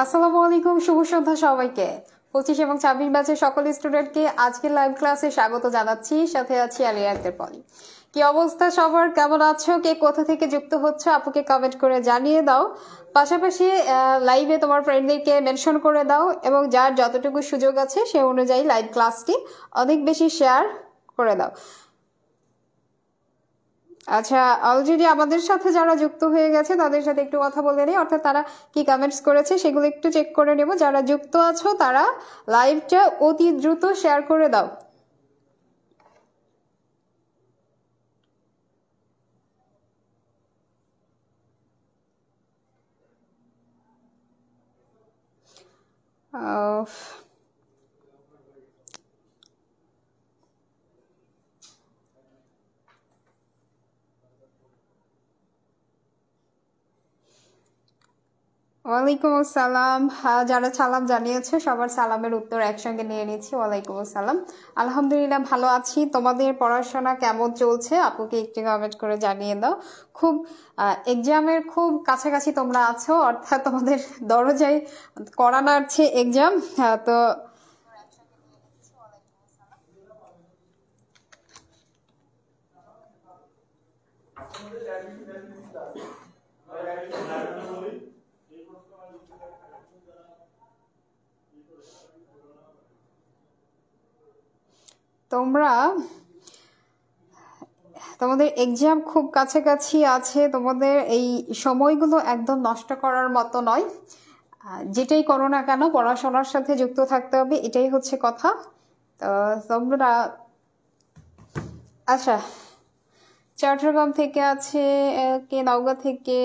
আসসালামু আলাইকুম, শুভ সন্ধ্যা সবাইকে। 25 এবং 26 ব্যাচের সকল স্টুডেন্টকে আজকের লাইভ ক্লাসে স্বাগত জানাচ্ছি। সাথে আছি আলিয়া আক্তার পলি। কি অবস্থা সবার, কেমন আছো, কে কোথা থেকে যুক্ত হচ্ছে আপুকে কমেন্ট করে জানিয়ে দাও। পাশাপাশি লাইভে তোমার ফ্রেন্ডদেরকে মেনশন করে দাও এবং যার যতটুকু সুযোগ আছে সে অনুযায়ী লাইভ ক্লাসটি অনেক বেশি শেয়ার করে দাও। আচ্ছা, অলরেডি আমাদের সাথে যারা যুক্ত হয়ে গেছে তাদের সাথে একটু কথা বলে নিই, অর্থাৎ তারা কি কমেন্টস করেছে সেগুলো একটু চেক করে নেব। যারা যুক্ত আছো তারা লাইভটা অতি দ্রুত শেয়ার করে দাও। আহ ওয়ালাইকুম আসসালাম। যারা সালাম জানিয়েছে সবার সালামের উত্তর একসঙ্গে নিয়ে নিচ্ছি। ওয়ালাইকুম আসসালাম, আলহামদুলিল্লাহ ভালো আছি। তোমাদের পড়াশোনা কেমন চলছে আপুকে একটু কমেন্ট করে জানিয়ে দাও। খুব এক্সামের খুব কাছাকাছি তোমরা আছো, অর্থাৎ তোমাদের দরজায় কড়া নাড়ছে এক্সাম। তো তোমরা তোমাদের এক্সাম খুব কাছাকাছি আছে, তোমাদের এই সময়গুলো একদম নষ্ট করার মতো নয়। যেটাই করো না কেন পড়াশোনার সাথে যুক্ত থাকতে হবে, এটাই হচ্ছে কথা। তো তোমরা আচ্ছা, চট্টগ্রাম থেকে আছে কে, নওগাঁ থেকে।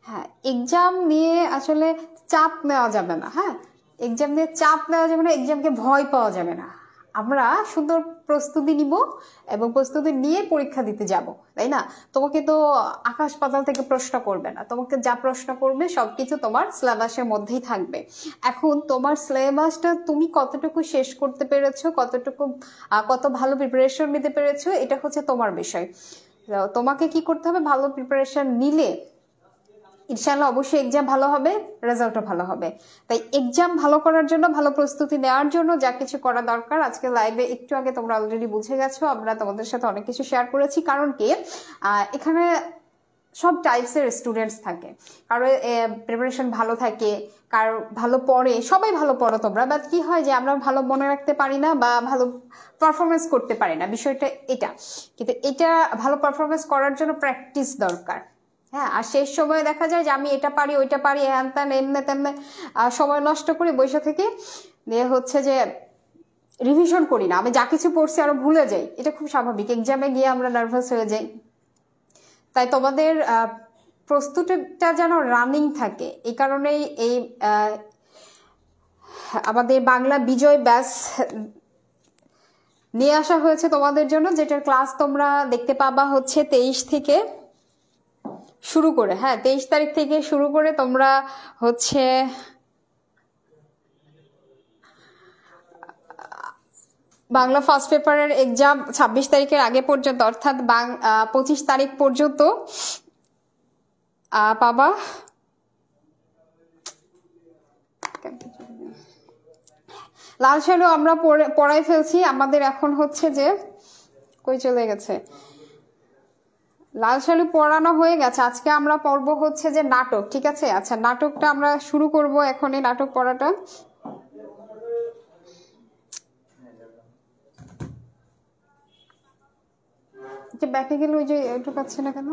হ্যাঁ, এক্সাম নিয়ে আসলে চাপ নেওয়া যাবে না। হ্যাঁ, এক্সাম নিয়ে চাপ নেওয়া যাবে না, এক্সামকে ভয় পাওয়া যাবে না। আমরা সুন্দর প্রস্তুতি নিব এবং প্রস্তুতি নিয়ে পরীক্ষা দিতে যাব, তাই না? তোমাকে তো আকাশ পাতাল থেকে প্রশ্ন করবে না, তোমাকে যা প্রশ্ন করবে সবকিছু তোমার সিলেবাসের মধ্যেই থাকবে। এখন তোমার সিলেবাসটা তুমি কতটুকু শেষ করতে পেরেছো, কতটুকু কত ভালো প্রিপারেশন নিতে পেরেছো, এটা হচ্ছে তোমার বিষয়। তোমাকে কি করতে হবে, ভালো প্রিপারেশন নিলে ইনশাআল্লাহ অবশ্যই এক্সাম ভালো হবে, রেজাল্টও ভালো হবে। তাই এক্সাম ভালো করার জন্য, ভালো প্রস্তুতি নেওয়ার জন্য যা কিছু করা দরকার আজকে লাইভে একটু আগে তোমরা অলরেডি বুঝে গেছো। আমরা তোমাদের সাথে অনেক কিছু শেয়ার করেছি, কারণ কি এখানে সব টাইপসের স্টুডেন্টস থাকে। কারো প্রিপারেশন ভালো থাকে, কারো ভালো পড়ে, সবাই ভালো পড়ো তোমরা, বাট কি হয় যে আমরা ভালো মনে রাখতে পারি না বা ভালো পারফরমেন্স করতে পারি না, বিষয়টা এটা। কিন্তু এটা ভালো পারফরমেন্স করার জন্য প্র্যাকটিস দরকার। হ্যাঁ, আর শেষ সময় দেখা যায় যে আমি এটা পারি ওইটা পারি হ্যান ত্যান এমনে তেমনে সময় নষ্ট করি বসে থেকে, দিয়ে হচ্ছে যে রিভিশন করি না, আমি যা কিছু পড়ছি আরো ভুলে যাই। এটা খুব স্বাভাবিক, এক্সামে গিয়ে আমরা নার্ভাস হয়ে যাই। তাই তোমাদের প্রস্তুতিটা যেন রানিং থাকে, এই কারণেই এই আমাদের বাংলা বিজয় ব্যাচ নিয়ে আসা হয়েছে তোমাদের জন্য, যেটার ক্লাস তোমরা দেখতে পাবা হচ্ছে 23 থেকে শুরু করে। হ্যাঁ, 23 তারিখ থেকে শুরু করে তোমরা হচ্ছে বাংলা ফার্স্ট পেপারের এক্সাম 26 তারিখের আগে পর্যন্ত, অর্থাৎ 25 তারিখ পর্যন্ত পাবা। লাল সালু আমরা পড়াই ফেলছি, আমাদের এখন হচ্ছে যে কই চলে গেছে, লাল সালু পড়ানো হয়ে গেছে। আজকে আমরা পড়বো হচ্ছে যে নাটক, ঠিক আছে? আচ্ছা, নাটকটা আমরা শুরু করব এখন, এই নাটক পড়াটা। ব্যাকে গেলে ওই যে একটু পাচ্ছে না কেন?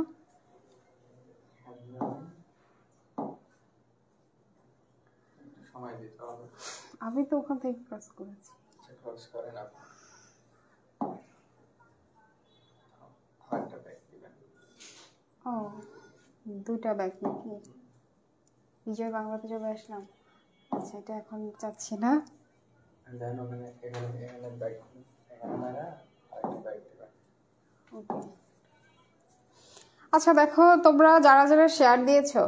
আমি তো ওখান থেকে ক্রস করেছি। ও, দুইটা ব্যাগ নাকি? বিজয় বাংলাতে যাবে আসলাম। আচ্ছা, এটা এখন যাচ্ছি না। আচ্ছা দেখো, তোমরা যারা যারা শেয়ার দিয়েছো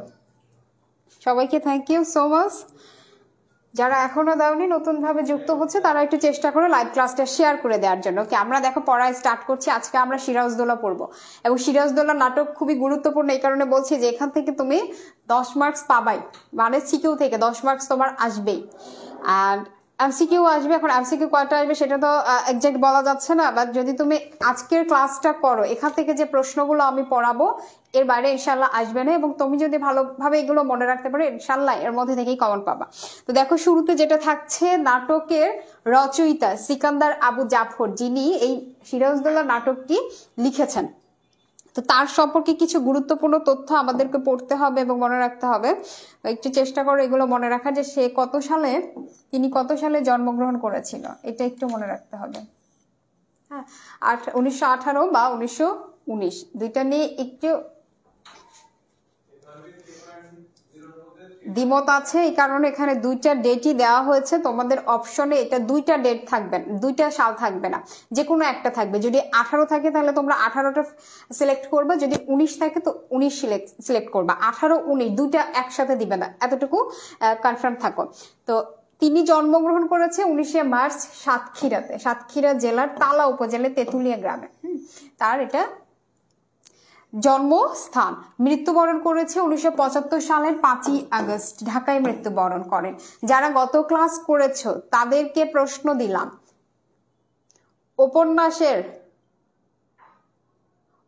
সবাইকে থ্যাংক ইউ সো মাচ। যারা এখনো দাওনি নতুন ভাবে যুক্ত হচ্ছে তারা একটু চেষ্টা করো লাইভ ক্লাসটা শেয়ার করে দেওয়ার জন্য। কি আমরা দেখো পড়া স্টার্ট করছি। আজকে আমরা সিরাজদৌল্লা পড়বো এবং সিরাজদৌল্লা নাটক খুবই গুরুত্বপূর্ণ, এই কারণে বলছি যে এখান থেকে তুমি 10 মার্কস পাবাই, মানে সিকিউ থেকে 10 মার্কস তোমার আসবেই। আর এমসিকিউ আসবে। এখন এমসিকিউ কয়টা আসবে সেটা তো এক্সাক্ট বলা যাচ্ছে না, বাট যদি তুমি আজকের ক্লাসটা করো এখান থেকে যে প্রশ্নগুলো আমি পড়াবো এর বাইরে ইনশাল্লাহ আসবে না, এবং তুমি যদি ভালোভাবে এগুলো মনে রাখতে পারো ইনশাল্লাহ এর মধ্যে থেকেই কমন পাবা। তো দেখো শুরুতে যেটা থাকছে, নাটকের রচয়িতা সিকান্দার আবু জাফর, যিনি এই সিরাজদৌল্লা নাটকটি লিখেছেন। তো তার সম্পর্কে কিছু গুরুত্বপূর্ণ তথ্য আমাদেরকে পড়তে হবে এবং মনে রাখতে হবে। একটু চেষ্টা করো এগুলো মনে রাখা, যে তিনি কত সালে জন্মগ্রহণ করেছিল, এটা একটু মনে রাখতে হবে। হ্যাঁ, 1918 বা 1919 দুইটা নিয়ে একটু দ্বিমত আছে, এই কারণে এখানে দুইটা ডেটই দেওয়া হয়েছে। তোমাদের অপশনে এটা দুইটা ডেট থাকবে, দুইটা সাল থাকবে না, যে কোনো একটা থাকবে। যদি 18 থাকে তাহলে তোমরা 18টা সিলেক্ট করবে, যদি 19 থাকে তো 19 সিলেক্ট করবা। 18 19 দুইটা একসাথে দিবে না, এতটুকু কনফার্ম থাকো। তো তিনি জন্মগ্রহণ করেছে 19শে মার্চ সাতক্ষীরাতে, সাতক্ষীরা জেলার তালা উপজেলার তেঁতুলিয়া গ্রামে। তার এটা জন্মস্থান। মৃত্যুবরণ করেছে 1975 সালের 5ই আগস্ট, ঢাকায় মৃত্যুবরণ করেন। যারা গত ক্লাস করেছো তাদেরকে প্রশ্ন দিলাম,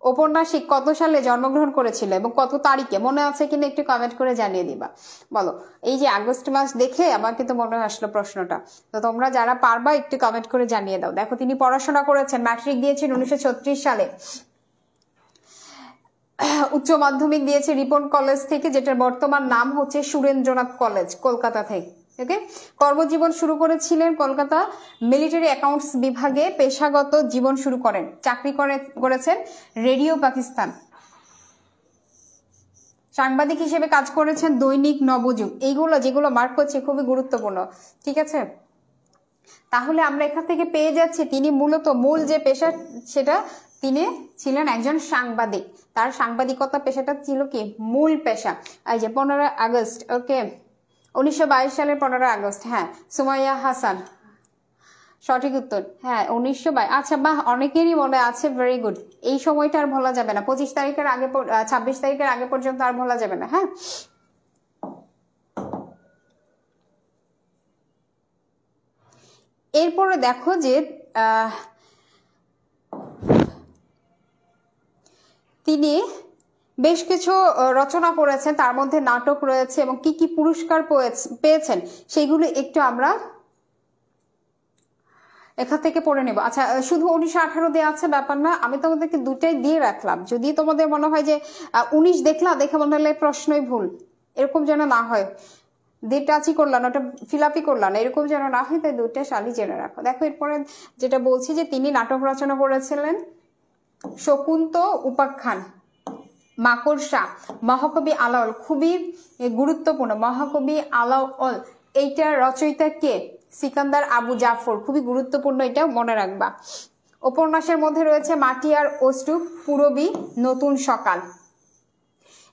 ঔপন্যাসিক কত সালে জন্মগ্রহণ করেছিল এবং কত তারিখে, মনে আছে কিনা একটু কমেন্ট করে জানিয়ে দিবা। বলো, এই যে আগস্ট মাস দেখে আমার কিন্তু মনে আসলো প্রশ্নটা। তো তোমরা যারা পারবা একটু কমেন্ট করে জানিয়ে দাও। দেখো তিনি পড়াশোনা করেছেন, ম্যাট্রিক দিয়েছেন 1936 সালে, উচ্চ মাধ্যমিক দিয়েছে রিপন কলেজ থেকে, যেটার বর্তমান নাম হচ্ছে সুরেন্দ্রনাথ কলেজ, কলকাতা থেকে। ওকে, কর্মজীবন শুরু করেছিলেন কলকাতা মিলিটারি অ্যাকাউন্টস বিভাগে, পেশাগত জীবন শুরু করেন, চাকরি করেছেন রেডিও পাকিস্তান, সাংবাদিক হিসেবে কাজ করেছেন দৈনিক নবযুগ। এইগুলো যেগুলো মার্ক করছে খুবই গুরুত্বপূর্ণ, ঠিক আছে? তাহলে আমরা এখান থেকে পেয়ে যাচ্ছি তিনি মূলত মূল যে পেশা সেটা তিনি ছিলেন একজন সাংবাদিক। তার সাংবাদিকতা পেশাটা ছিল কি মূল পেশা। এই যে 15 আগস্ট, ওকে, 1922 সালের 15 আগস্ট। হ্যাঁ, সুমাইয়া হাসান সঠিক উত্তর। হ্যাঁ, 1922। আচ্ছা বাহ, অনেকেরই মনে আছে, ভেরি গুড। এই সময়টা আর ভোলা যাবে না, 25 তারিখের আগে 26 তারিখের আগে পর্যন্ত আর ভোলা যাবে না। হ্যাঁ, এরপরে দেখো যে তিনি বেশ কিছু রচনা করেছেন, তার মধ্যে নাটক রয়েছে, এবং কি কি পুরস্কার পেয়েছেন সেগুলো একটু আমরা এখান থেকে পড়ে নেব। আচ্ছা, শুধু 1918 দেওয়া আছে ব্যাপার না, আমি তোমাদেরকে দুটাই দিয়ে রাখলাম। যদি তোমাদের মনে হয় যে 19 দেখে মনে হলে প্রশ্নই ভুল, এরকম যেন না হয়, টাচই করলাম না, ওটা ফিল আপই করলাম না, এরকম যেন না হয়, তাই দুইটা সালই জেনে রাখো। দেখো এরপরে যেটা বলছি যে তিনি নাটক রচনা করেছিলেন শকুন্ত উপাখ্যান, মাকড়সা, মহাকবি আলাওল, খুবই গুরুত্বপূর্ণ, মহাকবি আলাওল এইটার রচয়িতা কে? সিকান্দার আবু জাফর, খুবই গুরুত্বপূর্ণ, এটা মনে রাখবা। উপন্যাসের মধ্যে রয়েছে মাটি আর অশ্রু, পূরবী, নতুন সকাল।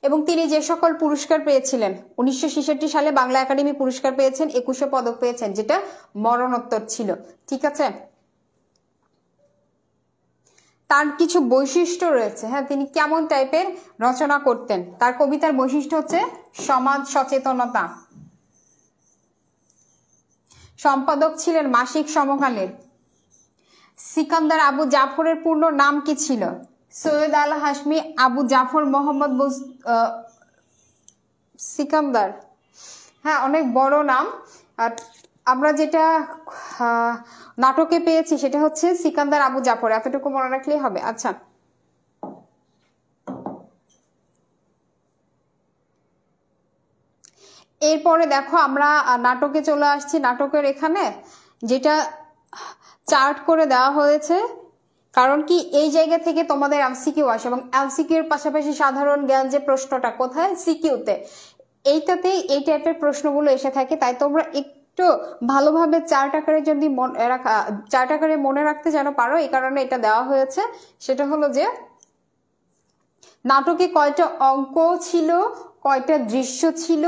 এবং তিনি যে সকল পুরস্কার পেয়েছিলেন, 1966 সালে বাংলা একাডেমি পুরস্কার পেয়েছেন, 21 পদক পেয়েছেন, যেটা মরণোত্তর ছিল, ঠিক আছে? তার কিছু বৈশিষ্ট্য রয়েছে। হ্যাঁ, তিনি কেমন টাইপের রচনা করতেন? তার কবিতার বৈশিষ্ট্য হচ্ছে সমাজ সচেতনতা। সম্পাদক ছিলেন মাসিক সমকালের। সিকান্দার আবু জাফরের পূর্ণ নাম কি ছিল? সৈয়দ আল হাশমি আবু জাফর মোহাম্মদ সিকান্দার। হ্যাঁ, অনেক বড় নাম। আর আমরা যেটা নাটকে পেয়েছি সেটা হচ্ছে সিকান্দার আবু জাফর, এতটুকু মনে রাখলেই হবে। আচ্ছা, এরপরে দেখো আমরা নাটকে চলে আসছি। নাটকের এখানে যেটা চার্ট করে দেওয়া হয়েছে, কারণ কি এই জায়গা থেকে তোমাদের এমসিকিউ আসে, এবং এমসিকিউ এর পাশাপাশি সাধারণ জ্ঞান যে প্রশ্নটা কোথায়, সিকিউতে, এইটাতেই এই টাইপের প্রশ্নগুলো এসে থাকে। তাই তোমরা একটু ভালোভাবে চার্ট আকারে যদি চার্ট আকারে মনে রাখতে যেন পারো, এই কারণে এটা দেওয়া হয়েছে। সেটা হলো যে নাটকে কয়টা অঙ্ক ছিল, কয়টা দৃশ্য ছিল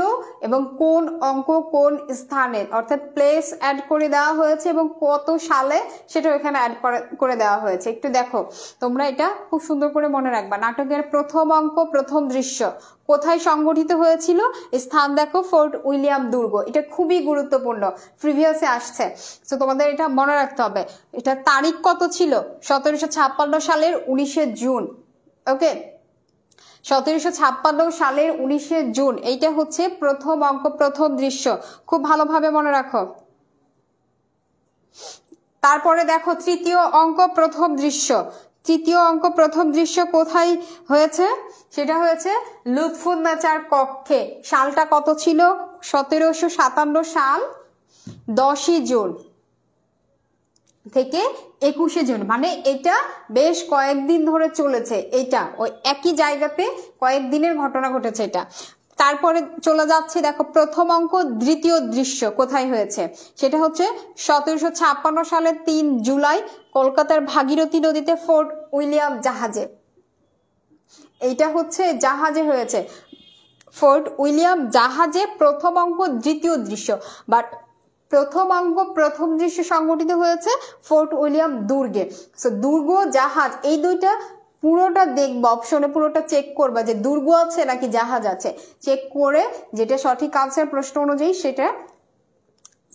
এবং কোন অঙ্ক কোন স্থানে, অর্থাৎ প্লেস অ্যাড করে দেওয়া হয়েছে এবং কত সালে সেটা এখানে অ্যাড করে দেওয়া হয়েছে। একটু দেখো, তোমরা এটা খুব সুন্দর করে মনে রাখবা। নাটকের প্রথম অঙ্ক, প্রথম দৃশ্য কোথায় সংগঠিত হয়েছিল, স্থান দেখো ফোর্ট উইলিয়াম দুর্গ। এটা খুবই গুরুত্বপূর্ণ, প্রিভিয়াসে আসছে, তো তোমাদের এটা মনে রাখতে হবে। এটা তারিখ কত ছিল, 1756 সালের 19শে জুন। ওকে, 1756 সালের 19শে জুন, এইটা হচ্ছে প্রথম অঙ্ক, প্রথম দৃশ্য। খুব ভালোভাবে মনে রাখো। তারপরে দেখো তৃতীয় অঙ্ক, প্রথম দৃশ্য। তৃতীয় অঙ্ক, প্রথম দৃশ্য কোথায় হয়েছে, সেটা হয়েছে লুৎফুন্নেছার কক্ষে। সালটা কত ছিল, 1757 সাল 10ই জুন থেকে 21শে জুন, মানে এটা বেশ কয়েকদিন ধরে চলেছে। এটা ওই একই জায়গাতে কয়েকদিনের ঘটনা ঘটেছে এটা। তারপরে চলে যাচ্ছে, দেখো প্রথম অঙ্ক, দ্বিতীয় দৃশ্য কোথায় হয়েছে, সেটা হচ্ছে 1756 সালের 3 জুলাই কলকাতার ভাগীরথী নদীতে ফোর্ট উইলিয়াম জাহাজে। এইটা হচ্ছে জাহাজে হয়েছে, ফোর্ট উইলিয়াম জাহাজে প্রথম অঙ্ক, দ্বিতীয় দৃশ্য। বাট প্রথম অঙ্ক, প্রথম দৃশ্য সংগঠিত হয়েছে ফোর্ট উইলিয়াম দুর্গে। সো দুর্গ, জাহাজ, এই দুইটা পুরোটা দেখবা, অপশনে পুরোটা চেক করবা যে দুর্গ আছে নাকি জাহাজ আছে। চেক করে যেটা সঠিক আনসার প্রশ্ন অনুযায়ী সেটা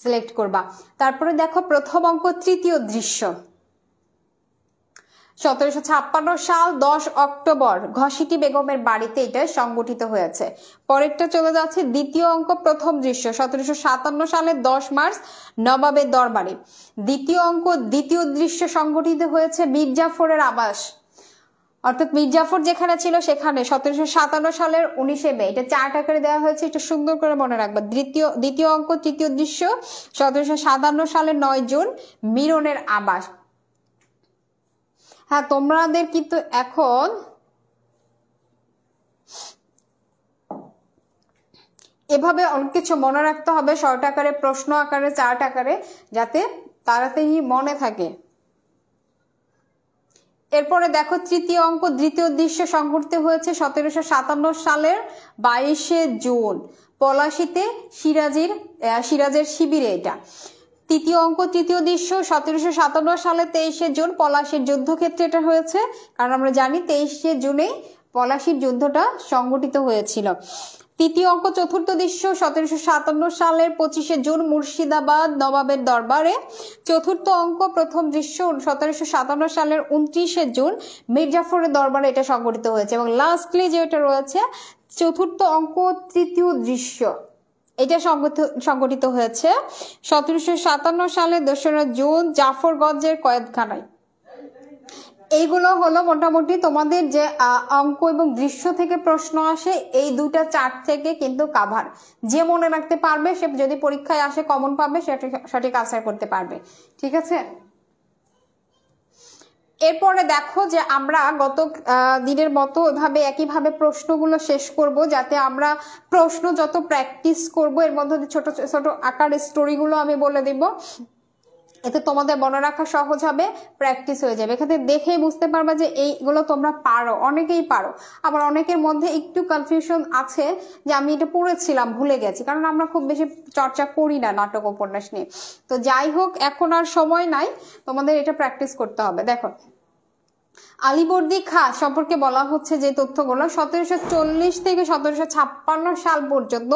সিলেক্ট করবা। তারপরে দেখো প্রথম অঙ্ক, তৃতীয় দৃশ্য 1756 সাল 10 অক্টোবর ঘসিটি বেগমের বাড়িতে এটা সংগঠিত হয়েছে। পরেরটা চলে যাচ্ছে দ্বিতীয় অঙ্ক, প্রথম দৃশ্য 1757 সালের 10 মার্চ নবাবের দরবারে। দ্বিতীয় অঙ্ক, দ্বিতীয় দৃশ্য সংগঠিত হয়েছে মির্জাফরের আবাস, অর্থাৎ মির্জাফর যেখানে ছিল সেখানে 1757 সালের 19শে মে। এটা চার্ট আকারে দেওয়া হয়েছে, এটা সুন্দর করে মনে রাখবা। দ্বিতীয় অঙ্ক, তৃতীয় দৃশ্য 1757 সালের 9 জুন মিরনের আবাস। হ্যাঁ, তোমাদের কিন্তু এখন এভাবে অনেক কিছু মনে রাখতে হবে, শর্ট আকারে, প্রশ্ন আকারে, চার্ট আকারে, যাতে তাড়াতাড়ি মনে থাকে। এরপরে দেখো তৃতীয় অঙ্ক, দ্বিতীয় দৃশ্য সংঘটিত হয়েছে 1757 সালের 22শে জুন পলাশীতে সিরাজের শিবিরে। এটা তৃতীয় অঙ্ক, তৃতীয় দৃশ্য 1757 সালে 23শে জুন পলাশীর যুদ্ধক্ষেত্রে এটা হয়েছে, কারণ আমরা জানি 23শে জুনেই পলাশীর যুদ্ধটা সংগঠিত হয়েছিল। তৃতীয় অঙ্ক, চতুর্থ দৃশ্য 1757 সালের 25শে জুন মুর্শিদাবাদ নবাবের দরবারে। চতুর্থ অঙ্ক, প্রথম দৃশ্য 1757 সালের 29শে জুন মির্জাফরের দরবারে এটা সংগঠিত হয়েছে। এবং লাস্টলি যেটা রয়েছে চতুর্থ অঙ্ক, তৃতীয় দৃশ্য, এটা সংগঠিত হয়েছে 1757 সালের 2রা জুন জাফরগঞ্জের কয়েদখানায়। এইগুলো হলো মোটামুটি তোমাদের যে অঙ্ক এবং দৃশ্য থেকে প্রশ্ন আসে, এই দুটা চার্ট থেকে কিন্তু কাভার। যে মনে রাখতে পারবে সে যদি পরীক্ষায় আসে কমন পাবে, সেটা সঠিক আনসার করতে পারবে। ঠিক আছে, এরপরে দেখো যে আমরা গত দিনের মতো এভাবে একইভাবে প্রশ্নগুলো শেষ করব, যাতে আমরা প্রশ্ন যত প্র্যাকটিস করব এর মধ্যে ছোট ছোট আকার স্টোরিগুলো আমি বলে দিব, এতে তোমাদের মনে রাখা সহজ হবে, প্র্যাকটিস হয়ে যাবে। এখানে দেখেই বুঝতে পারবা যে এইগুলো তোমরা পারো, অনেকেই পারো। আবার অনেকের মধ্যে একটু কনফিউশন আছে যে আমি এটা পড়েছিলাম ভুলে গেছি, কারণ আমরা খুব বেশি চর্চা করি না নাটক উপন্যাস নিয়ে। তো যাই হোক, এখন আর সময় নাই, তোমাদের এটা প্র্যাকটিস করতে হবে। দেখো আলীবর্দী খাঁ সম্পর্কে বলা হচ্ছে যে তথ্যগুলো, 1740 থেকে 1756 সাল পর্যন্ত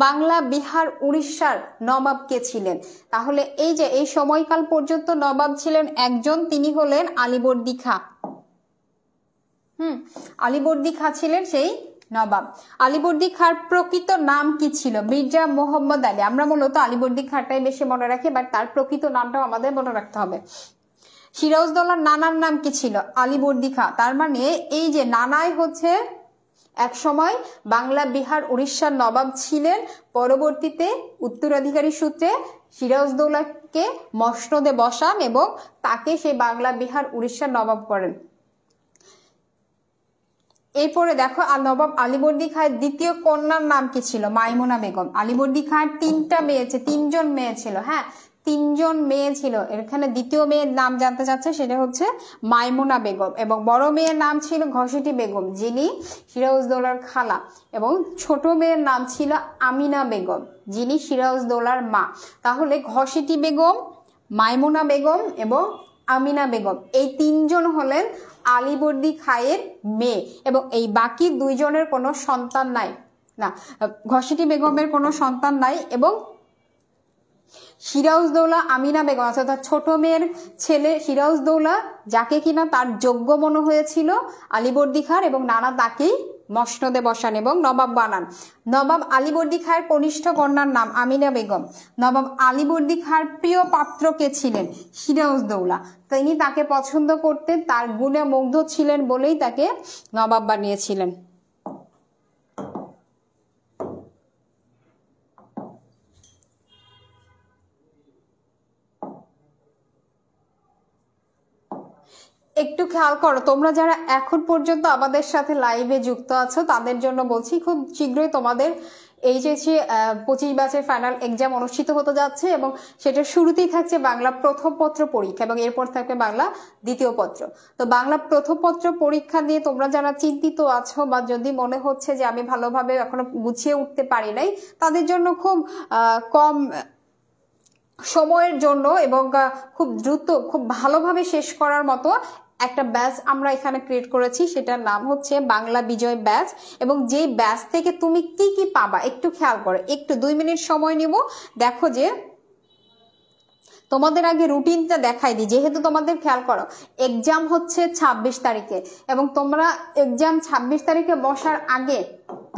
বাংলা, বিহার, উড়িষ্যার নবাব কে ছিলেন? তাহলে এই যে এই সময়কাল পর্যন্ত নবাব ছিলেন একজন, তিনি হলেন আলীবর্দী খাঁ। আলীবর্দী খাঁ ছিলেন সেই নবাব। আলীবর্দী খাঁর প্রকৃত নাম কি ছিল? মির্জা মোহাম্মদ আলী। আমরা মূলত আলীবর্দী খাঁটাই বেশি মনে রাখি, বাট তার প্রকৃত নামটাও আমাদের মনে রাখতে হবে। সিরাজদৌল্লার নানার নাম কি ছিল? আলীবর্দী খাঁ। তার মানে এই যে নানাই হচ্ছে এক সময় বাংলা, বিহার, উড়িষ্যার নবাব ছিলেন, পরবর্তীতে উত্তরাধিকারী সূত্রে সিরাজদৌল্লাকে মসনদে বসান এবং তাকে সেই বাংলা, বিহার, উড়িষ্যার নবাব করেন। এরপরে দেখো নবাব আলীবর্দী খাঁর দ্বিতীয় কন্যার নাম কি ছিল? মাইমুনা বেগম। আলীবর্দী খাঁর তিনজন মেয়ে ছিল। হ্যাঁ, তিনজন মেয়ে ছিল। এখানে দ্বিতীয় মেয়ের নাম জানতে চাচ্ছে, সেটা হচ্ছে মাইমুনা বেগম, এবং বড় মেয়ের নাম ছিল ঘসেটি বেগম যিনি সিরাজউদ্দৌলার খালা, এবং ছোট মেয়ের নাম ছিল আমিনা বেগম যিনি সিরাজউদ্দৌলার মা। তাহলে ঘসেটি বেগম, মাইমুনা বেগম এবং আমিনা বেগম এই তিনজন হলেন আলীবর্দী খাঁয়ের মেয়ে, এবং এই বাকি দুইজনের কোনো সন্তান নাই, না ঘসেটি বেগমের কোনো সন্তান নাই, এবং সিরাজউদ্দৌলা আমিনা বেগম অর্থাৎ তার ছোট মেয়ের ছেলে সিরাজউদ্দৌলা, যাকে কিনা তার যোগ্য মনে হয়েছিল আলীবর্দী খাঁর, এবং নানা তাকেই মসনদে বসান এবং নবাব বানান। নবাব আলীবর্দী খাঁর কনিষ্ঠ কন্যার নাম আমিনা বেগম। নবাব আলীবর্দী খাঁর প্রিয় পাত্র কে ছিলেন? সিরাজউদ্দৌলা। তিনি তাকে পছন্দ করতেন, তার গুণে মুগ্ধ ছিলেন বলেই তাকে নবাব বানিয়েছিলেন। একটু খেয়াল করো, তোমরা যারা এখন পর্যন্ত আমাদের সাথে লাইভে যুক্ত আছো তাদের জন্য বলছি, খুব শীঘ্রই তোমাদের এইচএসসি 25 ব্যাচের ফাইনাল এক্সাম অনুষ্ঠিত হতে যাচ্ছে, এবং সেটা শুরুতেই থাকছে বাংলা প্রথম পত্র পরীক্ষা, এবং এরপর থাকবে বাংলা দ্বিতীয় পত্র। তো বাংলা প্রথম পত্র পরীক্ষা নিয়ে তোমরা যারা চিন্তিত আছো, বা যদি মনে হচ্ছে যে আমি ভালোভাবে এখনো গুছিয়ে উঠতে পারি নাই, তাদের জন্য খুব কম সময়ের জন্য এবং খুব দ্রুত খুব ভালোভাবে শেষ করার মতো একটা ব্যাচ আমরা এখানে ক্রিয়েট করেছি, সেটার নাম হচ্ছে বাংলা বিজয় ব্যাচ। এবং যেই ব্যাচ থেকে তুমি কি কি পাবা একটু খেয়াল করো, একটু 2 মিনিট সময় নিব। দেখো যে তোমাদের আগে রুটিনটা দেখাই দিই, যেহেতু তোমাদের খেয়াল করো এক্সাম হচ্ছে 26 তারিখে, এবং তোমরা এক্সাম 26 তারিখে বসার আগে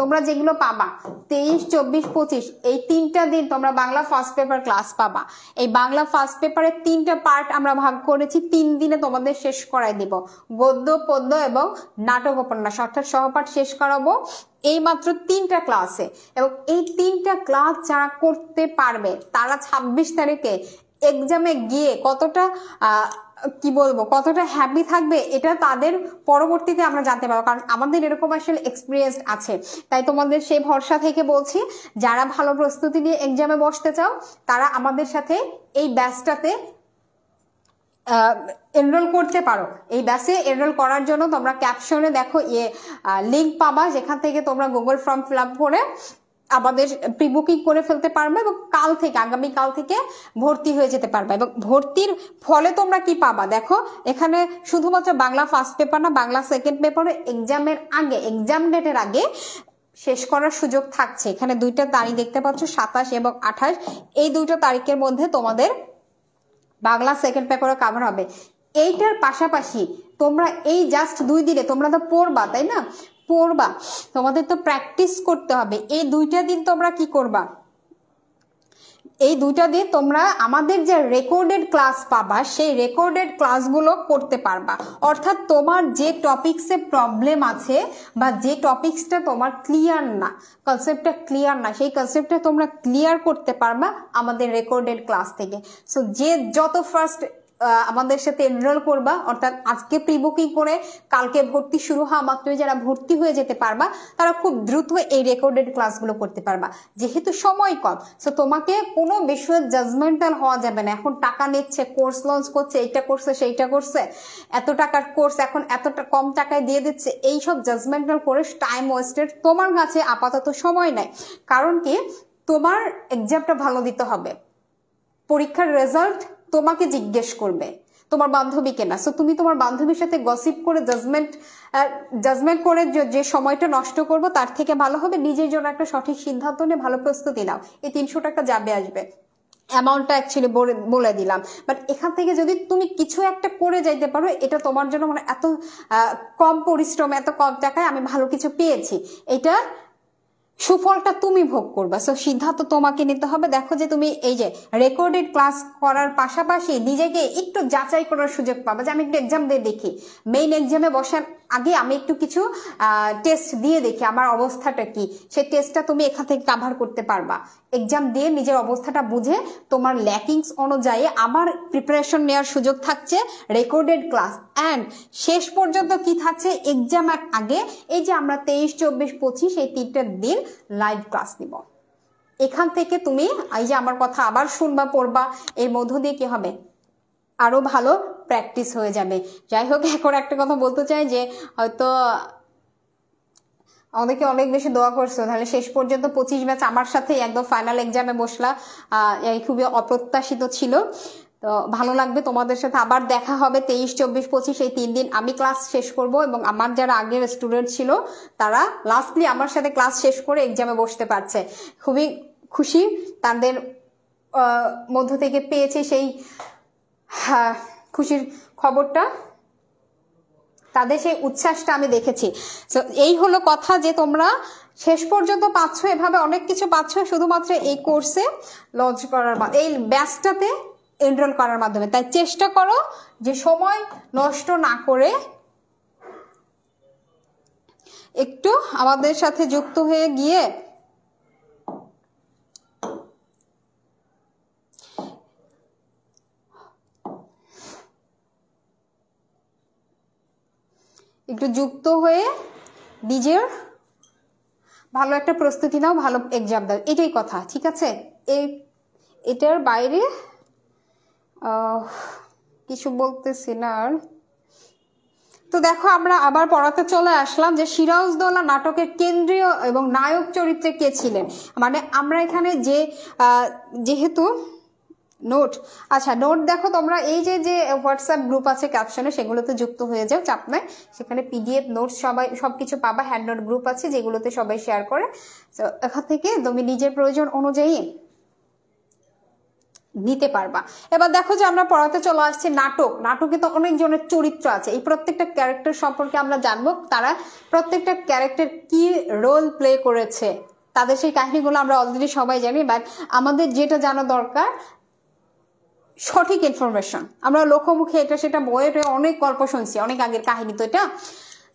তোমরা যেগুলো পাবা 23, 24, 25 এই 3টা দিন তোমরা বাংলা ফার্স্ট পেপার ক্লাস পাবা। এই বাংলা ফার্স্ট পেপারের 3টা পার্ট আমরা ভাগ করেছি, 3 দিনে তোমাদের শেষ করাই দিব। গদ্য, পদ্য এবং নাটক উপন্যাস অর্থাৎ সহপাঠ শেষ করাবো এই মাত্র 3টা ক্লাসে। এবং এই 3টা ক্লাস যারা করতে পারবে তারা 26 তারিখে এক্সামে গিয়ে কতটা কি বলবো, কতটা হ্যাপি থাকবে এটা তাদের পরবর্তীতে আমরা জানতে পারবো, কারণ আমাদের এরকম আসলে এক্সপিরিয়েন্স আছে। তাই তোমাদের সেই ভরসা থেকে বলছি, যারা ভালো প্রস্তুতি নিয়ে এক্সামে বসতে চাও তারা আমাদের সাথে এই ব্যাচটাতে এনরোল করতে পারো। এই ব্যাচে এনরোল করার জন্য তোমরা ক্যাপশনে দেখো লিঙ্ক পাবা, যেখান থেকে তোমরা গুগল ফর্ম ফিল আপ করে আমাদের প্রি বুকিং করে ফেলতে পারবে, এবং কাল থেকে আগামীকাল থেকে ভর্তি হয়ে যেতে পারবে। এবং ভর্তির ফলে তোমরা কি পাবা দেখো, এখানে শুধুমাত্র বাংলা ফার্স্ট পেপার না, বাংলা সেকেন্ড পেপারে এক্সামের আগে, এক্সাম ডেটের আগে শেষ করার সুযোগ থাকছে। এখানে 2টা তারিখ দেখতে পাচ্ছ, 27 এবং 28, এই 2টা তারিখের মধ্যে তোমাদের বাংলা সেকেন্ড পেপারও কভার হবে। এইটার পাশাপাশি তোমরা এই জাস্ট 2 দিনে তোমরা তো পড়বা, তাই না? পড়বা, তোমাদের তো প্র্যাকটিস করতে হবে। এই 2টা দিন তোমরা কি করবা, এই 2টা দিন তোমরা আমাদের যে রেকর্ডেড ক্লাস পাবা সেই রেকর্ডেড ক্লাসগুলো করতে পারবা। অর্থাৎ তোমার যে টপিক্সে প্রবলেম আছে বা যে টপিক্সটা তোমার ক্লিয়ার না, কনসেপ্টটা ক্লিয়ার না, সেই কনসেপ্টটা তোমরা ক্লিয়ার করতে পারবা আমাদের রেকর্ডেড ক্লাস থেকে। সো যে যত ফার্স্ট আমাদের সাথে এনরোল করবা, অর্থাৎ আজকে প্রি বুকিং করে কালকে ভর্তি শুরু হওয়া মাত্রই যারা ভর্তি হয়ে যেতে পারবা, তারা খুব দ্রুত এই রেকর্ডেড ক্লাসগুলো করতে পারবা। যেহেতু সময় কম, সো তোমাকে কোনো বিষয়ে জাজমেন্টাল হওয়া যাবে না। এখন টাকা নিচ্ছে, কোর্স লঞ্চ করছে, এইটা করছে সেইটা করছে, এত টাকার কোর্স এখন এতটা কম টাকায় দিয়ে দিচ্ছে, এইসব জাজমেন্টাল করে টাইম ওয়েস্টেড তোমার কাছে আপাতত সময় নাই। কারণ কি, তোমার এক্সামটা ভালো দিতে হবে, পরীক্ষার রেজাল্ট তোমাকে জিজ্ঞেস করবে, তোমার বান্ধবীকে না। সো তুমি তোমার বান্ধবীর সাথে গসিপ করে জাজমেন্ট করে যে সময়টা নষ্ট করবো, তার থেকে ভালো হবে নিজের জন্য একটা সঠিক সিদ্ধান্ত নিয়ে ভালো প্রস্তুতি নাও। এই 300 টাকা যাবে আসবে, অ্যামাউন্টটা অ্যাকচুয়ালি বলে দিলাম, বাট এখান থেকে যদি তুমি কিছু একটা করে যাইতে পারো, এটা তোমার জন্য মানে এত কম পরিশ্রম, এত কম টাকায় আমি ভালো কিছু পেয়েছি, এটা সুফলটা তুমি ভোগ করবা। সো সিদ্ধান্ত তোমাকে নিতে হবে। দেখো যে তুমি এই যে রেকর্ডেড ক্লাস করার পাশাপাশি নিজেকে একটু যাচাই করার সুযোগ পাবা, যে আমি একটু এক্সাম দিয়ে দেখি, মেইন এক্সামে বসার আগে আমি একটু কিছু টেস্ট দিয়ে দেখি আমার অবস্থাটা কি, সেই টেস্টটা তুমি এখান থেকে কাভার করতে পারবা। এক্সাম দিয়ে নিজের অবস্থাটা বুঝে তোমার ল্যাকিংস অনুযায়ী আবার প্রিপারেশন নেওয়ার সুযোগ থাকছে রেকর্ডেড ক্লাস। অ্যান্ড শেষ পর্যন্ত কি থাকছে, এক্সামের আগে এই যে আমরা 23, 24, 25 এই 3টা দিন লাইভ ক্লাস নিব। এখান থেকে তুমি এই যে আমার কথা আবার শুনবা, পড়বা, এর মধ্য দিয়ে কি হবে, আরো ভালো প্র্যাকটিস হয়ে যাবে। যাই হোক, এখন একটা কথা বলতে চাই যে হয়তো আমাদেরকে অনেক বেশি দোয়া করছো, তাহলে শেষ পর্যন্ত 25 ব্যাচ আমার সাথে একদম ফাইনাল এক্সামে বসলা, খুবই অপ্রত্যাশিত ছিল। তো ভালো লাগবে, তোমাদের সাথে আবার দেখা হবে 23, 24, 25 এই 3 দিন আমি ক্লাস শেষ করব, এবং আমার যারা আগের স্টুডেন্ট ছিল তারা লাস্টলি আমার সাথে ক্লাস শেষ করে এক্সামে বসতে পারছে। খুবই খুশি, তাদের মধ্য থেকে পেয়েছে সেই খুশির খবরটা, তাদের সেই উচ্ছ্বাসটা আমি দেখেছি। তো এই হলো কথা যে তোমরা শেষ পর্যন্ত পাচ্ছ, এভাবে অনেক কিছু পাচ্ছ শুধুমাত্র এই কোর্সে লঞ্চ করার, এই ব্যাচটাতে এনরোল করার মাধ্যমে। তাই চেষ্টা করো যে সময় নষ্ট না করে একটু আমাদের সাথে যুক্ত হয়ে গিয়ে নিজের ভালো একটা প্রস্তুতি নাও, ভালো এক্সাম দাও, এটাই কথা, ঠিক আছে? এটার বাইরে কিছু বলতেছি না আর। তো দেখো, আমরা আবার পড়াতে চলে আসলাম যে সিরাজউদ্দৌলা নাটকের কেন্দ্রীয় এবং নায়ক চরিত্রে কে ছিলেন। মানে আমরা এখানে যে যেহেতু নোট, আচ্ছা নোট দেখো তোমরা, এই যে যে হোয়াটসঅ্যাপ গ্রুপ আছে ক্যাপশনে, সেগুলোতে যুক্ত হয়ে যাও, চাপ নাই, সেখানে পিডিএফ নোট সবাই সবকিছু পাবা, হ্যান্ড নোট গ্রুপ আছে যেগুলোতে সবাই শেয়ার করে। তো এখান থেকে তুমি নিজের প্রয়োজন অনুযায়ী নিতে পারবা। এবার দেখো যে আমরা পড়াতে চলে আসছি নাটক। নাটকে তো অনেক জনের চরিত্র আছে, এই প্রত্যেকটা ক্যারেক্টার সম্পর্কে আমরা জানবো, তারা প্রত্যেকটা ক্যারেক্টার কি রোল প্লে করেছে, তাদের সেই কাহিনীগুলো আমরা অলরেডি সবাই জানি। বাট আমাদের যেটা জানা দরকার সঠিক ইনফরমেশন। আমরা লোকমুখে এটা সেটা বইয়ে অনেক গল্প শুনছি, অনেক আগের কাহিনী তো এটা।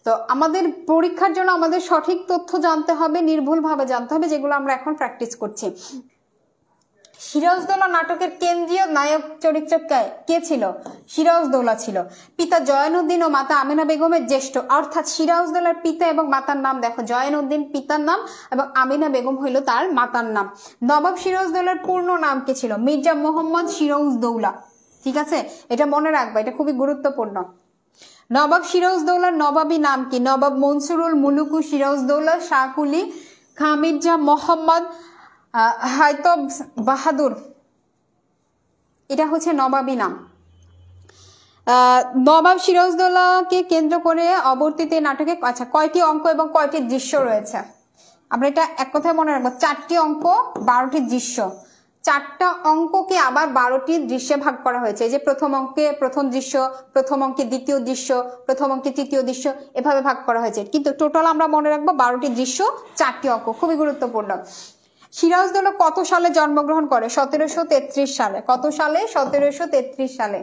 তো আমাদের পরীক্ষার জন্য আমাদের সঠিক তথ্য জানতে হবে, নির্ভুলভাবে জানতে হবে, যেগুলো আমরা এখন প্র্যাকটিস করছি। সিরাজউদ্দৌলা নাটকের কেন্দ্রীয় নায়ক চরিত্র কে ছিল? সিরাজউদ্দৌলা ছিল। পিতা জয়নুদ্দিন ও মাতা আমিনা বেগমের জ্যেষ্ঠ, অর্থাৎ সিরাজউদ্দৌলার পিতা এবং মাতার নাম দেখো, জয়নুদ্দিন পিতার নাম এবং আমিনা বেগম হইল তার মাতার নাম। নবাব সিরাজউদ্দৌলার পূর্ণ নাম কি ছিল? মির্জা মোহাম্মদ সিরাজউদ্দৌলা, ঠিক আছে? এটা মনে রাখবা, এটা খুবই গুরুত্বপূর্ণ। নবাব সিরাজউদ্দৌলার নবাবী নাম কি? নবাব মনসুরুল মুলুকু সিরাজউদ্দৌলা শাহ কুলি খাঁ মির্জা মোহাম্মদ হায়তব বাহাদুর, এটা হচ্ছে নবাবী নাম। নবাব সিরাজউদ্দৌলাকে কেন্দ্র করে অবর্তিত নাটকে আচ্ছা কয়টি অঙ্ক এবং কয়টি দৃশ্য রয়েছে? আমরা এটা এক কথায় মনে রাখবো, 4টি অঙ্ক 12টি দৃশ্য। 4টা অঙ্ককে আবার 12টি দৃশ্যে ভাগ করা হয়েছে। এই যে প্রথম অঙ্কে প্রথম দৃশ্য, প্রথম অঙ্কে দ্বিতীয় দৃশ্য, প্রথম অঙ্কে তৃতীয় দৃশ্য, এভাবে ভাগ করা হয়েছে। কিন্তু টোটাল আমরা মনে রাখবো 12টি দৃশ্য, 4টি অঙ্ক, খুবই গুরুত্বপূর্ণ। সিরাজউদ্দৌলা কত সালে জন্মগ্রহণ করে? 1733 সালে। কত সালে? 1733 সালে।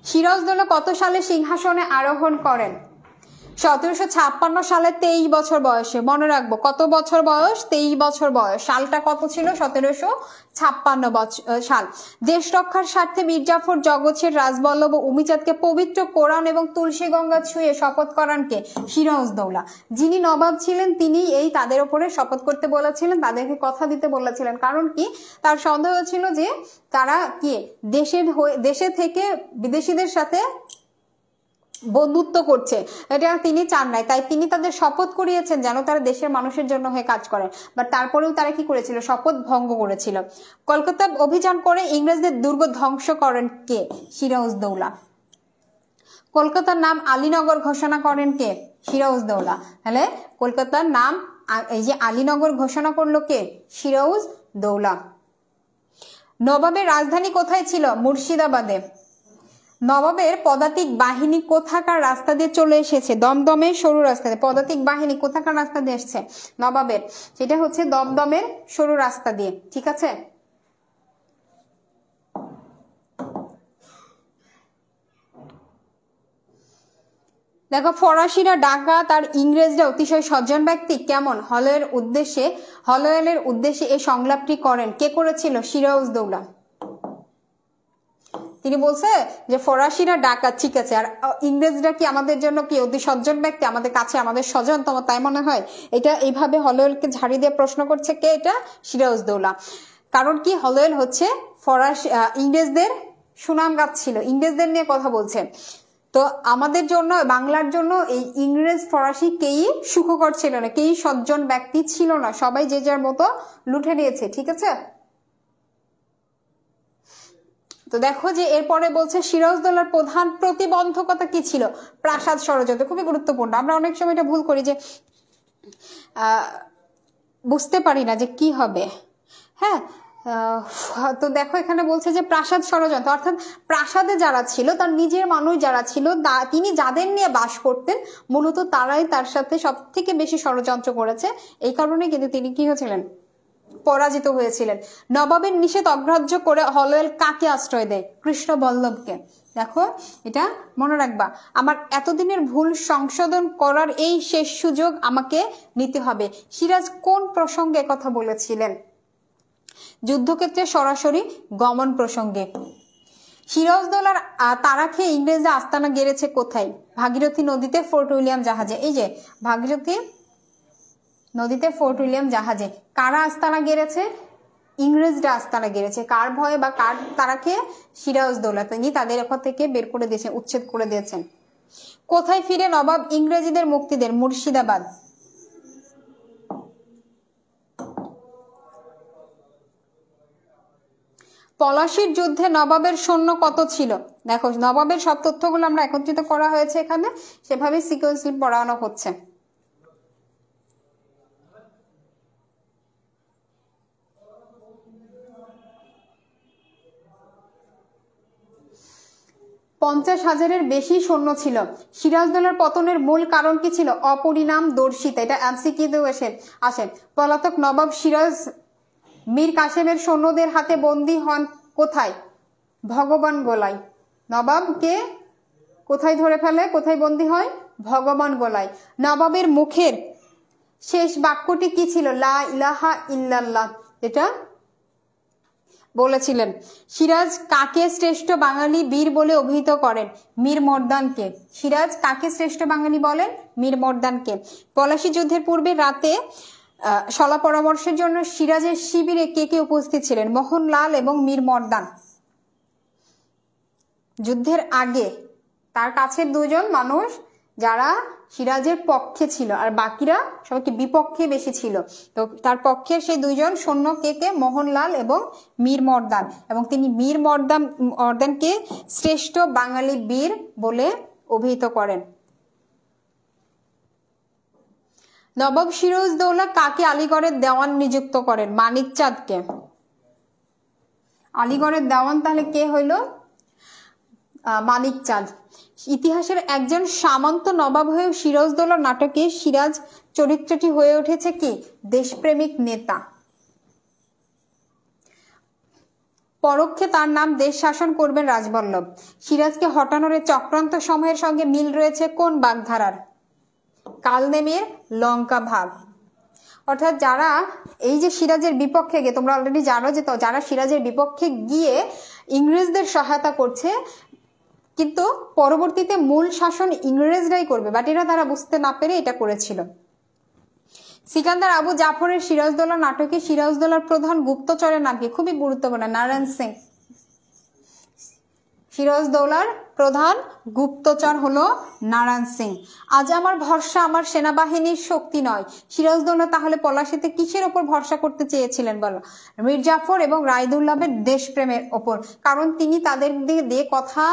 সিরাজউদ্দৌলা কত সালে সিংহাসনে আরোহণ করেন? 1756 সালে, 23 বছর বয়সে। মনে রাখবো কত বছর বয়স? 23 বছর বয়স। সালটা কত ছিল? 1756 সাল। দেশ রক্ষার স্বার্থে মীর জাফর জগৎসের রাজবল্লভ ও উমিচাঁদকে পবিত্র কোরআন এবং তুলসী গঙ্গা ছুঁয়ে শপথ করান কে? সিরাজউদ্দৌলা। যিনি নবাব ছিলেন তিনি তাদের উপরে শপথ করতে বলেছিলেন, তাদেরকে কথা দিতে বলেছিলেন। কারণ কি? তার সন্দেহ ছিল যে তারা কি দেশে থেকে বিদেশিদের সাথে বন্ধুত্ব করছে, এটা তিনি চান নাই। তাই তিনি তাদের শপথ করিয়েছেন যেন তারা দেশের মানুষের জন্য হয়ে কাজ করে। বাট তারপরেও তারা কি করেছিল? শপথ ভঙ্গ করেছিল। কলকাতা অভিযান করে ইংরেজদের দুর্গ ধ্বংস করেন কে? সিরাজউদ্দৌলা। কলকাতার নাম আলীনগর ঘোষণা করেন কে? সিরাজউদ্দৌলা। তাহলে কলকাতার নাম এই যে আলীনগর ঘোষণা করলো কে? সিরাজউদ্দৌলা। নবাবের রাজধানী কোথায় ছিল? মুর্শিদাবাদে। নবাবের পদাতিক বাহিনী কোথাকার রাস্তা দিয়ে চলে এসেছে? দমদমের সরু রাস্তা দিয়ে। পদাতিক বাহিনী কোথাকার রাস্তা দিয়ে এসছে নবাবের? সেটা হচ্ছে দমদমের সরু রাস্তা দিয়ে, ঠিক আছে? দেখো, ফরাসিরা ডাকাত আর ইংরেজরা অতিশয় সজ্জন ব্যক্তি। কেমন? হলওয়েলের উদ্দেশ্যে এই সংলাপটি করেন কে? করেছিল? সিরাজউদ্দৌলা। তিনি বলছে যে ফরাসিরা ডাকাত, ঠিক আছে, আর ইংরেজরা কি আমাদের জন্য কি অতি সজ্জন ব্যক্তি, আমাদের কাছে আমাদের স্বজন, তোমার তাই মনে হয়? এটা এইভাবে হলওয়েলকে ঝাড়ি দিয়ে প্রশ্ন করছে কে? এটা সিরাজউদ্দৌলা। কারণ কি, হলওয়েল হচ্ছে ফরাসি ইংরেজদের সুনাম গাচ্ছিল, ইংরেজদের নিয়ে কথা বলছে। তো আমাদের জন্য, বাংলার জন্য এই ইংরেজ ফরাসি কেই সুখকর ছিল না, কেই সজ্জন ব্যক্তি ছিল না, সবাই যে যার মতো লুটে নিয়েছে, ঠিক আছে। তো দেখো যে এরপরে বলছে সিরাজউদ্দৌলার প্রধান প্রতিবন্ধকতা কি ছিল? প্রাসাদ ষড়যন্ত্র, খুবই গুরুত্বপূর্ণ। আমরা অনেক সময় এটা ভুল করি যে বুঝতে পারি না যে কি হবে। হ্যাঁ, তো দেখো এখানে বলছে যে প্রাসাদ ষড়যন্ত্র, অর্থাৎ প্রাসাদে যারা ছিল, তার নিজের মানুষ যারা ছিল, তিনি যাদের নিয়ে বাস করতেন মূলত তারাই তার সাথে সব থেকে বেশি ষড়যন্ত্র করেছে। এই কারণে কিন্তু তিনি কি হয়েছিলেন? পরাজিত হয়েছিলেন। নবাবের নিষেধ অগ্রাহ্য করে হলওয়েল কাকে আশ্রয় দেয়? কৃষ্ণবল্লভকে। দেখো এটা মনে রাখবা, আমার এতদিনের ভুল সংশোধন করার এই শেষ সুযোগ আমাকে নিতে হবে। সিরাজ কোন প্রসঙ্গে কথা বলেছিলেন? যুদ্ধক্ষেত্রে সরাসরি গমন প্রসঙ্গে। সিরাজউদ্দৌলার তারা খেয়ে ইংরেজরা আস্তানা গেড়েছে কোথায়? ভাগীরথী নদীতে ফোর্ট উইলিয়াম জাহাজে। এই যে ভাগীরথী নদীতে ফোর্ট উইলিয়াম জাহাজে কারা আস্তানা গেড়েছে? ইংরেজরা আস্তানা গেড়েছে। কার ভয়ে বা কার তারা খেয়ে? সিরাজউদ্দৌলা, তিনি তাদের এখান থেকে বের করে দিয়েছেন, উচ্ছেদ করে দিয়েছেন। কোথায় ফিরে নবাব ইংরেজদের মুক্তি দেন? মুর্শিদাবাদ। পলাশির যুদ্ধে নবাবের সৈন্য কত ছিল? দেখো নবাবের সব তথ্যগুলো আমরা একত্রিত করা হয়েছে এখানে, সেভাবে সিকোয়েন্সলি পড়ানো হচ্ছে। পঞ্চাশ হাজারের বেশি সৈন্য ছিল। সিরাজউদ্দৌলার পতনের মূল কারণ কি ছিল? অপরিণামদর্শিতা। এটা এমসিকিউতেও আসে। পলাতক নবাব সিরাজ মীর কাসেমের সৈন্যদের হাতে বন্দী হন কোথায়? ভগবান গোলায়। নবাবকে কোথায় ধরে ফেলে, কোথায় বন্দী হয়? ভগবান গোলায়। নবাবের মুখের শেষ বাক্যটি কি ছিল? লা ইলাহা ইল্লাল্লাহ, এটা বলেছিলেন। সিরাজ কাকে শ্রেষ্ঠ বাঙালি বীর বলে অভিহিত করেন? মীর মর্দানকে। সিরাজ কাকে শ্রেষ্ঠ বাঙালি বলেন? মীর মর্দানকে। পলাশী যুদ্ধের পূর্বে রাতে সলা পরামর্শের জন্য সিরাজের শিবিরে কে কে উপস্থিত ছিলেন? মোহনলাল এবং মীর মর্দান। যুদ্ধের আগে তার কাছের দুজন মানুষ যারা সিরাজের পক্ষে ছিল, আর বাকিরা সবাইকে বিপক্ষে বেশি ছিল। তো তার পক্ষের সেই দুইজন সৈন্য কে কে? মোহনলাল এবং মীর মর্দান। এবং তিনি মীর মর্দানকে শ্রেষ্ঠ বাঙালি বীর বলে অভিহিত করেন। নবাব সিরাজউদ্দৌলা কাকে আলীগড়ের দেওয়ান নিযুক্ত করেন? মানিক চাঁদকে। আলীগড়ের দেওয়ান তাহলে কে হইল? মানিক চাঁদ। ইতিহাসের একজন সামন্ত নবাব হয়েও সিরাজউদ্দৌলা নাটকে সিরাজ চরিত্রটি হয়ে উঠেছে কি? দেশপ্রেমিক নেতা। পরোক্ষে তার নাম দেশ শাসন করবেন রাজবল্লভ। সিরাজকে হটানোর চক্রান্ত সমূহের সঙ্গে মিল রয়েছে কোন বাগধারার? কালনেমের লঙ্কা ভাগ। অর্থাৎ যারা এই যে সিরাজের বিপক্ষে গিয়ে, তোমরা অলরেডি জানো যে যারা সিরাজের বিপক্ষে গিয়ে ইংরেজদের সহায়তা করছে, কিন্তু পরবর্তীতে মূল শাসন ইংরেজরাই করবে, বাট এরা তারা বুঝতে না পেরে এটা করেছিল। সিকান্দার আবু জাফরের সিরাজউদ্দৌলা নাটকে সিরাজউদ্দৌলার প্রধান গুপ্তচরের নাম কি? খুবই গুরুত্বপূর্ণ, নারায়ণ সিং। সিরাজউদ্দৌলার প্রধান গুপ্তচর হলো নারায়ণ সিং। আজ আমার ভরসা আমার সেনাবাহিনীর শক্তি নয়। সিরাজউদ্দৌলা তাহলে পলাশীতে কিসের ওপর ভরসা করতে চেয়েছিলেন বলো? মীর জাফর এবং রায়দুল্লাহের দেশপ্রেমের ওপর। কারণ তিনি তাদের দিয়ে কথা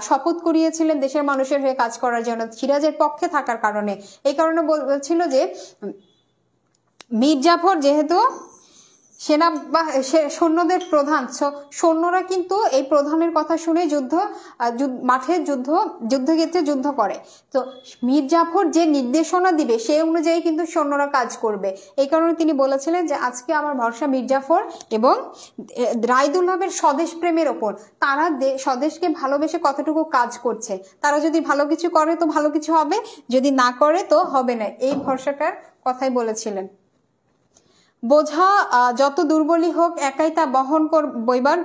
শপথ করিয়েছিলেন দেশের মানুষের হয়ে কাজ করার জন্য, সিরাজের পক্ষে থাকার কারণে। এই কারণে বলছিল যে মীর জাফর যেহেতু সৈন্যদের প্রধান, সৈন্যরা কিন্তু এই প্রধানের কথা শুনে মাঠে যুদ্ধক্ষেত্রে যুদ্ধ করে। তো মীর জাফর যে নির্দেশনা দিবে সেই অনুযায়ী কিন্তু সৈন্যরা কাজ করবে। এই কারণে তিনি বলেছিলেন যে আজকে আমার ভরসা মীর জাফর এবং রায়দুল্লাহের স্বদেশ প্রেমের ওপর। তারা স্বদেশকে ভালোবেসে কতটুকু কাজ করছে, তারা যদি ভালো কিছু করে তো ভালো কিছু হবে, যদি না করে তো হবে না, এই ভরসাটার কথাই বলেছিলেন। বোঝা যত দুর্বলই হোক একাই তা বহন বইবার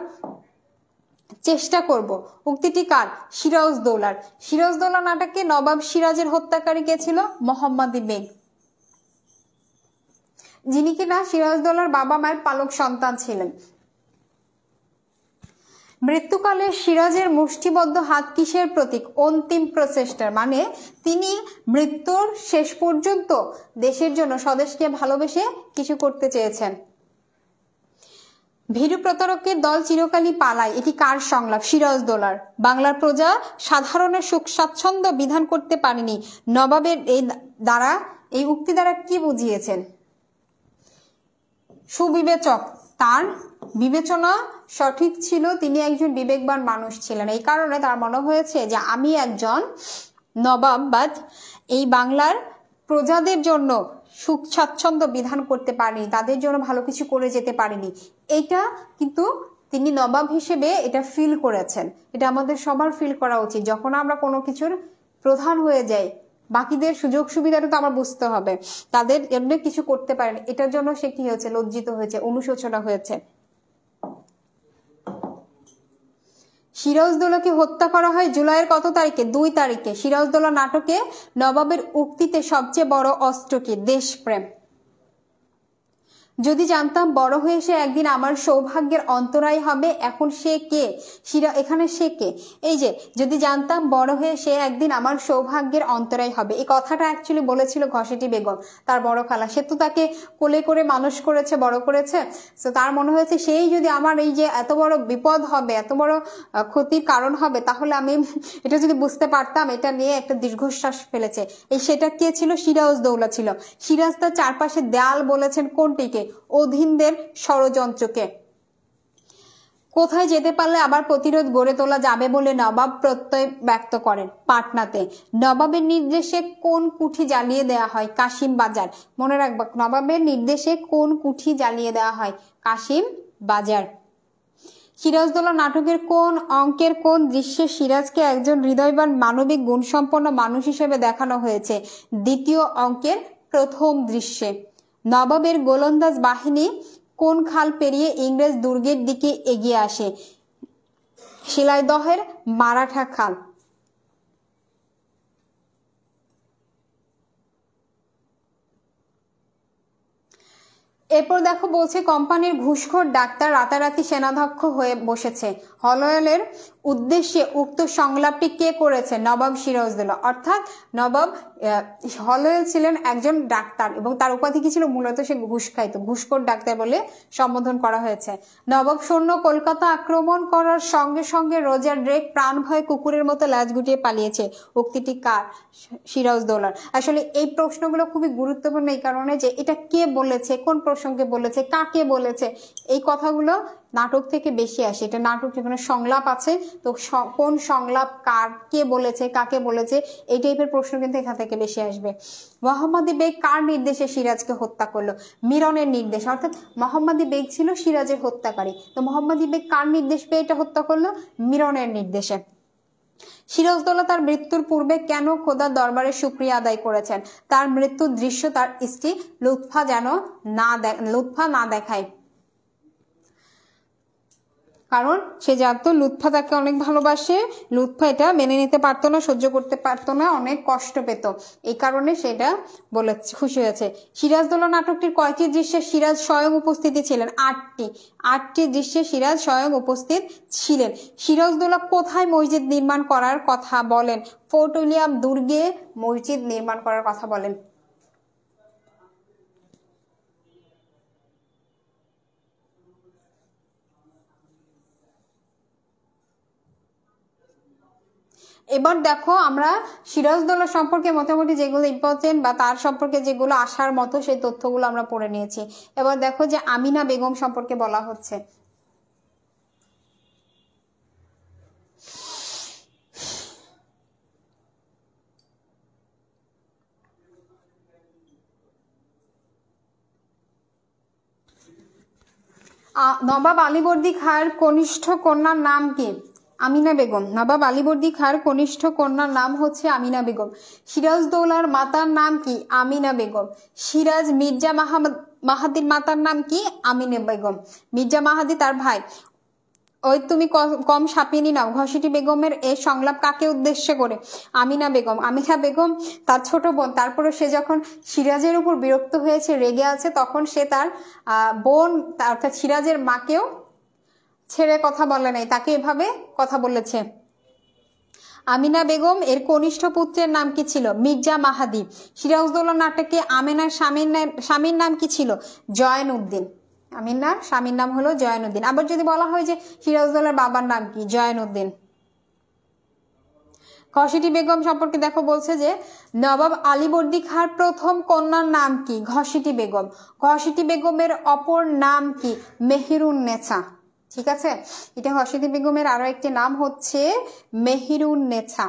চেষ্টা করব। উক্তিটি কার? সিরাজদৌলার। সিরাজদৌলা নাটকে নবাব সিরাজের হত্যাকারী কে ছিল? মোহাম্মদী বেগ, যিনি কিনা সিরাজদৌলার বাবা মায়ের পালক সন্তান ছিলেন। মৃত্যুকালে সিরাজের মুষ্টিবদ্ধ হাত কিসের প্রতীক? অন্তিম প্রচেষ্টার। মানে তিনি মৃত্যুর শেষ পর্যন্ত দেশের জন্য, স্বদেশকে ভালোবেসে কিছু করতে চেয়েছেন। ভীরু প্রতারকের দল চিরকালই পালায়, এটি কার সংলাপ? সিরাজদৌলার। বাংলার প্রজা সাধারণের সুখ স্বাচ্ছন্দ্য বিধান করতে পারেনি, নবাবের এই উক্তি দ্বারা কি বুঝিয়েছেন? সুবিবেচক, তার বিবেচনা সঠিক ছিল, তিনি একজন বিবেকবান মানুষ ছিলেন। এই কারণে তার মনে হয়েছে যে আমি একজন নবাব বা এই বাংলার প্রজাদের জন্য সুখ স্বাচ্ছন্দ্য বিধান করতে পারিনি, তাদের জন্য ভালো কিছু করে যেতে পারিনি। এটা কিন্তু তিনি নবাব হিসেবে এটা ফিল করেছেন। এটা আমাদের সবার ফিল করা উচিত। যখন আমরা কোনো কিছুর প্রধান হয়ে যাই, বাকিদের সুযোগ সুবিধাটা তো আমার বুঝতে হবে, তাদের জন্য কিছু করতে পারেন, এটার জন্য সে কি হয়েছে? লজ্জিত হয়েছে, অনুশোচনা হয়েছে। সিরাজদৌলাকে হত্যা করা হয় জুলাইয়ের কত তারিখে? 2 তারিখে। সিরাজদৌলা নাটকে নবাবের উক্তিতে সবচেয়ে বড় অস্ত্র কি? দেশপ্রেম। যদি জানতাম বড় হয়ে সে একদিন আমার সৌভাগ্যের অন্তরায় হবে, এখন সে কে? এখানে সে কে? এই যে যদি জানতাম বড় হয়ে সে একদিন আমার সৌভাগ্যের অন্তরায় হবে, এই কথাটা অ্যাকচুয়ালি বলেছিল ঘসেটি বেগম, তার বড় খালা। সে তো তাকে কোলে করে মানুষ করেছে, বড় করেছে। তো তার মনে হয়েছে সেই যদি আমার এই যে এত বড় বিপদ হবে, এত বড় ক্ষতির কারণ হবে, তাহলে আমি এটা যদি বুঝতে পারতাম, এটা নিয়ে একটা দীর্ঘশ্বাস ফেলেছে। সেটা কে ছিল? সিরাজদৌলা ছিল। সিরাজ তার চারপাশে দেয়াল বলেছেন কোনটিকে? অধীনদের ষড়যন্ত্রকে। কোথায় যেতে পারলে আবার প্রতিরোধ গড়ে তোলা যাবে বলে নবাব প্রত্যয় ব্যক্ত করেন? পাটনাতে। নবাবের নির্দেশে কোন কুঠি জ্বালিয়ে দেওয়া হয়? কাশিম বাজার। মনে রাখবা, নবাবের নির্দেশে কোন কুঠি জ্বালিয়ে দেওয়া হয়? কাশিম বাজার। সিরাজদৌলা নাটকের কোন অঙ্কের কোন দৃশ্যে সিরাজকে একজন হৃদয়বান মানবিক গুণসম্পন্ন মানুষ হিসেবে দেখানো হয়েছে? 2য় অঙ্কের প্রথম দৃশ্যে। নবাবের গোলন্দাজ বাহিনী কোন খাল পেরিয়ে ইংরেজ দুর্গের দিকে এগিয়ে আসে? শিলাইদহের মারাঠা খাল। এরপর দেখো বলছে কোম্পানির ঘুষখোর ডাক্তার রাতারাতি সেনাধ্যক্ষ হয়ে বসেছে। হলওয়েলের উদ্দেশ্যে উক্ত সংলাপটি কে করেছে? নবাব সিরাজদৌলা। অর্থাৎ নবাব হলওয়েল ছিলেন একজন ডাক্তার এবং তার উপাধি কি ছিল? মূলত সে ঘুষ খাইত, ঘুষখোর ডাক্তার বলে সম্বোধন করা হয়েছে। নবাব সৈন্য কলকাতা আক্রমণ করার সঙ্গে সঙ্গে রোজার ড্রেক প্রাণ ভয়ে কুকুরের মতো ল্যাজ গুটিয়ে পালিয়েছে। উক্তিটি কার? সিরাজদৌলার। আসলে এই প্রশ্নগুলো খুবই গুরুত্বপূর্ণ এই কারণে যে এটা কে বলেছে, কোন প্রসঙ্গে বলেছে, কাকে বলেছে, এই কথাগুলো নাটক থেকে বেশি আসে। এটা নাটক, যেখানে সংলাপ আছে, তো কোন সংলাপ কার, কে বলেছে, কাকে বলেছে, এই টাইপের প্রশ্ন কিন্তু এখান থেকে বেশি আসবে। মোহাম্মদী বেগ কার নির্দেশে সিরাজকে হত্যা করলো? মিরনের নির্দেশ। অর্থাৎ মোহাম্মদী বেগ ছিল সিরাজের হত্যাকারী, তো মোহাম্মদী বেগ কার নির্দেশ পেয়ে এটা হত্যা করলো? মিরনের নির্দেশে। সিরাজদৌলা তার মৃত্যুর পূর্বে কেন খোদার দরবারে শুকরিয়া আদায় করেছেন? তার মৃত্যুর দৃশ্য তার স্ত্রী লুৎফা না দেখায়, কারণ সে জানতো লুৎফা তাকে অনেক ভালোবাসে। লুৎফা এটা মেনে নিতে পারতো না, সহ্য করতে পারতো না, অনেক কষ্ট পেত, এই কারণে সেটা বলে খুশি হয়েছে। সিরাজদৌলা নাটকটির কয়টি দৃশ্যে সিরাজ স্বয়ং উপস্থিতি ছিলেন? 8টি দৃশ্যে সিরাজ স্বয়ং উপস্থিত ছিলেন। সিরাজদৌলা কোথায় মসজিদ নির্মাণ করার কথা বলেন? ফোর্ট উইলিয়াম দুর্গে মসজিদ নির্মাণ করার কথা বলেন। এবার দেখো আমরা সিরাজদৌলা সম্পর্কে মোটামুটি যেগুলো ইম্পর্টেন্ট বা তার সম্পর্কে যেগুলো আসার মতো সেই তথ্যগুলো আমরা পড়ে নিয়েছি। এবার দেখো যে আমিনা বেগম সম্পর্কে বলা হচ্ছে। নবাব আলীবর্দী খাঁর কনিষ্ঠ কন্যার নাম কি? আমিনা বেগম। নবাব আলীবর্দী খাঁর কনিষ্ঠ কন্যার নাম হচ্ছে আমিনা বেগম। সিরাজদৌলার মাতার নাম কি? আমিনা বেগম। সিরাজ মির্জা মাহাদির মাতার নাম কি? আমিনা বেগম। মির্জা মাহাদি তার ভাই। ওই তুমি কম সাপিনি নাও, ঘসিটি বেগমের এই সংলাপ কাকে উদ্দেশ্য করে? আমিনা বেগম। আমিনা বেগম তার ছোট বোন। তারপরে সে যখন সিরাজের উপর বিরক্ত হয়েছে, রেগে আছে, তখন সে তার বোন অর্থাৎ সিরাজের মাকেও ছেড়ে কথা বলে নাই, তাকে এভাবে কথা বলেছে। আমিনা বেগম এর কনিষ্ঠ পুত্রের নাম কি ছিল? মির্জা মাহাদি। সিরাজউদ্দৌলা নাটকে আমিনার স্বামীর নাম কি ছিল? জয়নুদ্দিন। আমিনার স্বামীর নাম হলো জয়নুদ্দিন। আবার যদি বলা হয় যে সিরাজউদ্দৌলার বাবার নাম কি? জয়নুদ্দিন। ঘসিটি বেগম সম্পর্কে দেখো, বলছে যে নবাব আলীবর্দী খাঁর প্রথম কন্যার নাম কি? ঘসিটি বেগম। ঘসিটি বেগমের অপর নাম কি? মেহেরুন্নেছা। ঠিক আছে, এটা ঘসিটি বেগমের আরো একটি নাম হচ্ছে মেহেরুন্নেছা।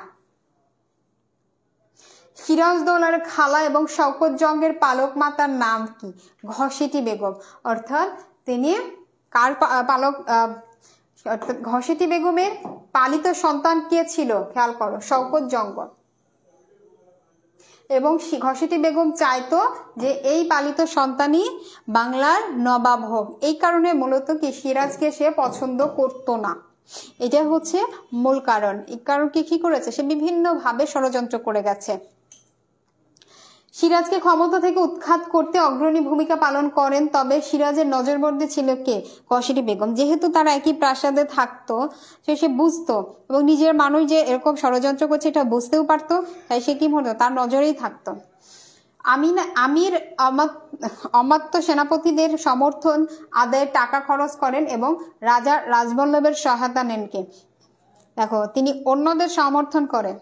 সিরাজউদ্দৌলার খালা এবং শওকত জঙ্গের পালক মাতার নাম কি? ঘসিটি বেগম। অর্থাৎ তিনি কার পালক? ঘসিটি বেগমের পালিত সন্তান কে ছিল? খেয়াল করো, শওকত জঙ্গ। এবং ঘসিটি বেগম চাইতো যে এই পালিত সন্তানই বাংলার নবাব হোক। এই কারণে মূলত কি সিরাজকে সে পছন্দ করতো না। এটা হচ্ছে মূল কারণ। এই কারণ কি করেছে? সে বিভিন্নভাবে ষড়যন্ত্র করে গেছে। সিরাজকে ক্ষমতা থেকে উৎখাত করতে অগ্রণী ভূমিকা পালন করেন। তবে সিরাজের নজরবন্দি ছিল কে? ঘসিটি বেগম। যেহেতু তারা একই প্রাসাদে থাকতো, সে বুঝতো এবং নিজের মানুষ যে এরকম ষড়যন্ত্র করছে এটা বুঝতেও পারতো, তাই সে কি হতো, তার নজরেই থাকতো। আমির অমাত্য সেনাপতিদের সমর্থন আদায়ের টাকা খরচ করেন এবং রাজা রাজবল্লভের সহায়তা নেন কে? দেখো, তিনি অন্যদের সমর্থন করেন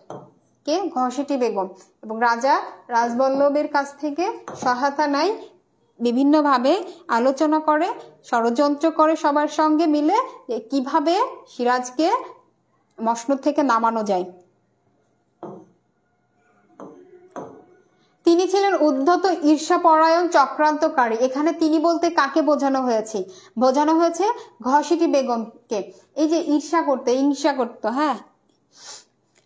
কে? ঘসিটি বেগম। এবং রাজা রাজবল্লভের কাছ থেকে সহায়তা নেয়, বিভিন্নভাবে আলোচনা করে, ষড়যন্ত্র করে সবার সঙ্গে মিলে যে কিভাবে সিরাজকে মসনদ থেকে নামানো যায়। তিনি ছিলেন উদ্ধত ঈর্ষাপরায়ণ চক্রান্তকারী। এখানে তিনি বলতে কাকে বোঝানো হয়েছে? বোঝানো হয়েছে ঘসিটি বেগমকে। এই যে ঈর্ষা করতো, হ্যাঁ।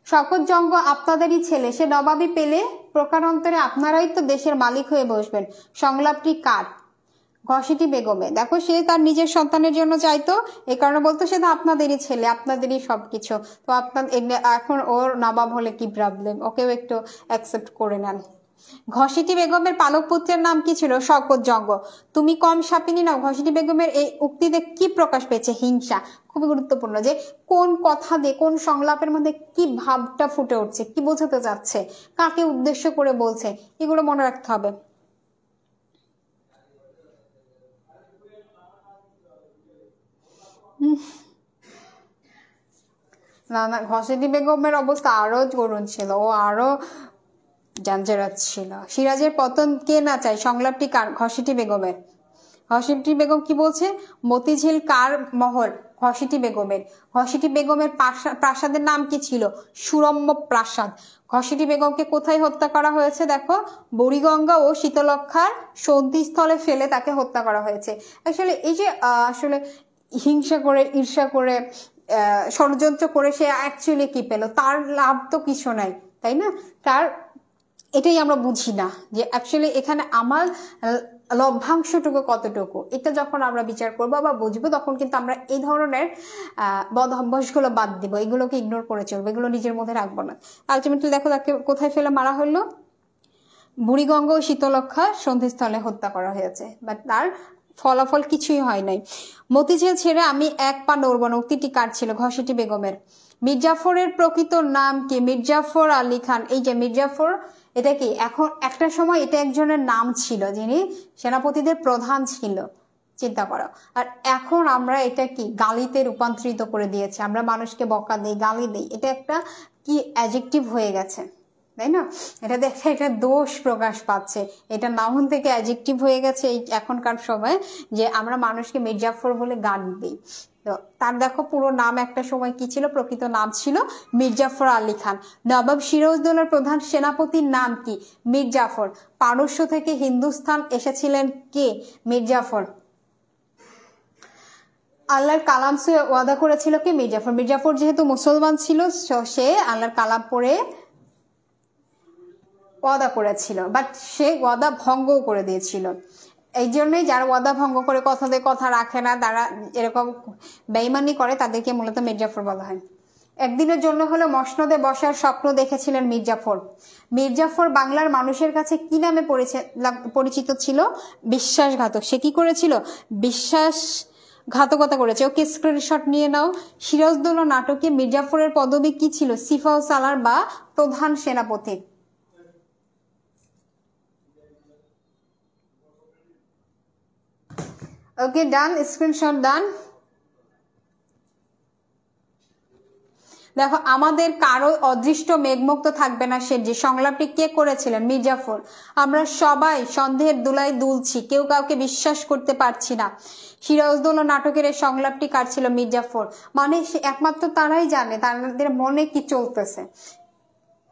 শওকত জঙ্গ আপনাদেরই ছেলে, সে নবাবি পেলে প্রকারান্তরে আপনারাই তো দেশের মালিক হয়ে বসবেন। সংলাপটি কার? ঘসিটি বেগমে। দেখো, সে তার নিজের সন্তানের জন্য চাইতো, এই কারণে বলতো সে তো আপনাদেরই ছেলে, আপনাদেরই সবকিছু, তো আপনার এখন ওর নবাব হলে কি প্রবলেম, ওকেও একটু অ্যাকসেপ্ট করে নেন। ঘসিটি বেগমের পালক পুত্রের নাম কি ছিল? শওকত জঙ্গ। তুমি কম সাপিনী নাও। ঘসিটি বেগমের এই উক্তিতে কি প্রকাশ পেয়েছে? হিংসা। খুবই গুরুত্বপূর্ণ যে কোন কথা দিয়ে, কোন সংলাপের মধ্যে কি ভাবটা ফুটে উঠছে, কি বোঝাতে যাচ্ছে, কাকে উদ্দেশ্য করে বলছে, এগুলো মনে রাখতে হবে। না, ঘসিটি বেগমের অবস্থা আরো করুণ ছিল, ও আরো ডেঞ্জারাস ছিল। সিরাজের পতন কে না চায়? সংলাপটি কার? ঘসিটি বেগমের। ঘসিটি বেগম কি বলছে? মতিঝিল কার মহল? ঘসিটি বেগমের। ঘসিটি বেগমের প্রাসাদের নাম কি ছিল? সুরম্য প্রাসাদ। ঘসিটি বেগমকে কোথায় হত্যা করা হয়েছে? দেখো, বুড়িগঙ্গা ও শীতলক্ষার সন্ধিস্থলে ফেলে তাকে হত্যা করা হয়েছে। আসলে এই যে আসলে হিংসা করে, ঈর্ষা করে, ষড়যন্ত্র করে সে অ্যাকচুয়ালি কি পেল? তার লাভ তো কিছু নাই, তাই না? তার এটাই আমরা বুঝি না যে অ্যাকচুয়ালি এখানে আমার লভ্যাংশটুকু কতটুকু। এটা যখন আমরা বিচার করবো বা বুঝবো, তখন কিন্তু আমরা এই ধরনের বদ অভ্যাসগুলো বাদ দিব, এগুলোকে ইগনোর করে চলবো, এগুলো নিজের মধ্যে রাখবো না। আলটিমেটলি দেখো তাকে কোথায় ফেলে মারা হলো? বুড়িগঙ্গা ও শীতলক্ষা সন্ধিস্থলে হত্যা করা হয়েছে, বাট তার ফলাফল কিছুই হয় নাই। মতিঝিল ছেড়ে আমি এক পা নড়ব না, উক্তিটি কার ছিল? ঘসিটি বেগমের। মির্জাফরের প্রকৃত নাম কি? মির্জাফর আলী খান। এই যে মির্জাফর, এটা কি এখন একটা সময় এটা একজনের নাম ছিল যিনি সেনাপতিদের প্রধান ছিল, চিন্তা করো। আর এখন আমরা এটা কি গালিতে রূপান্তরিত করে দিয়েছি, আমরা মানুষকে বকা দিই, গালি দিই, এটা একটা কি অ্যাডজেক্টিভ হয়ে গেছে, তাই না? এটা দেখে এটা দোষ প্রকাশ পাচ্ছে, এটা নাউন থেকে অ্যাডজেক্টিভ হয়ে গেছে এই এখনকার সময়, যে আমরা মানুষকে মির্জাফর বলে গালি দিই। তো তার দেখো পুরো নাম একটা সময় কি ছিল? প্রকৃত নাম ছিল মির্জাফর আলী খান। নবাব সিরাজউদ্দৌলার প্রধান সেনাপতির নাম কি? মির্জাফর। পারস্য থেকে হিন্দুস্তান এসেছিলেন কে? মির্জাফর। আল্লাহর কালাম ছুঁয়ে ওয়াদা করেছিল কি? মির্জাফর। মির্জাফর যেহেতু মুসলমান ছিল, সে আল্লাহর কালাম পড়ে ওয়াদা করেছিল, বাট সে ওয়াদা ভঙ্গও করে দিয়েছিল। এই জন্যই যারা ওয়াদা ভঙ্গ করে কথা রাখে না, তারা এরকম বেঈমানি করে, তাদেরকে মূলত মির্জাফর বলা হয়। একদিনের জন্য হলো মসনদে বসার স্বপ্ন দেখেছিলেন মির্জাফর। মির্জাফর বাংলার মানুষের কাছে কি নামে পরিচিত ছিল? বিশ্বাসঘাতক। সে কি করেছিল? বিশ্বাসঘাতকতা করেছে। ওকে, স্ক্রিনশট নিয়ে নাও। সিরাজদৌল্লা নাটকে মির্জাফরের পদবি কি ছিল? সিফাহ সালার বা প্রধান সেনাপতি। ওকে, ডান, স্ক্রিনশট ডান। দেখো, আমাদের কারো অদৃষ্ট মেঘমুক্ত থাকবে না সে যে সংলাপটি কে করেছিলেন? মির্জাফর। আমরা সবাই সন্দেহের দুলায় দুলছি, কেউ কাউকে বিশ্বাস করতে পারছি না। সিরাজদৌল্লা নাটকের এই সংলাপটি কার ছিল? মির্জাফর। মানে একমাত্র তারাই জানে তাদের মনে কি চলতেছে।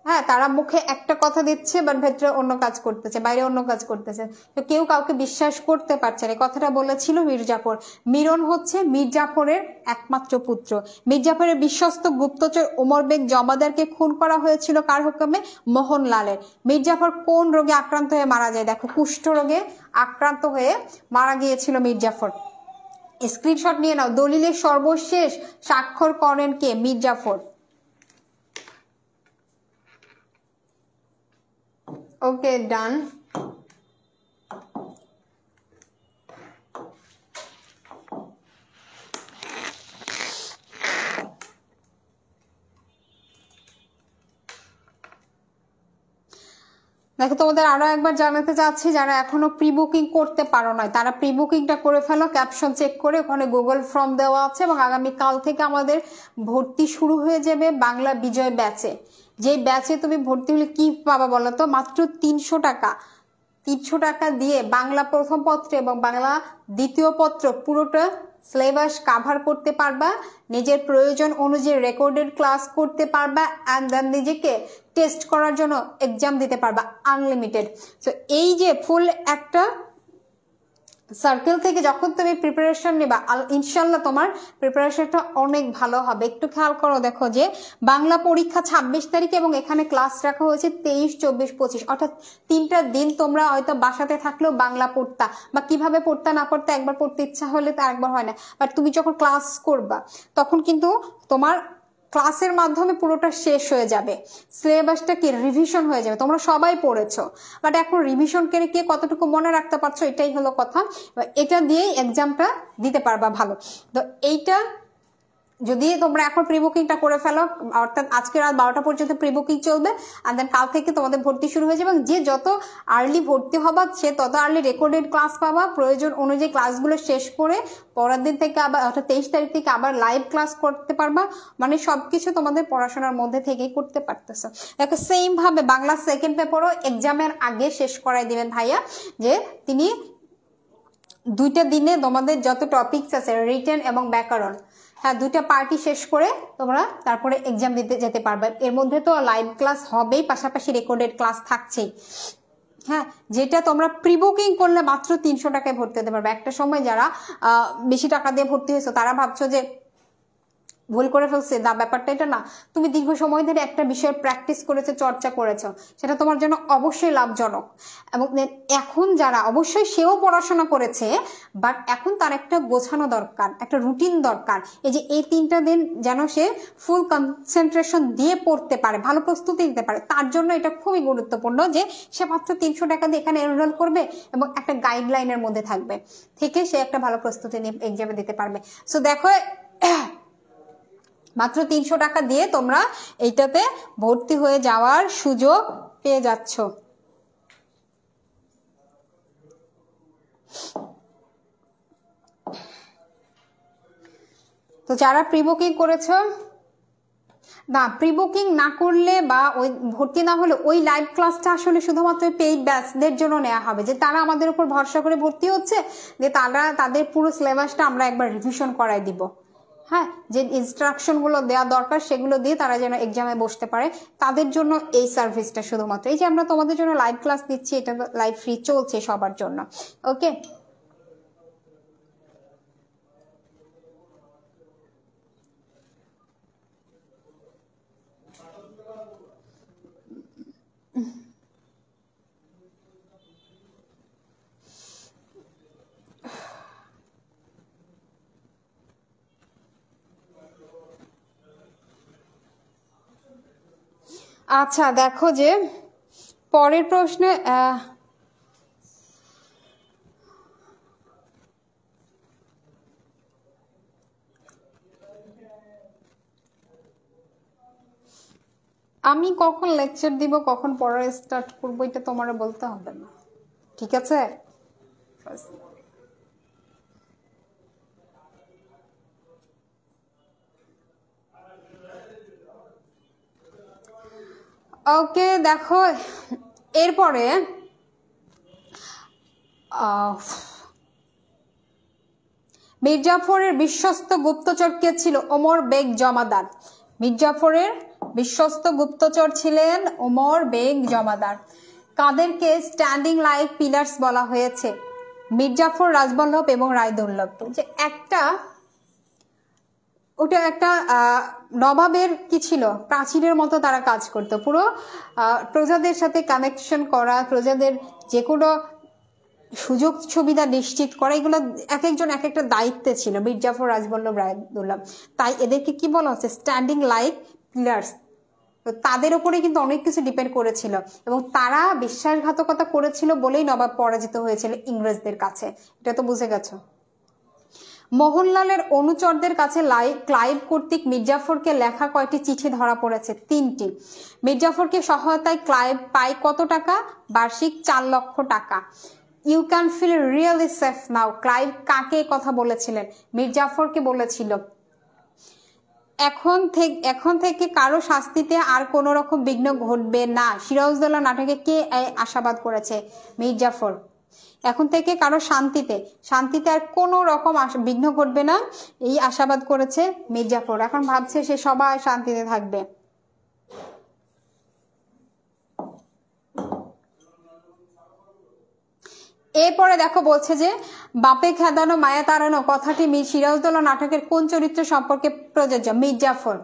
হ্যাঁ, তারা মুখে একটা কথা দিচ্ছে বাট ভেতরে অন্য কাজ করতেছে, বাইরে অন্য কাজ করতেছে। তো কেউ কাউকে বিশ্বাস করতে পারছে না। কথাটা বলেছিল মির্জাফর। মিরন হচ্ছে মির্জাফরের একমাত্র পুত্র। মির্জাফরের বিশ্বস্ত গুপ্তচর ওমর বেগ জমাদারকে খুন করা হয়েছিল কার হুকুমে? মোহনলালের। মির্জাফর কোন রোগে আক্রান্ত হয়ে মারা যায়? দেখো, কুষ্ঠ রোগে আক্রান্ত হয়ে মারা গিয়েছিল মির্জাফর। স্ক্রিনশট নিয়ে নাও। দলিলের সর্বশেষ স্বাক্ষর করেন কে? মির্জাফর। ওকে, ডান। দেখো, তোমাদের আরো একবার জানাতে চাচ্ছি, যারা এখনো প্রি বুকিং করতে পারো না তারা প্রি বুকিংটা করে ফেলো। ক্যাপশন চেক করে ওখানে গুগল ফর্ম দেওয়া আছে এবং আগামীকাল থেকে আমাদের ভর্তি শুরু হয়ে যাবে বাংলা বিজয় ব্যাচে। যে ব্যাচে তুমি ভর্তি হলে কি পাবা বলো তো? মাত্র 300 টাকা। 300 টাকা দিয়ে বাংলা প্রথম পত্র এবং বাংলা দ্বিতীয় পত্র পুরোটা সিলেবাস কাভার করতে পারবা। নিজের প্রয়োজন অনুযায়ী রেকর্ডেড ক্লাস করতে পারবা অ্যান্ড দেন নিজেকে টেস্ট করার জন্য এক্সাম দিতে পারবা আনলিমিটেড। সো এই যে ফুল একটা সার্কেল থেকে যখন তুমি প্রিপারেশন নেবা, ইনশাল্লাহ তোমার প্রিপারেশনটা অনেক ভালো হবে। একটু খেয়াল করো, দেখো যে বাংলা পরীক্ষা 26 তারিখে এবং এখানে ক্লাস রাখা হয়েছে 23, 24, 25, অর্থাৎ 3টা দিন তোমরা হয়তো বাসাতে থাকলেও বাংলা পড়তা বা কিভাবে পড়তা না পড়তা একবার পড়তে ইচ্ছা হলে তা একবার হয় না, বাট তুমি যখন ক্লাস করবা তখন কিন্তু তোমার ক্লাসের মাধ্যমে পুরোটা শেষ হয়ে যাবে। সিলেবাসটা কি রিভিশন হয়ে যাবে। তোমরা সবাই পড়েছো, বাট এখন রিভিশন করে কে কতটুকু মনে রাখতে পারছো এটাই হলো কথা। এটা দিয়েই এক্সামটা দিতে পারবা ভালো। তো এইটা যদি তোমরা এখন প্রি বুকিংটা করে ফেলো, অর্থাৎ আজকে রাত 12টা পর্যন্ত প্রি বুকিং চলবে আর দেন কাল থেকে তোমাদের ভর্তি শুরু হয়ে যাবে। যে যত আর্লি ভর্তি হবা সে তত আর্লি রেকর্ডেড ক্লাস পাবা। প্রয়োজন অনুযায়ী ক্লাসগুলো শেষ করে পরের দিন থেকে আবার অর্থাৎ 23 তারিখ থেকে আবার লাইভ ক্লাস করতে পারবা। মানে সবকিছু তোমাদের পড়াশোনার মধ্যে থেকেই করতে পারতেছো। দেখো, সেম ভাবে বাংলা সেকেন্ড পেপারও এক্সামের আগে শেষ করাই দিবেন ভাইয়া। যে তিনি 2টা দিনে তোমাদের যত টপিকস আছে রিটেন এবং ব্যাকরণ, হ্যাঁ 2টা পার্টি শেষ করে তোমরা তারপরে এক্সাম দিতে যেতে পারবে। এর মধ্যে তো লাইভ ক্লাস হবেই, পাশাপাশি রেকর্ডেড ক্লাস থাকছেই। হ্যাঁ, যেটা তোমরা প্রি বুকিং করলে মাত্র 300 টাকায় ভর্তি হতে পারবে। একটা সময় যারা বেশি টাকা দিয়ে ভর্তি হয়েছো তারা ভাবছো যে ভুল করে ফেলছে, না ব্যাপারটা এটা না। তুমি দীর্ঘ সময় ধরে একটা বিষয়ের প্র্যাকটিস করেছো, চর্চা করেছো, সেটা তোমার জন্য অবশ্যই লাভজনক। এবং এখন যারা অবশ্যই সেও পড়াশোনা করেছে, বাট এখন তার একটা গোছানো দরকার, একটা রুটিন দরকার। এই 3টা দিন যেন সে ফুল কনসেন্ট্রেশন দিয়ে পড়তে পারে, ভালো প্রস্তুতি নিতে পারে। তার জন্য এটা খুবই গুরুত্বপূর্ণ যে সে মাত্র 300 টাকা দিয়ে এখানে এনরোল করবে এবং একটা গাইডলাইনের মধ্যে থাকবে, থেকে সে একটা ভালো প্রস্তুতি নিয়ে এক্সামে দিতে পারবে। সো দেখো, মাত্র 300 টাকা দিয়ে তোমরা এইটাতে ভর্তি হয়ে যাওয়ার সুযোগ পেয়ে যাচ্ছ। তো যারা প্রি বুকিং করেছো, না প্রি বুকিং না করলে বা ওই ভর্তি না হলে ওই লাইভ ক্লাসটা আসলে শুধুমাত্র পেইড ব্যাচদের জন্য নেওয়া হবে, যে তারা আমাদের উপর ভরসা করে ভর্তি হচ্ছে, যে তারা তাদের পুরো সিলেবাসটা আমরা একবার রিভিশন করাই দিব। হ্যাঁ, যে ইনস্ট্রাকশনগুলো দেওয়া দরকার সেগুলো দিয়ে তারা যেন এক্সামে বসতে পারে, তাদের জন্য এই সার্ভিসটা শুধুমাত্র। এই যে আমরা তোমাদের জন্য লাইভ ক্লাস দিচ্ছি, এটা লাইভ ফ্রি চলছে সবার জন্য। ওকে, আচ্ছা দেখো যে পরের প্রশ্নে আমি কখন লেকচার দিব কখন পড়া স্টার্ট করবো এটা তোমার বলতে হবে না, ঠিক আছে? ওকে দেখো এরপরে মির্জাফরের বিশ্বস্ত গুপ্তচর কে ছিল? ওমর বেগ জমাদার। মির্জাফরের বিশ্বস্ত গুপ্তচর ছিলেন ওমর বেগ জমাদার। কাদেরকে স্ট্যান্ডিং লাইক পিলার্স বলা হয়েছে? মির্জাফর, রাজবল্লভ এবং রায়দুল্লভ। যে একটা ওটা একটা নবাবের কি ছিল, প্রাচীরের মতো তারা কাজ করতো, পুরো প্রজাদের সাথে কানেকশন করা, প্রজাদের যে কোনো সুযোগ সুবিধা নিশ্চিত করা, এগুলো এক একজন এক একটা দায়িত্বে ছিল। মির্জাফর, রাজবল্লভ, রায়দুল্লভ, তাই এদেরকে কি বলা হচ্ছে? Standing like pillars. তো তাদের উপরে কিন্তু অনেক কিছু ডিপেন্ড করেছিল এবং তারা বিশ্বাসঘাতকতা করেছিল বলেই নবাব পরাজিত হয়েছিল ইংরেজদের কাছে। এটা তো বুঝে গেছো। মোহনলালের অনুচরদের কাছে ক্লাইভ কর্তৃক মির্জাফরকে লেখা কয়টি চিঠি ধরা পড়েছে? 3টি। মির্জাফরকে সহায়তায় ক্লাইভ পায় কত টাকা? বার্ষিক 4 লক্ষ টাকা। You can feel really safe now, Clive কাকে কথা বলেছিলেন? মির্জাফরকে বলেছিল এখন থেকে কারো শাস্তিতে আর কোনো রকম বিঘ্ন ঘটবে না। সিরাজউদ্দৌলা নাটকে কে আশাবাদ করেছে? মির্জাফর। এখন থেকে কারো শান্তিতে আর কোনো রকম বিঘ্ন ঘটবে না, এই আশাবাদ করেছে মির্জাফর। এখন ভাবছে সে সবাই শান্তিতে থাকবে। এরপরে দেখো বলছে যে বাপে খেদানো মায়া তাড়ানো কথাটি সিরাজউদ্দৌলা নাটকের কোন চরিত্র সম্পর্কে প্রযোজ্য? মির্জাফর।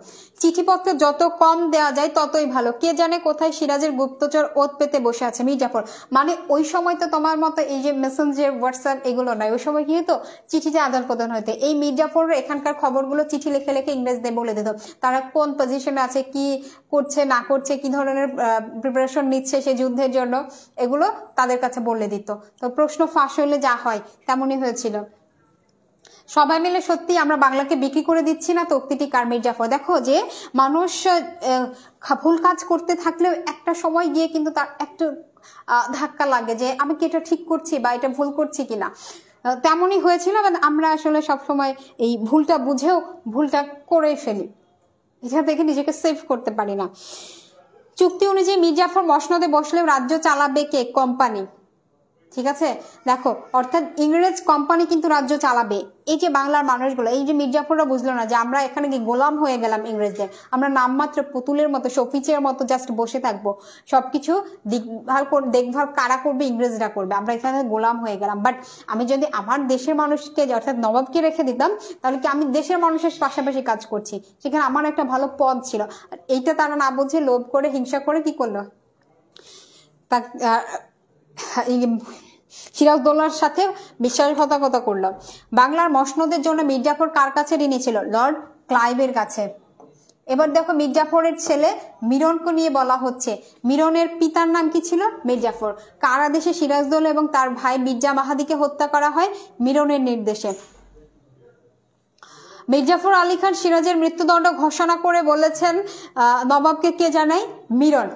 চিঠিপত্র যত কম দেওয়া যায় ততই ভালো, কে জানে কোথায় সিরাজের গুপ্তচর ওত পেতে বসে আছে? মির্জাফর। মানে ওই সময় তো তোমার মতো এই যে মেসেঞ্জার, হোয়াটসঅ্যাপ এগুলো নাই, ওই সময় কি হতো? চিঠিতে আদান প্রদান হইতে। এই মির্জাফর এখানকার খবরগুলো চিঠি লিখে লিখে ইংরেজদের বলে দিত, তারা কোন পজিশনে আছে, কি করছে না করছে, কি ধরনের প্রিপারেশন নিচ্ছে সে যুদ্ধের জন্য, এগুলো তাদের কাছে বলে দিত। তো প্রশ্ন ফাঁস হলে যা হয় তেমনই হয়েছিল। সবাই মিলে সত্যি আমরা বাংলাকে বিক্রি করে দিচ্ছি না তো? উক্তিটি কার? মির্জাফর। দেখো যে মানুষ ভুল কাজ করতে থাকলেও একটা সময় গিয়ে কিন্তু তার একটু ধাক্কা লাগে যে আমি কি এটা ঠিক করছি বা এটা ভুল করছি কিনা। তেমনই হয়েছিল। আমরা আসলে সবসময় এই ভুলটা বুঝেও ভুলটা করে ফেলি, এটা থেকে নিজেকে সেভ করতে পারি না। চুক্তি অনুযায়ী মির্জাফর মসনদে বসলেও রাজ্য চালাবে কে? কোম্পানি। ঠিক আছে, দেখো অর্থাৎ ইংরেজ কোম্পানি কিন্তু রাজ্য চালাবে। এই যে বাংলার মানুষগুলো, এই যে মির্জাফররা বুঝলো না যে আমরা এখানে কি গোলাম হয়ে গেলাম ইংরেজদের, আমরা নামমাত্র পুতুলের মতো, শফিচের মতো জাস্ট বসে থাকবো, সবকিছু দেখভাল কারা করবে? ইংরেজরা করবে, আমরা এখানে গোলাম হয়ে গেলাম। বাট আমি যদি আমার দেশের মানুষকে অর্থাৎ নবাবকে রেখে দিতাম, তাহলে কি আমি দেশের মানুষের পাশাপাশি কাজ করছি, সেখানে আমার একটা ভালো পদ ছিল। এইটা তারা না বুঝে লোভ করে হিংসা করে কি করলো, সিরাজউদ্দৌলার সাথে বিশ্বাসঘাতকতা করলো। বাংলার মসনদের জন্য মির্জাফর কার কাছে ঋণী ছিল? লর্ড ক্লাইভের কাছে। এবার দেখো মির্জাফরের ছেলে মিরনকে নিয়ে বলা হচ্ছে। মিরনের পিতার নাম কি ছিল? মির্জাফর। কার আদেশে সিরাজউদ্দৌলা এবং তার ভাই মির্জা মাহাদিকে হত্যা করা হয়? মিরনের নির্দেশে। মির্জাফর আলী খান সিরাজের মৃত্যুদণ্ড ঘোষণা করে বলেছেন নবাবকে কে জানায়? মিরন।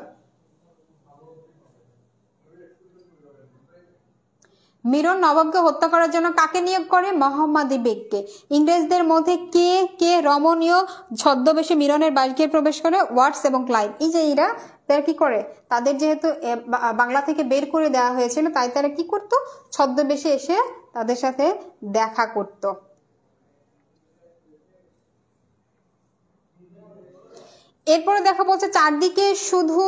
মিরন নবাবকে হত্যা করার জন্য কাকে নিয়োগ করে? মোহাম্মদী বেগকে। ইংরেজদের মধ্যে কে কে রমণীয় ছদ্মবেশে মিরনের বাড়িতে প্রবেশ করে? ওয়াটস এবং ক্লাইভ। এই যে এরা তারা কি করে, তাদের যেহেতু বাংলা থেকে বের করে দেওয়া হয়েছিল, তাই তারা কি করত? ছদ্মবেশে এসে তাদের সাথে দেখা করত। এরপরে দেখা বলছে চারদিকে শুধু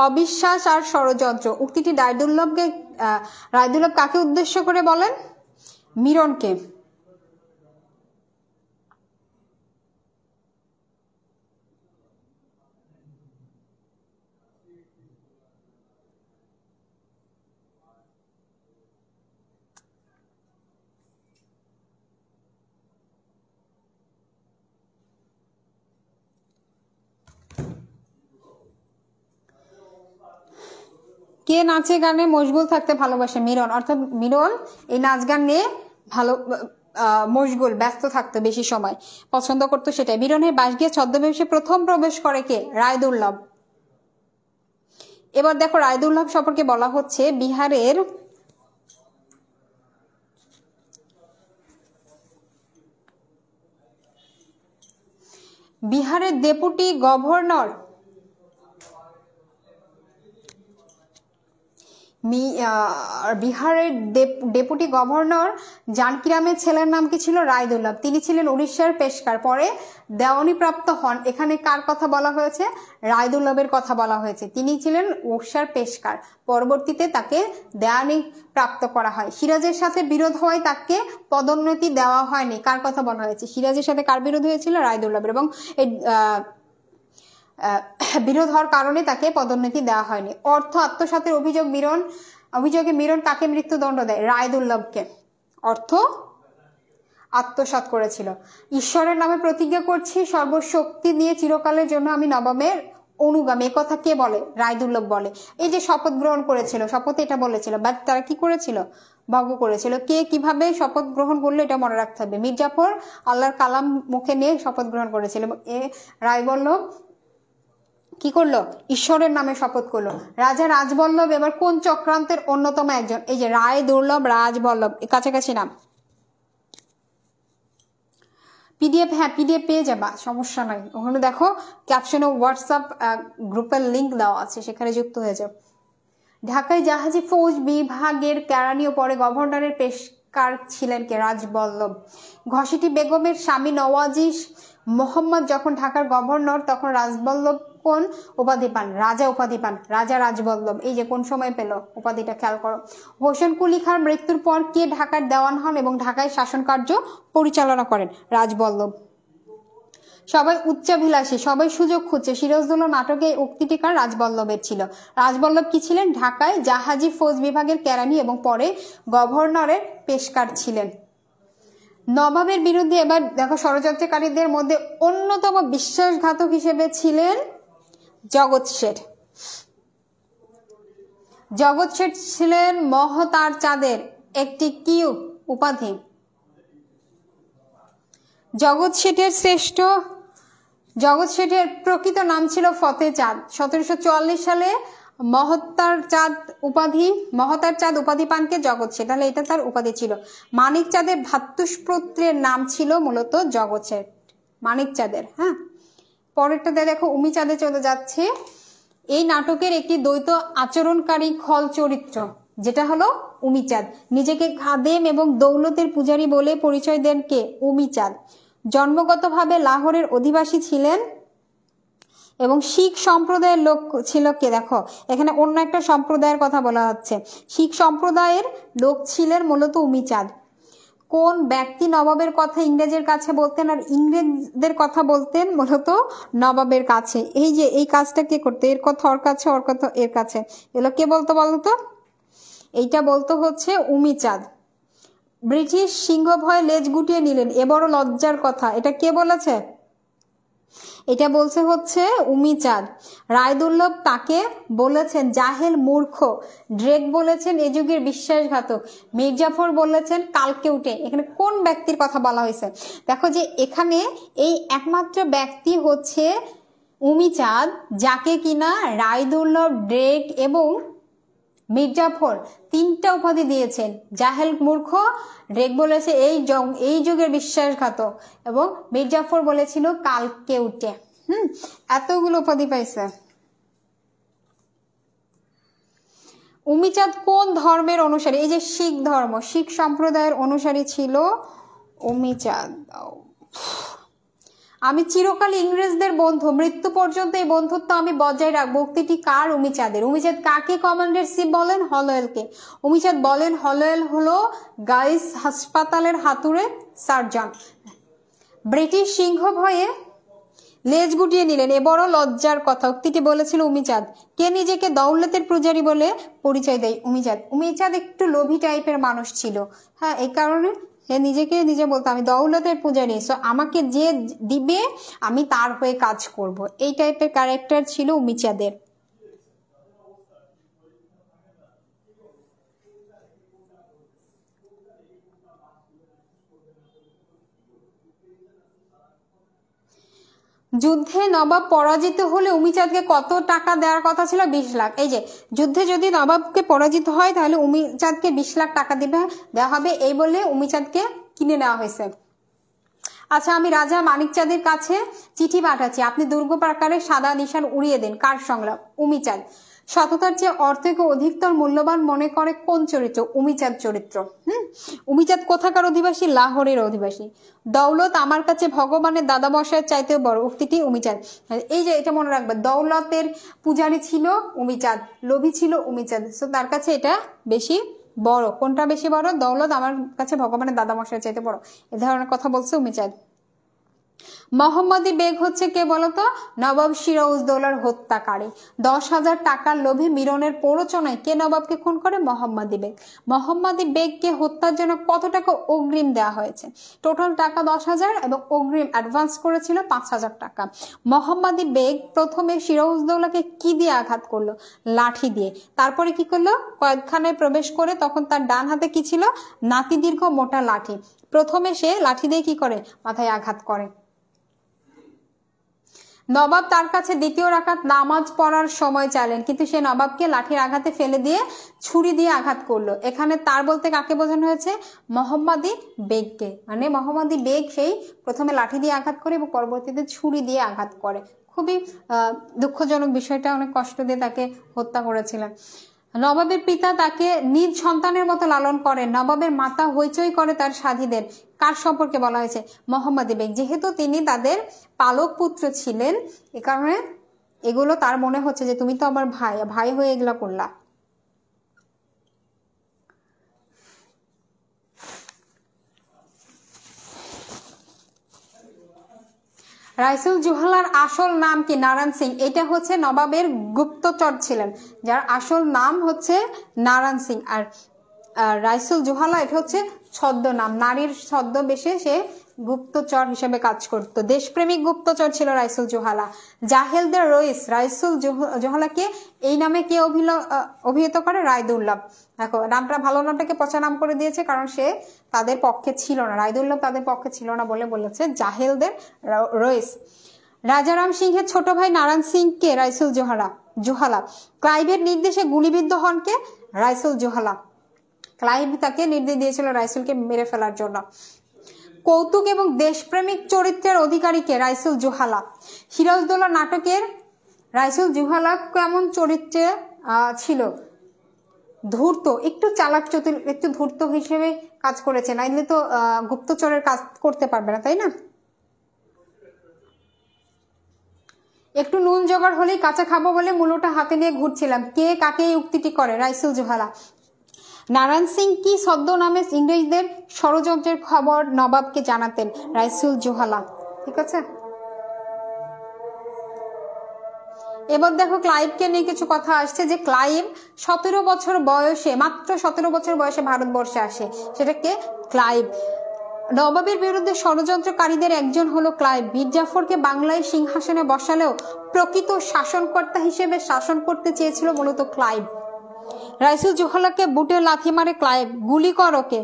অবিশ্বাস আর ষড়যন্ত্র। উক্তিটি রায়দুল্লভ কাকে উদ্দেশ্য করে বলেন? মিরনকে। কে নাচে গানে মশগুল থাকতে ভালোবাসে? মিরন। অর্থাৎ মিরন এই নাচ গান নিয়ে ভালো মশগুল, ব্যস্ত থাকতো, বেশি সময় পছন্দ করতো সেটাই। মিরনের বাসগৃহে ছদ্মবেশে প্রথম প্রবেশ করে কে? রায়দুর্লভ। এবার দেখো রায়দুর্লভ সম্পর্কে বলা হচ্ছে বিহারের ডেপুটি গভর্নর বিহারের ডেপুটি গভর্নর জানকিরামের ছেলের নাম কি ছিল? রায়দুর্লভ। তিনি ছিলেন উড়িষ্যার পেশকার, পরে দেওয়ানি প্রাপ্ত হন। এখানে কার কথা বলা হয়েছে? রায়দুর্লভের কথা বলা হয়েছে। তিনি ছিলেন উড়িষ্যার পেশকার, পরবর্তীতে তাকে দেওয়ানি প্রাপ্ত করা হয়। সিরাজের সাথে বিরোধ হওয়ায় তাকে পদোন্নতি দেওয়া হয়নি। কার কথা বলা হয়েছে? সিরাজের সাথে কার বিরোধ হয়েছিল? রায়দুর্লভের। এবং এই বিরোধ হওয়ার কারণে তাকে পদোন্নতি দেওয়া হয়নি। অর্থ আত্মসাতের অভিযোগে মিরন কাকে মৃত্যুদণ্ড দেয়? রায়দুর্লভকে। অর্থ আত্মসাৎ করেছিল। ঈশ্বরের নামে প্রতিজ্ঞা করছি, সর্বশক্তি নিয়ে চিরকালের জন্য আমি নবাবের অনুগামী। এ কথা কে বলে? রায়দুর্লভ বলে। এই যে শপথ গ্রহণ করেছিল, শপথে এটা বলেছিল, বাট তারা কি করেছিল? ভঙ্গ করেছিল। কে কিভাবে শপথ গ্রহণ করলো এটা মনে রাখতে হবে। মীর জাফর আল্লাহর কালাম মুখে নিয়ে শপথ গ্রহণ করেছিল। রায়বল্লভ কি করলো? ঈশ্বরের নামে শপথ করলো। রাজা রাজবল্লভ এবার কোন চক্রান্তের অন্যতম একজন? এই যে রায়দুর্লভ, রাজবল্লভ, কাছাকাছি নাম। পিডিএফ, হ্যাঁ পিডিএফ পেয়ে যাবা, সমস্যা নাই। ওখানে দেখো ক্যাপশনে হোয়াটসঅ্যাপ গ্রুপের লিঙ্ক দেওয়া আছে, সেখানে যুক্ত হয়ে যাও। ঢাকায় জাহাজি ফৌজ বিভাগের কেরানি ও পরে গভর্নরের পেশকার ছিলেন কে? রাজবল্লভ। ঘসিটি বেগমের স্বামী নওয়াজি মোহাম্মদ যখন ঢাকার গভর্নর, তখন রাজবল্লভ কোন উপাধি পান? রাজা উপাধি পান। রাজা রাজবল্লভ। এই যে কোন সময় পেল উপাধিটা, খেয়াল করো। হোসেন কুলি খাঁর মৃত্যুর পর কে ঢাকার দেওয়ান হন এবং ঢাকায় শাসন কার্য পরিচালনা করেন? রাজবল্লভ। সবাই উচ্চাভিলাষী, সবাই সুযোগ খুঁজছে, সিরাজদৌল্লা নাটকে এই উক্তিটি কার? রাজবল্লভের ছিল। রাজবল্লভ কি ছিলেন? ঢাকায় জাহাজি ফৌজ বিভাগের কেরানি এবং পরে গভর্নরের পেশকার ছিলেন। নবাবের বিরুদ্ধে এবার দেখো ষড়যন্ত্রকারীদের মধ্যে অন্যতম বিশ্বাসঘাতক হিসেবে ছিলেন জগৎ শেঠ। জগৎ শেঠ ছিলেন মহতার চাঁদের একটি কি উপাধি? জগৎ শেঠের প্রকৃত নাম ছিল ফতে চাঁদ। 1744 সালে মহতার চাঁদ উপাধি পানকে জগৎ শেঠ, তাহলে এটা তার উপাধি ছিল। মানিক চাঁদের ভ্রাতুষ্পুত্রের নাম ছিল মূলত জগৎ শেঠ, মানিক চাঁদের। হ্যাঁ, পরেরটাতে দেখো উমি চাঁদে চলে যাচ্ছে। এই নাটকের একটি দ্বৈত আচরণকারী খল চরিত্র, যেটা হলো উমি চাঁদ। নিজেকে খাদেম এবং দৌলতের পূজারী বলে পরিচয় দেন কে? উমি চাঁদ। জন্মগতভাবে লাহোরের অধিবাসী ছিলেন এবং শিখ সম্প্রদায়ের লোক ছিল কে? দেখো এখানে অন্য একটা সম্প্রদায়ের কথা বলা হচ্ছে। শিখ সম্প্রদায়ের লোক ছিলেন মূলত উমি চাঁদ। কোন ব্যক্তি নবাবের কথা ইংরেজের কাছে বলতেন আর ইংরেজদের কথা বলতেন মূলত নবাবের কাছে? এই যে এই কাজটা কে করতে? এর কথা ওর কাছে, ওর কথা এর কাছে। এগুলো কে বলতো বলতো? এইটা বলতো হচ্ছে উমি চাঁদ। ব্রিটিশ সিংহ ভয়ে লেজ গুটিয়ে নিলেন, এ বড় লজ্জার কথা, এটা কে বলেছে? এটা বলছে হচ্ছে উমি চাঁদ। রায়দুর্লভ তাকে বলেছেন জাহেল, মূর্খ। ড্রেক বলেছেন এ যুগের বিশ্বাসঘাতক। মীর জাফর বলেছেন কালকে উঠে। এখানে কোন ব্যক্তির কথা বলা হয়েছে? দেখো যে এখানে এই একমাত্র ব্যক্তি হচ্ছে উমি চাঁদ, যাকে কিনা রায়দুর্লভ, ড্রেক এবং মীর জাফর তিনটা উপাধি দিয়েছেন। জাহেল, মূর্খ। ড্রেক বলেছে এই যুগের বিশ্বাসঘাতক এবং মীর জাফর বলেছিল কালকে উঠে। এতগুলো উপাধি পাইছে। উমি চাঁদ কোন ধর্মের অনুসারী? এই যে শিখ ধর্ম, শিখ সম্প্রদায়ের অনুসারী ছিল উমি চাঁদ। আমি চিরকাল ইংরেজদের বন্ধু, মৃত্যু পর্যন্ত এই বন্ধুত্ব আমি বজায় রাখবো, উক্তিটি কার? উমি চাঁদের। উমি চাঁদ কাকে কমান্ডার সিপ বলেন? হলওয়েলকে। উমি চাঁদ বলেন হলওয়েল হলো গাইস হাসপাতালের হাতুড়ে সার্জন। ব্রিটিশ সিংহ ভয়ে লেজ গুটিয়ে নিলেন, এ বড় লজ্জার কথা, উক্তিটি বলেছিল উমি চাঁদ। কে নিজেকে দৌলতের পূজারী বলে পরিচয় দেয়? উমি চাঁদ। উমি চাঁদ একটু লোভী টাইপের মানুষ ছিল। হ্যাঁ, এই কারণে সে নিজে বলতো আমি দৌলতের পূজারী, সো আমাকে যে দিবে আমি তার হয়ে কাজ করব। এই টাইপের ক্যারেক্টার ছিল উমি চাঁদের। যুদ্ধে নবাব পরাজিত হলে উমিচাঁদকে কত টাকা দেওয়ার কথা ছিল? 20 লাখ। এই যে যুদ্ধে যদি নবাবকে পরাজিত হয় তাহলে উমিচাঁদকে 20 লাখ টাকা দেওয়া হবে, এই বলে উমিচাঁদকে কিনে নেওয়া হয়েছে। আচ্ছা, আমি রাজা মানিকচাঁদের কাছে চিঠি পাঠাচ্ছি, আপনি দুর্গ প্রাকারের সাদা নিশান উড়িয়ে দিন। কার সংলাপ? উমিচাঁদ। সততার চেয়ে অর্থকে অধিকতর মূল্যবান মনে করে কোন চরিত্র? উমিচাঁদ চরিত্র। উমিচাঁদ কোথাকার অধিবাসী? লাহোরের অধিবাসী। দৌলত আমার কাছে ভগবানের দাদা মশাইয়ের চাইতেও বড়, উক্তিটি উমিচাঁদ। এই যে এটা মনে রাখবে, দৌলতের পূজারী ছিল উমিচাঁদ, লোভী ছিল উমিচাঁদ, তো তার কাছে এটা বেশি বড়। কোনটা বেশি বড়? দৌলত আমার কাছে ভগবানের দাদা মশাইয়ের চাইতে বড়, এ ধরনের কথা বলছে উমিচাঁদ। মোহাম্মদী বেগ হচ্ছে কে বলতো? নবাব সিরাজউদ্দৌলার হত্যাকারী। 10,000 টাকার লোভে মিরনের প্ররোচনায় কে নবাবকে খুন করে? মোহাম্মদী বেগ। মোহাম্মদী বেগকে হত্যার জন্য কত টাকা অগ্রিম দেওয়া হয়েছে? টোটাল টাকা 10,000 এবং অগ্রিম অ্যাডভান্স করেছিল 5,000 টাকা। মোহাম্মদী বেগ প্রথমে সিরাজউদ্দৌলাকে কি দিয়ে আঘাত করলো? লাঠি দিয়ে। তারপরে কি করলো? কয়েদখানায় প্রবেশ করে তখন তার ডান হাতে কি ছিল? নাতি দীর্ঘ মোটা লাঠি। প্রথমে সে লাঠি দিয়ে কি করে? মাথায় আঘাত করে। নবাব তার কাছে দ্বিতীয় রাকাত নামাজ পড়ার সময় চাইলেন, কিন্তু সে নবাবকে লাঠির আঘাতে ফেলে দিয়ে ছুরি দিয়ে আঘাত করলো। এখানে তার বলতে কাকে বোঝানো হয়েছে? মোহাম্মদী বেগকে। মানে মোহাম্মদী বেগ সেই প্রথমে লাঠি দিয়ে আঘাত করে এবং পরবর্তীতে ছুরি দিয়ে আঘাত করে। খুবই দুঃখজনক বিষয়টা, অনেক কষ্ট দিয়ে তাকে হত্যা করেছিলেন। নবাবের পিতা তাকে নিজ সন্তানের মতো লালন করেন। নবাবের মাতা হইচই করে তার সাধীদের। কার সম্পর্কে বলা হয়েছে? মোহাম্মদী বেগ। যেহেতু তিনি তাদের পালক পুত্র ছিলেন, এ কারণে এগুলো তার মনে হচ্ছে যে তুমি তো আমার ভাই, ভাই হয়ে এগুলা করলা। রাইসুল জুহালার আসল নাম কি? নারায়ণ সিং। এটা হচ্ছে নবাবের গুপ্তচর ছিলেন, যার আসল নাম হচ্ছে নারায়ণ সিং। আর রাইসুল জুহালা এটা হচ্ছে ছদ্মনাম, নারীর ছদ্মবেশে সে গুপ্তচর হিসেবে কাজ করত। দেশপ্রেমিক গুপ্তচর ছিল রাইসুল জুহালা। জাহেলদের রইস রাইসুল জুহালাকে এই নামে কে অভিহিত করে? রায়দুল্লাহ। দেখো, নামটা ভালো, নামটাকে পচা নাম করে দিয়েছে, কারণ সে তাদের পক্ষে ছিল না। রায়দুল্লাহ তাদের পক্ষে ছিল না বলে বলেছে জাহেলদের রইস। রাজারাম সিংহের ছোট ভাই নারায়ণ সিংকে রাইসুল জুহালা। ক্লাইভের নির্দেশে গুলিবিদ্ধ হন কে? রাইসুল জুহালা। ক্লাইভ তাকে নির্দেশ দিয়েছিল রাইসুলকে মেরে ফেলার জন্য। কৌতুক এবং দেশপ্রেমিক চরিত্রের অধিকারীকে? রাইসুল জুহালা। সিরাজউদ্দৌলা নাটকের রাইসুল জুহালা কেমন চরিত্রে ছিল? ধূর্ত, একটু চালাক চতুর, একটু ধূর্ত হিসেবে কাজ করেছে, নাইলে তো গুপ্তচরের কাজ করতে পারবে না, তাই না? একটু নুন জোগাড় হলেই কাঁচা খাবো বলে মূলোটা হাতে নিয়ে ঘুরছিলাম। কে কাকে এই উক্তিটি করে? রাইসুল জুহালা। নারায়ণ সিং কি ছদ্মনামে ইংরেজদের ষড়যন্ত্রের খবর নবাবকে জানাতেন? রাইসুল জুহালা। ঠিক আছে, এবার দেখো ক্লাইভকে নিয়ে কিছু কথা আসছে, যে ক্লাইভ 17 বছর বয়সে, মাত্র 17 বছর বয়সে ভারতবর্ষে আসে। সেটাকে ক্লাইভ। নবাবের বিরুদ্ধে ষড়যন্ত্রকারীদের একজন হলো ক্লাইভ। মীর জাফরকে বাংলায় সিংহাসনে বসালেও প্রকৃত শাসনকর্তা হিসেবে শাসন করতে চেয়েছিল মূলত ক্লাইভ। রাইসুল জুহালাকে বুটে লাথি মারে ক্লাইভ। গুলি কর ওকে,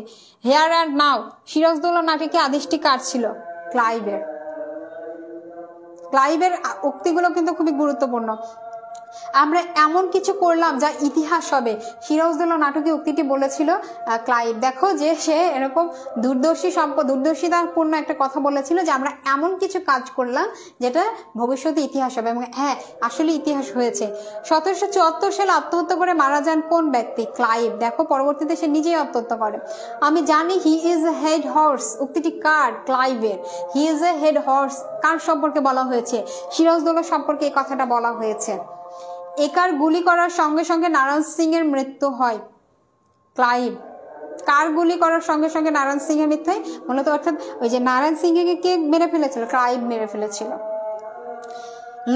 হেয়ার অ্যান্ড নাও। সিরাজউদ্দৌলা নাটকে আদেশটি কার ছিল? ক্লাইভের। ক্লাইভের উক্তিগুলো কিন্তু খুবই গুরুত্বপূর্ণ। আমরা এমন কিছু করলাম যা ইতিহাস হবে, সিরাজউদ্দৌলা নাটকে উক্তিটি বলেছিল ক্লাইভ। দেখো যে সে এরকম দুর্দর্শিতাপূর্ণ একটা কথা বলেছিল যে আমরা এমন কিছু কাজ করলাম যেটা ভবিষ্যতে ইতিহাস হবে, এবং হ্যাঁ আসলে ইতিহাস হয়েছে। 1774 সালে আত্মহত্যা করে মারা যান কোন ব্যক্তি? ক্লাইভ। দেখো পরবর্তীতে সে নিজেই আত্মহত্যা করে। আমি জানি he is a head horse, উক্তিটি কার? ক্লাইভের। He is a head horse কার সম্পর্কে বলা হয়েছে? সিরাজউদ্দৌলা সম্পর্কে এই কথাটা বলা হয়েছে। একার গুলি করার সঙ্গে সঙ্গে নারায়ণ সিং এর মৃত্যু হয়? ক্লাইভ। কার গুলি করার সঙ্গে সঙ্গে নারায়ণ সিং এর মৃত্যু হয়? মূলত অর্থাৎ ওই যে নারায়ণ সিং কে কে মেরে ফেলেছিল? ক্লাইভ মেরে ফেলেছিল।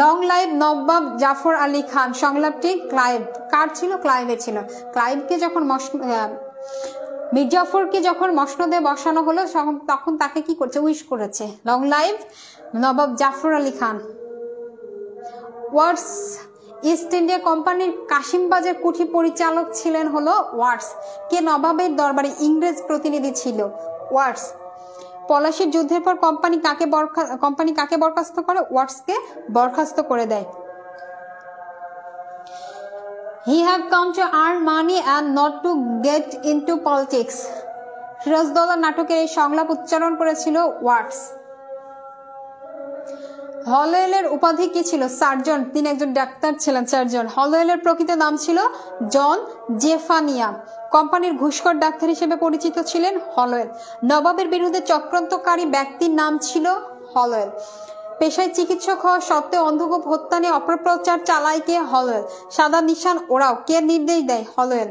লং লাইভ নবাব জাফর আলী খান সংলাপটি ক্লাইভ। কার ছিল? ক্লাইভের ছিল। ক্লাইভকে যখন মীর জাফরকে যখন মসনদে বসানো হলো তখন তাকে কি করছে? উইশ করেছে। লং লাইভ নবাব জাফর আলী খান। ওয়াটস ইস্ট ইন্ডিয়া কোম্পানির কাশিমবাজের কুঠি পরিচালক ছিলেন হলো ওয়াটস। কে নবাবের দরবারে ইংরেজ প্রতিনিধি ছিল? ওয়াটস। পলাশির যুদ্ধের পর কোম্পানি কাকে বরখাস্ত করে? ওয়াটসকে বরখাস্ত করে দেয়। He have come to earn money and not to get into politics. Siraj-ud-Daulah নাটকের এই সংলাপ উচ্চারণ করেছিল ওয়াটস। হলওয়েলের উপাধি কি ছিল? সার্জন। তিনি একজন ডাক্তার ছিলেন, সার্জন। হলওয়েলের প্রকৃত নাম ছিল জন জেফানিয়া। কোম্পানির ঘুষখোর ডাক্তার হিসেবে পরিচিত ছিলেন হলওয়েল। নবাবের বিরুদ্ধে চক্রান্তকারী ব্যক্তির নাম ছিল হলওয়েল। পেশায় চিকিৎসক হওয়া সত্ত্বেও অন্ধকূপ হত্যা নিয়ে অপপ্রচার চালায় কে? হলওয়েল। সাদা নিশান ওরাও কে নির্দেশ দেয়? হলওয়েল।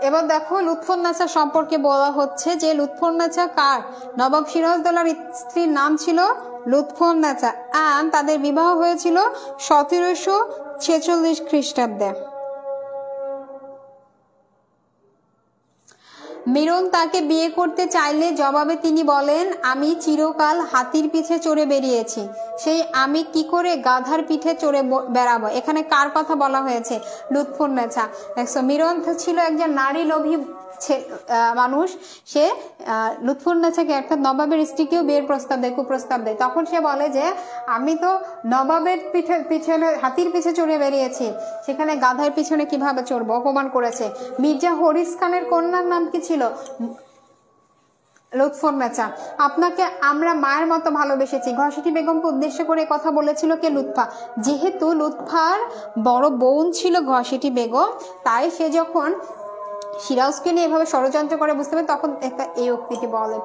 এবার দেখো লুৎফুন্নেছা সম্পর্কে বলা হচ্ছে যে লুৎফুন্নেছা কার? নবাব সিরাজদৌল্লার স্ত্রীর নাম ছিল লুৎফুন্নেছা এন্ড তাদের বিবাহ হয়েছিল 1746 খ্রিস্টাব্দে। মিরন তাকে বিয়ে করতে চাইলে জবাবে তিনি বলেন, আমি চিরকাল হাতির পিঠে চড়ে বেরিয়েছি, সেই আমি কি করে গাধার পিঠে চড়ে বেড়াবো? এখানে কার কথা বলা হয়েছে? লুৎফুন্নেছা। দেখছো মিরন ছিল একজন নারী লোভী মানুষ। সে লুৎফুন্নেছাকে অর্থাৎ নবাবের স্ত্রীকেও বিয়ের প্রস্তাব দেয়, কুপ্রস্তাব দেয়। তখন সে বলে যে আমি তো নবাবের পিছনে হাতির পিছে চড়ে বেরিয়েছি, সেখানে গাধার পিছনে কিভাবে চড়বো? অপমান করেছে। মির্জা হরিস খানের কন্যার নাম কি ছিল? লুৎফুন্নেছা। আপনাকে আমরা মায়ের মতো ভালোবেসেছি। ঘসেটি বেগমকে উদ্দেশ্য করে কথা বলেছিল কে? লুৎফা। যেহেতু লুৎফার বড় বোন ছিল ঘসেটি বেগম, তাই সে যখন সিরাজকে নিয়ে এভাবে ষড়যন্ত্র করে বুঝতে পারে, তখন একটা এই উক্তিটি বলে।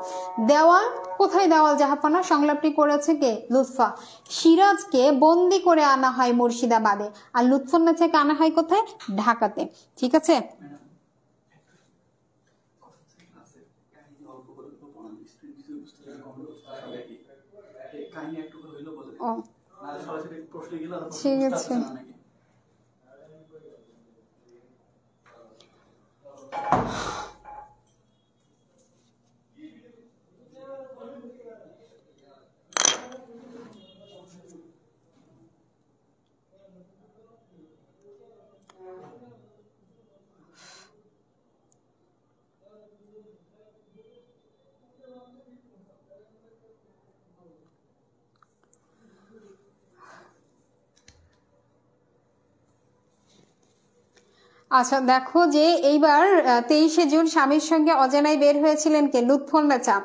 দেওয়াল কোথায়? দেওয়াল জাহাপনা সংলাপটি করেছে কে? লুৎফা। সিরাজকে বন্দি করে আনা হয় মুর্শিদাবাদে, আর লুৎফুন্নেছাকে আনা হয় কোথায়? ঢাকাতে। ঠিক আছে। ঠিক আছে। আচ্ছা দেখো যে এইবার 23শে জুন স্বামীর সঙ্গে অজানায় বের হয়েছিলেন কে? লুৎফুন্নেছা।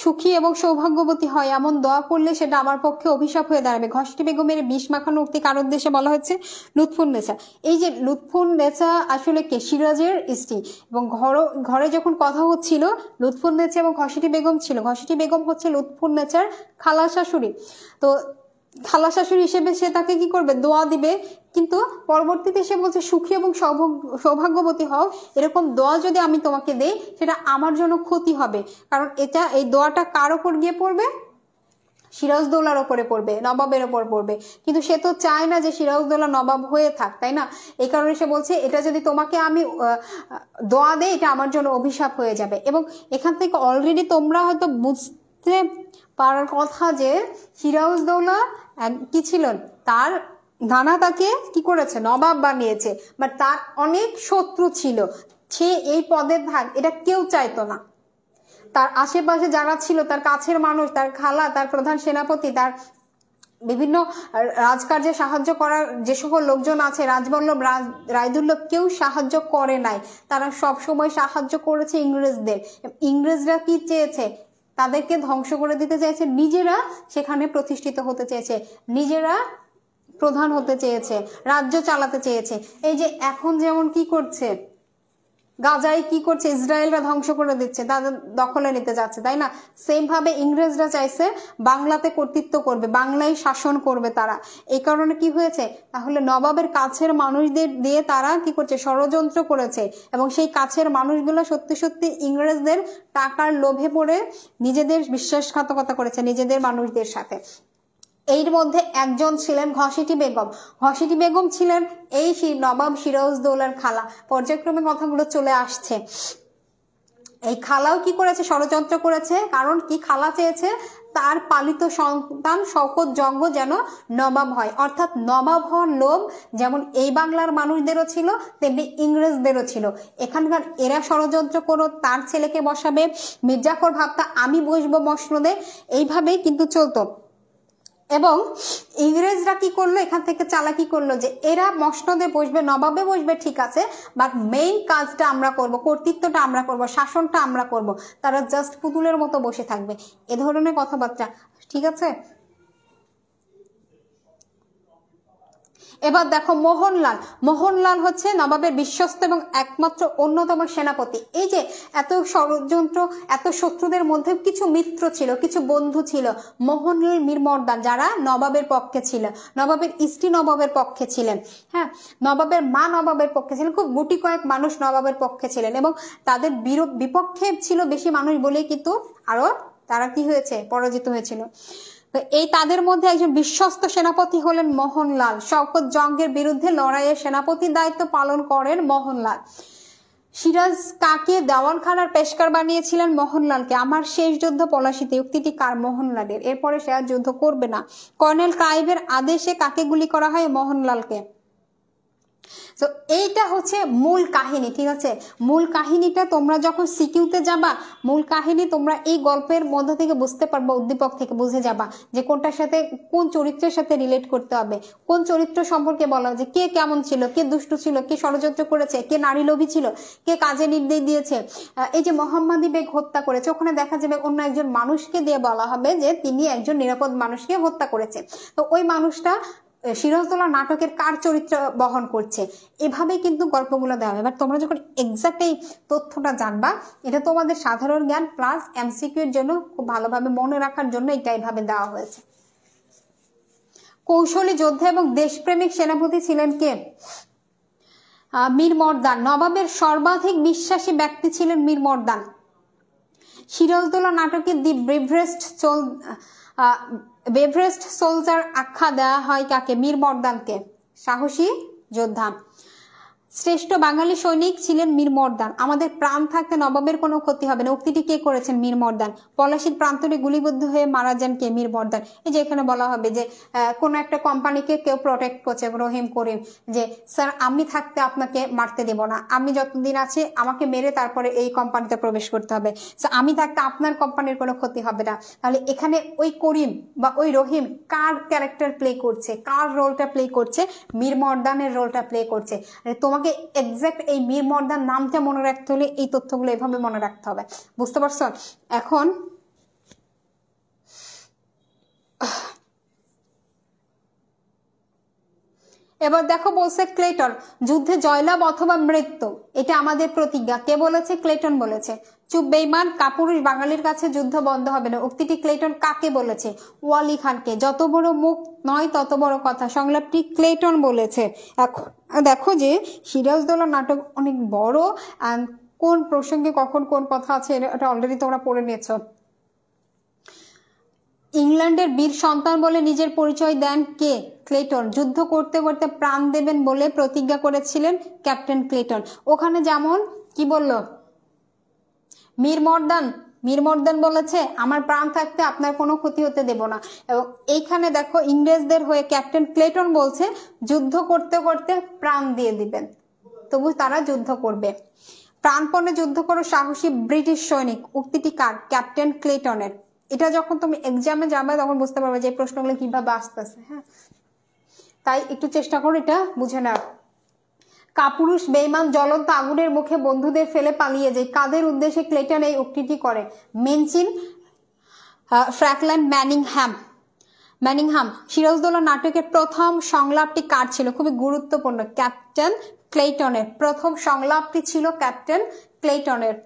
সুখী এবং সৌভাগ্যবতী হয় এমন দোয়া করলে সেটা আমার পক্ষে অভিশাপ হয়ে দাঁড়াবে। ঘসেটি বেগমের বিষ মাখানো উক্তি কার উদ্দেশ্যে বলা হচ্ছে? লুৎফুন্নেছা। এই যে লুৎফুন্নেছা আসলে কে? সিরাজের স্ত্রী। এবং ঘরে যখন কথা হচ্ছিল লুৎফুন্নেছা এবং ঘসেটি বেগম ছিল। ঘসেটি বেগম হচ্ছে লুৎফুন্নেছার খালা শাশুড়ি। তো খালা শাশুড়ি হিসেবে সে তাকে কি করবে? দোয়া দিবে। কিন্তু পরবর্তীতে সে বলছে সুখী এবং সৌভাগ্যবতী হও, এরকম দোয়া যদি আমি তোমাকে দেই সেটা আমার জন্য ক্ষতি হবে। কারণ এই দোয়াটা কার ওপর গিয়ে পড়বে? সিরাজদৌল্লার ওপরে পড়বে, নবাবের ওপর পড়বে। কিন্তু সে তো চায় না যে সিরাজদৌল্লা নবাব হয়ে থাক, তাই না? এই কারণে সে বলছে এটা যদি তোমাকে আমি দোয়া দেই এটা আমার জন্য অভিশাপ হয়ে যাবে। এবং এখান থেকে অলরেডি তোমরা হয়তো বুঝতে পারার কথা যে সিরাজদৌল্লা কি ছিলেন, তার নানা তাকে কি করেছে? নবাব বানিয়েছে, বাট তার অনেক শত্রু ছিল। সে এই পদের ভাগ এটা কেউ চাইতো না। তার আশেপাশে যারা ছিল, তার কাছের মানুষ, তার খালা, তার প্রধান সেনাপতি, তার বিভিন্ন রাজকার্যে সাহায্য করার যে সকল লোকজন আছে, রাজবল্লভ, রায়দুল্লভ, কেউ সাহায্য করে নাই। তারা সব সময় সাহায্য করেছে ইংরেজদের। ইংরেজরা কি চেয়েছে? তাদেরকে ধ্বংস করে দিতে চাইছে, নিজেরা সেখানে প্রতিষ্ঠিত হতে চেয়েছে, নিজেরা প্রধান হতে চেয়েছে, রাজ্য চালাতে চেয়েছে। এই যে এখন যেমন কি করছে গাজায়, কি করছে ইসরায়েলরা ধ্বংস করে দিচ্ছে, তাদের দখলে নিতে যাচ্ছে, তাই না? সেম ভাবে ইংরেজরা চাইছে বাংলাতে কর্তৃত্ব করবে, বাংলায় শাসন করবে তারা। এই কারণে কি হয়েছে? তাহলে নবাবের কাছের মানুষদের দিয়ে তারা কি করছে? ষড়যন্ত্র করেছে। এবং সেই কাছের মানুষগুলো সত্যি সত্যি ইংরেজদের টাকার লোভে পড়ে নিজেদের বিশ্বাসঘাতকতা করেছে নিজেদের মানুষদের সাথে। এর মধ্যে একজন ছিলেন ঘসেটি বেগম। ঘসেটি বেগম ছিলেন এই নবাব সিরাজদৌল্লার খালা। পর্যায়ক্রমে কথাগুলো চলে আসছে। এই খালাও কি করেছে? ষড়যন্ত্র করেছে। কারণ কি? খালা চেয়েছে তার পালিত সন্তান শওকত জঙ্গ যেন নবাব হয়। অর্থাৎ নবাব হওয়ার লোভ যেমন এই বাংলার মানুষদেরও ছিল তেমনি ইংরেজদেরও ছিল। এখানকার এরা ষড়যন্ত্র করো তার ছেলেকে বসাবে, মির্জাফর ভাবতা আমি বসবো মসনদে, এইভাবেই কিন্তু চলতো। এবং ইংরেজরা কি করলো, এখান থেকে চালাকি করলো যে এরা মসনদে বসবে, নবাবে বসবে ঠিক আছে, বাট মেইন কাজটা আমরা করব, কর্তৃত্বটা আমরা করব, শাসনটা আমরা করব, তারা জাস্ট পুতুলের মতো বসে থাকবে, এ ধরনের কথাবার্তা। ঠিক আছে, এবার দেখো মোহনলাল। মোহনলাল হচ্ছে নবাবের বিশ্বস্ত এবং একমাত্র অন্যতম সেনাপতি। এই যে এত ষড়যন্ত্র, এত শত্রুদের মধ্যে কিছু মিত্র ছিল, কিছু বন্ধু ছিল, মোহনলাল মীরমর্দান যারা নবাবের পক্ষে ছিল, নবাবের স্ত্রী নবাবের পক্ষে ছিলেন, হ্যাঁ, নবাবের মা নবাবের পক্ষে ছিলেন, খুব গুটি কয়েক মানুষ নবাবের পক্ষে ছিলেন এবং তাদের বিপক্ষে ছিল বেশি মানুষ বলেই কিন্তু আরো তারা কি হয়েছে, পরাজিত হয়েছিল। এই তাদের মধ্যে একজন বিশ্বস্ত সেনাপতি হলেন মোহনলাল। শওকত জঙ্গের বিরুদ্ধে লড়াইয়ে সেনাপতির দায়িত্ব পালন করেন মোহনলাল। সিরাজ কাকে দেওয়ানখানার পেশকার বানিয়েছিলেন? মোহনলালকে। আমার শেষ যুদ্ধ পলাশীতে, উক্তিটি কার? মোহনলালের। এরপরে সে আর যুদ্ধ করবে না। কর্নেল ক্লাইভের আদেশে কাকে গুলি করা হয়? মোহনলালকে। তো এইটা হচ্ছে মূল কাহিনী। ঠিক আছে, মূল কাহিনীটা তোমরা যখন সিকিউতে যাবা, মূল কাহিনী তোমরা এই গল্পের মধ্য থেকে বুঝতে পারবা, উদ্দীপক থেকে বুঝে যাবা যে কোনটার সাথে কোন চরিত্রের সাথে রিলেট করতে হবে, কোন চরিত্র সম্পর্কে বলা যে কে কেমন ছিল, কে দুষ্টু ছিল, কে ষড়যন্ত্র করেছে, কে নারী লোভী ছিল, কে কাজে নির্দেশ দিয়েছে। এই যে মোহাম্মদী বেগ হত্যা করেছে, ওখানে দেখা যাবে অন্য একজন মানুষকে দিয়ে বলা হবে যে তিনি একজন নিরাপদ মানুষকে হত্যা করেছে। তো ওই মানুষটা সিরাজদৌল্লা নাটকের কার চরিত্র বহন করছে, এভাবে কিন্তু গল্পগুলো দেওয়া হবে। এবার তোমরা যখন এক্সাক্ট এই তথ্যটা জানবা, এটা তোমাদের সাধারণ জ্ঞান প্লাস এমসিকিউ এর জন্য খুব ভালোভাবে মনে রাখার জন্য এটা এইভাবে দেওয়া হয়েছে। কৌশলী যোদ্ধা এবং দেশপ্রেমিক সেনাপতি ছিলেন কে? মীরমর্দান। নবাবের সর্বাধিক বিশ্বাসী ব্যক্তি ছিলেন মীরমর্দান। সিরাজদৌল্লা নাটকে দি ব্রেভেস্ট সোলজার আখ্যা দেওয়া হয় কাকে? মীরমর্দানকে। সাহসী যোদ্ধা। শ্রেষ্ঠ বাঙালি সৈনিক ছিলেন মীরমর্দান। আমাদের প্রাণ থাকতে নবাবের কোনো ক্ষতি হবে না, উক্তিটি কে করেছেন? মীরমর্দান। পলাশীর প্রান্তরে গুলিবদ্ধ হয়ে মারা যান কে? মীরমর্দান। এই যে এখানে বলা হবে যে কোন একটা কোম্পানিকে কেউ প্রোটেক্ট করছে, রহিম করিম, যে স্যার আমি থাকতে আপনাকে মারতে দেব না, আমি যতদিন আছি আমাকে মেরে তারপরে এই কোম্পানিতে প্রবেশ করতে হবে, আমি থাকতে আপনার কোম্পানির কোনো ক্ষতি হবে না। তাহলে এখানে ওই করিম বা ওই রহিম কার ক্যারেক্টার প্লে করছে, কার রোলটা প্লে করছে? মীরমর্দানের রোলটা প্লে করছে। তোমাকে এক্সাক্ট এই মীরমর্দান নামটা মনে রাখতে হলে এই তথ্যগুলো এভাবে মনে রাখতে হবে, বুঝতে পারছো? এখন এবার দেখো বলছে ক্লেটন, যুদ্ধে জয়লাভ অথবা মৃত্যু, এটা আমাদের প্রতিজ্ঞা। কে বলেছে? ক্লেটন বলেছে। চুপ বেঈমান, কাপুরুষ বাঙালির কাছে যুদ্ধ বন্ধ হবে না, উক্তিটি ক্লেটন কাকে বলেছে? ওয়ালি খানকে। যত বড় মুখ নয় তত বড় কথা, সংলাপটি ক্লেটন বলেছে। এখন দেখো যে সিরাজদৌল্লা নাটক অনেক বড়, আর কোন প্রসঙ্গে কখন কোন কথা আছে এটা অলরেডি তোমরা পড়ে নিয়েছো। ইংল্যান্ডের বীর সন্তান বলে নিজের পরিচয় দেন কে? ক্লেটন। যুদ্ধ করতে করতে প্রাণ দেবেন বলে প্রতিজ্ঞা করেছিলেন ক্যাপ্টেন ক্লেটন। ওখানে যেমন কি বলল মীরমর্দান বলেছে আমার প্রাণ থাকতে আপনার কোনো ক্ষতি হতে দেব না, এবং এইখানে দেখো ইংরেজদের হয়ে ক্যাপ্টেন ক্লেটন বলছে যুদ্ধ করতে করতে প্রাণ দিয়ে দিবেন, তবু তারা যুদ্ধ করবে। প্রাণপণে যুদ্ধ করো সাহসী ব্রিটিশ সৈনিক, উক্তিটি কার? ক্যাপ্টেন ক্লেটনের। এটা যখন তুমি এক্সামে যাবে তখন বুঝতে পারবে যে প্রশ্নগুলো কিভাবে আসতেছে। হ্যাঁ, তাই একটু চেষ্টা করো এটা বুঝে নাও। কাপুরুষ বেঈমান জ্বলন্ত আগুনের মুখে বন্ধুদের ফেলে পালিয়ে যায়, কাদের উদ্দেশ্যে ক্লেটন এই উক্তিটি করে? মেনচিন ফ্র্যাঙ্কলিন ম্যানিংহাম। সিরাজদৌল্লা নাটকের প্রথম সংলাপটি কার ছিল? খুবই গুরুত্বপূর্ণ, ক্যাপ্টেন ক্লেটনের। প্রথম সংলাপটি ছিল ক্যাপ্টেন ক্লেটনের।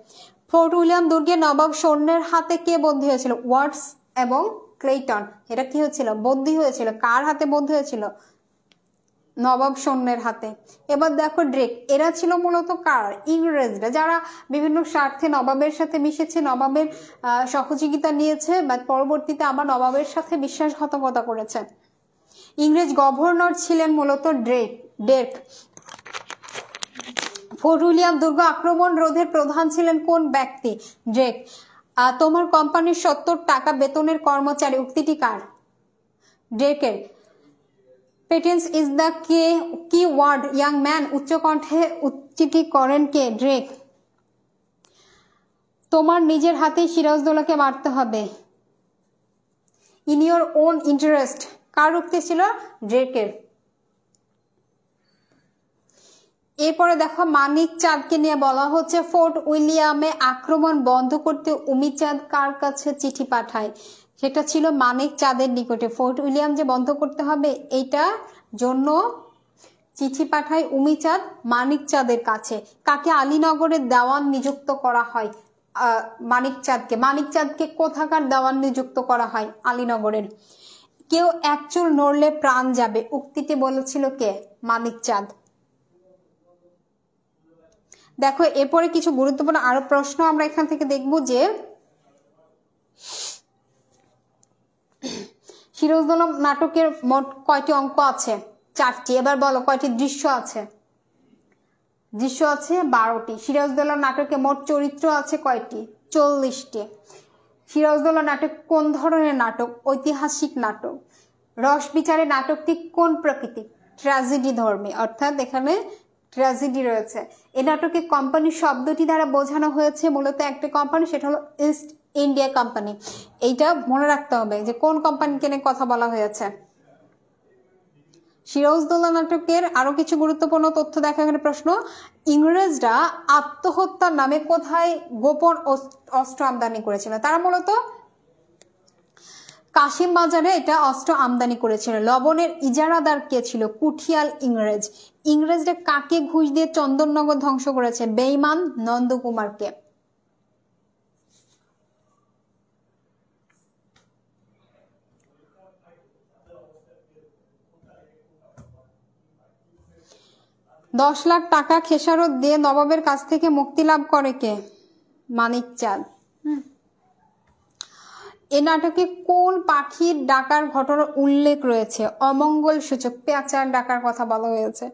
ফোর্ট উইলিয়াম দুর্গে নবাব সৈন্যের হাতে কে বন্দী হয়েছিল? ওয়াটস এবং ক্লেটন। এটা কি হয়েছিল? বন্দী হয়েছিল। কার হাতে বন্দী হয়েছিল? নবাব সৈন্যের হাতে। এবার দেখো ড্রেক, এরা ছিল মূলত কার? ইংরেজরা, যারা বিভিন্ন স্বার্থে নবাবের সাথে মিশেছে, নবাবের সহযোগিতা নিয়েছে, বা পরবর্তীতে আবার নবাবের সাথে বিশ্বাসঘাতকতা করেছে। ইংরেজ গভর্নর ছিলেন মূলত ড্রেক। ফোর্ট উইলিয়াম দুর্গ আক্রমণ রোধের প্রধান ছিলেন কোন ব্যক্তি? ড্রেক। তোমার কোম্পানির 70 টাকা বেতনের কর্মচারী, উক্তিটি কার? ড্রেকের। পেটেন্স ইজ দ্য কি ওয়ার্ড ইয়াং ম্যান, উচ্চকণ্ঠে উক্তিটি করেন কে? ড্রেক। তোমার নিজের হাতেই সিরাজদৌলাকে মারতে হবে, ইন ইউর ওন ইন্টারেস্ট, কার উক্তি ছিল? ড্রেকের। এরপরে দেখো মানিক চাঁদকে নিয়ে বলা হচ্ছে ফোর্ট উইলিয়ামে আক্রমণ বন্ধ করতে উমিদ চাঁদ কার কাছে চিঠি পাঠায়? সেটা ছিল মানিক চাঁদের নিকটে। ফোর্ট উইলিয়াম যে বন্ধ করতে হবে এইটার জন্য চিঠি পাঠায় উমিদ চাঁদ মানিক চাঁদের কাছে। কাকে? আলীনগরের দেওয়ান নিযুক্ত করা হয় মানিক চাঁদকে। মানিক চাঁদকে কোথাকার দেওয়ান নিযুক্ত করা হয়? আলীনগরের। কেউ এক চুল নড়লে প্রাণ যাবে, উক্তিটি বলেছিল কে? মানিক চাঁদ। দেখো এরপরে কিছু গুরুত্বপূর্ণ আরো প্রশ্ন আমরা এখান থেকে দেখব যে সিরাজদৌল্লা নাটকের মোট কয়টি অঙ্ক আছে? 4টি। এবার বলো কয়টি দৃশ্য আছে? দৃশ্য আছে 12টি। সিরাজদৌল্লা নাটকে মোট চরিত্র আছে কয়টি? 40টি। সিরাজদৌল্লা নাটক কোন ধরনের নাটক? ঐতিহাসিক নাটক। রস বিচারে নাটকটি কোন প্রকৃতি? ট্র্যাজেডি ধর্মী, অর্থাৎ এখানে ট্র্যাজেডি রয়েছে। এই নাটকে কোম্পানি শব্দটি দ্বারা বোঝানো হয়েছে মূলত একটা কোম্পানি, সেটা হলো ইস্ট ইন্ডিয়া কোম্পানি। এইটা মনে রাখতে হবে যে কোন কোম্পানিকে নিয়ে কথা বলা হয়েছে। সিরাজদৌল্লা নাটকের আরো কিছু গুরুত্বপূর্ণ তথ্য দেখা, এখানে প্রশ্ন, ইংরেজরা আত্মহত্যার নামে কোথায় গোপন অস্ত্র আমদানি করেছিল? তারা মূলত কাশিম বাজারে এটা অস্ত্র আমদানি করেছিল। লবণের ইজারাদার কে ছিল? কুঠিয়াল ইংরেজ। ইংরেজরা কাকে ঘুষ দিয়ে চন্দননগর ধ্বংস করেছে? বেঈমান নন্দকুমারকে। $10 লাখ টাকা খেসারত দিয়ে নবাবের কাছ থেকে মুক্তি লাভ করে কে? মানিক চাঁদ। এ নাটকে কোন পাখির ডাকার ঘটনার উল্লেখ রয়েছে? অমঙ্গল সূচক পেঁচার ডাকার কথা বলা হয়েছে।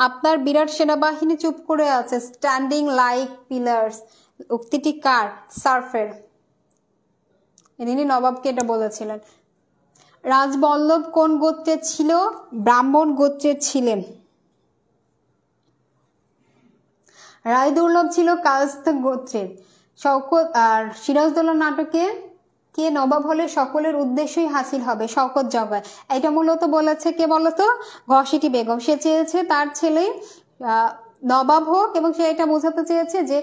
আপনার বিরাট সেনাবাহিনী চুপ করে আছে, স্ট্যান্ডিং লাইক পিলার্স, উক্তিটি কার? সার্ফের। ইনি নবাবকে এটা বলেছিলেন। রাজবল্লভ কোন গোত্রের ছিল? ব্রাহ্মণ গোত্রের ছিলেন। রায়দুর্লভ ছিল কায়স্থ গোত্রের। আর সিরাজদৌল্লা নাটকে কে নবাব হলে সকলের উদ্দেশ্যই হাসিল হবে? শওকত জগায়। এটা মূলত বলেছে কে বলতো? ঘসেটি বেগম। সে চেয়েছে তার ছেলে নবাব হোক এবং সে এটা বোঝাতে চেয়েছে যে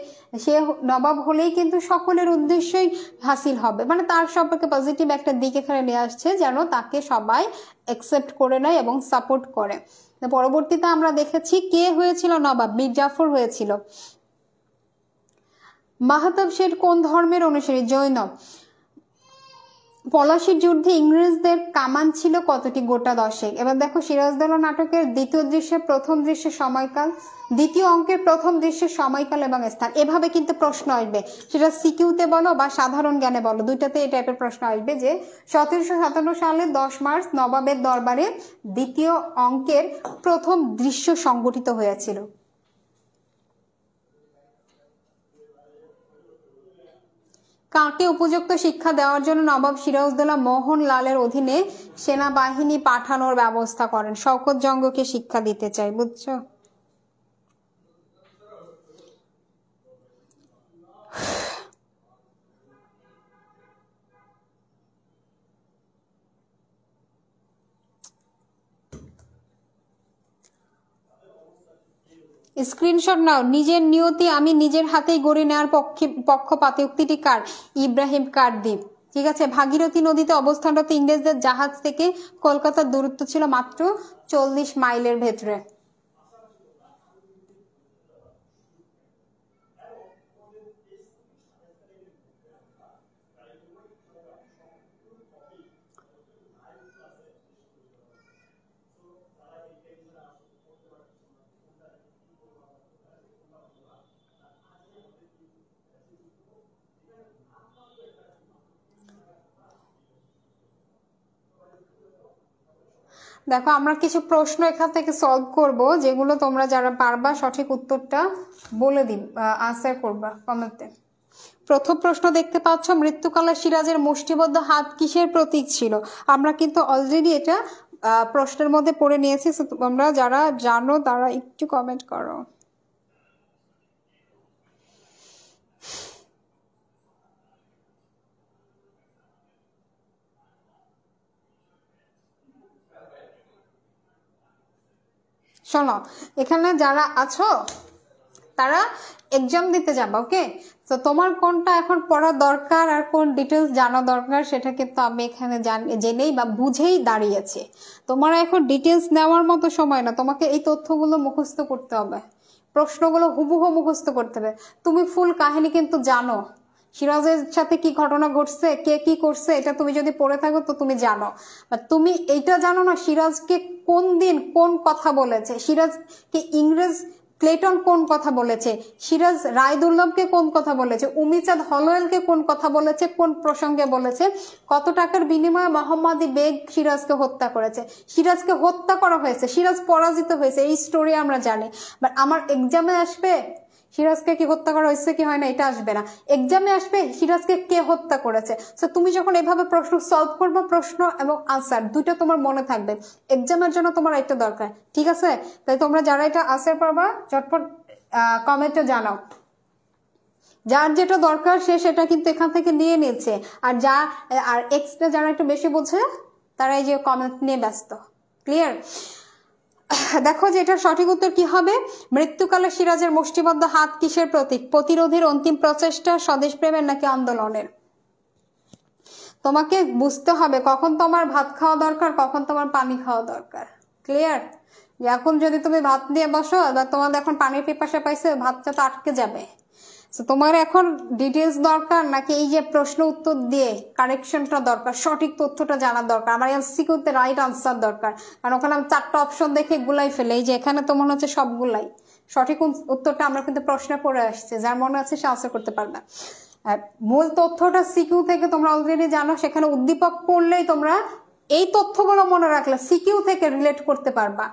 সে নবাব হলেই কিন্তু সকলের উদ্দেশ্যই হাসিল হবে, মানে তার সম্পর্কে পজিটিভ একটা দিক এখানে নিয়ে আসছে যেন তাকে সবাই অ্যাকসেপ্ট করে নেয় এবং সাপোর্ট করে। পরবর্তীতে আমরা দেখেছি কে হয়েছিল নবাব? মীর জাফর হয়েছিল। মাহতাব শেঠ কোন ধর্মের অনুসারী? জৈন। পলাশীর যুদ্ধে ইংরেজদের কামান ছিল কতটি? গোটা 10। এবার দেখো সিরাজদৌল্লা নাটকের দ্বিতীয় দৃশ্যের প্রথম দৃশ্যের সময়কাল, দ্বিতীয় অঙ্কের প্রথম দৃশ্যের সময়কাল এবং স্থান। এভাবে কিন্তু প্রশ্ন আসবে, সেটা সিকিউতে বলো বা সাধারণ জ্ঞানে বলো, দুইটাতে এই টাইপের প্রশ্ন আসবে যে 1757 সালে 10 মার্চ নবাবের দরবারে দ্বিতীয় অঙ্কের প্রথম দৃশ্য সংগঠিত হয়েছিল। কাকে উপযুক্ত শিক্ষা দেওয়ার জন্য নবাব সিরাজদৌল্লা মোহনলালের অধীনে সেনাবাহিনী পাঠানোর ব্যবস্থা করেন? শওকত জঙ্গকে শিক্ষা দিতে চাই, বুঝছো? স্ক্রিনশট নাও। নিজের নিয়তি আমি নিজের হাতেই গড়ে নেওয়ার পক্ষপাতী, উক্তিটি কার? ইব্রাহিম কারদ্বীপ। ঠিক আছে। ভাগীরথী নদীতে অবস্থানরত ইংরেজদের জাহাজ থেকে কলকাতার দূরত্ব ছিল মাত্র 40 মাইলের ভেতরে। দেখো আমরা কিছু প্রশ্ন এখান থেকে সলভ করব, যেগুলো তোমরা যারা পারবা সঠিক উত্তরটা বলে দিবা, আনসার করবা কমেন্টে। প্রথম প্রশ্ন দেখতে পাচ্ছ, মৃত্যুকালে সিরাজের মুষ্টিবদ্ধ হাত কিসের প্রতীক ছিল? আমরা কিন্তু অলরেডি এটা প্রশ্নের মধ্যে পড়ে নিয়েছি। তোমরা যারা জানো তারা একটু কমেন্ট করো। শোনো, এখানে যারা আছো তারা এক্সাম দিতে যাবে, ওকে? তো তোমার কোনটা এখন পড়া দরকার আর কোন ডিটেলস জানা দরকার সেটা কিন্তু আমি এখানে জেনেই বা বুঝেই দাঁড়িয়েছি। তোমার এখন ডিটেলস নেওয়ার মতো সময় না, তোমাকে এই তথ্যগুলো মুখস্থ করতে হবে, প্রশ্নগুলো হুবহু মুখস্থ করতে হবে। তুমি ফুল কাহিনী কিন্তু জানো, সিরাজের সাথে কি ঘটনা ঘটছে, কে কি করছে, এটা তুমি যদি পড়ে থাকো তো তুমি জানো। বাট তুমি এইটা জানো না সিরাজকে কোন দিন কোন কথা বলেছে, সিরাজকে ইংরেজ প্লেটন কোন কথা বলেছে, সিরাজ রায়দুল্লভকে কোন কথা বলেছে, উমিচাঁদ হলওয়েলকে কোন কথা বলেছে, কোন প্রসঙ্গে বলেছে, কত টাকার বিনিময়ে মোহাম্মদী বেগ সিরাজকে হত্যা করেছে, সিরাজকে হত্যা করা হয়েছে, সিরাজ পরাজিত হয়েছে, এই স্টোরি আমরা জানি। বাট আমার এক্সামে আসবে সিরাজকে কি হত্যা করা হয়েছে কি হয় না এটা আসবে না, এক্সামে আসবে সিরাজকে কে হত্যা করেছে। তো তুমি যখন এভাবে প্রশ্ন সলভ করবে, প্রশ্ন এবং আনসার দুইটা তোমার মনে থাকবে, এক্সামের জন্য তোমার এটা দরকার, ঠিক আছে? তাই তোমরা যারা এটা আনসার পারবা চটপট কমেন্টে জানাও। যার যেটা দরকার সে সেটা কিন্তু এখান থেকে নিয়ে নিচ্ছে, আর এক্সট্রা যারা একটু বেশি বোঝে তারা এই যে কমেন্ট নিয়ে ব্যস্ত। ক্লিয়ার? দেখো যে এটার সঠিক উত্তর কি হবে। মৃত্যুকালে সিরাজের মুষ্টিবদ্ধ হাত কিসের প্রতীক? প্রতিরোধের অন্তিম প্রচেষ্টা, স্বদেশ প্রেমের নাকি আন্দোলনের? তোমাকে বুঝতে হবে কখন তোমার ভাত খাওয়া দরকার, কখন তোমার পানি খাওয়া দরকার। ক্লিয়ার? এখন যদি তুমি ভাত দিয়ে বসো বা তোমাদের এখন পানির পিপাসা পাইছে, ভাতটা তো আটকে যাবে। তোমার এখন ডিটেলস দরকার নাকি এই যে প্রশ্ন উত্তর দিয়ে কারেকশনটা দরকার, সঠিক তথ্যটা জানার দরকার, আমার এমসিকিউতে রাইট আনসার দরকার। কারণ ওখানে আমি 4টা অপশন দেখে গুলাই ফেলে, এই যে এখানে তো মনে হচ্ছে সবগুলাই সঠিক উত্তরটা আমরা কিন্তু প্রশ্নে পড়ে আসছে, যার মনে আছে সে আনসার করতে পারবে। মূল তথ্যটা সিকিউ থেকে তোমরা অলরেডি জানো, সেখানে উদ্দীপক পড়লেই তোমরা এই তথ্যগুলো মনে রাখলে সিকিউ থেকে রিলেট করতে পারবা,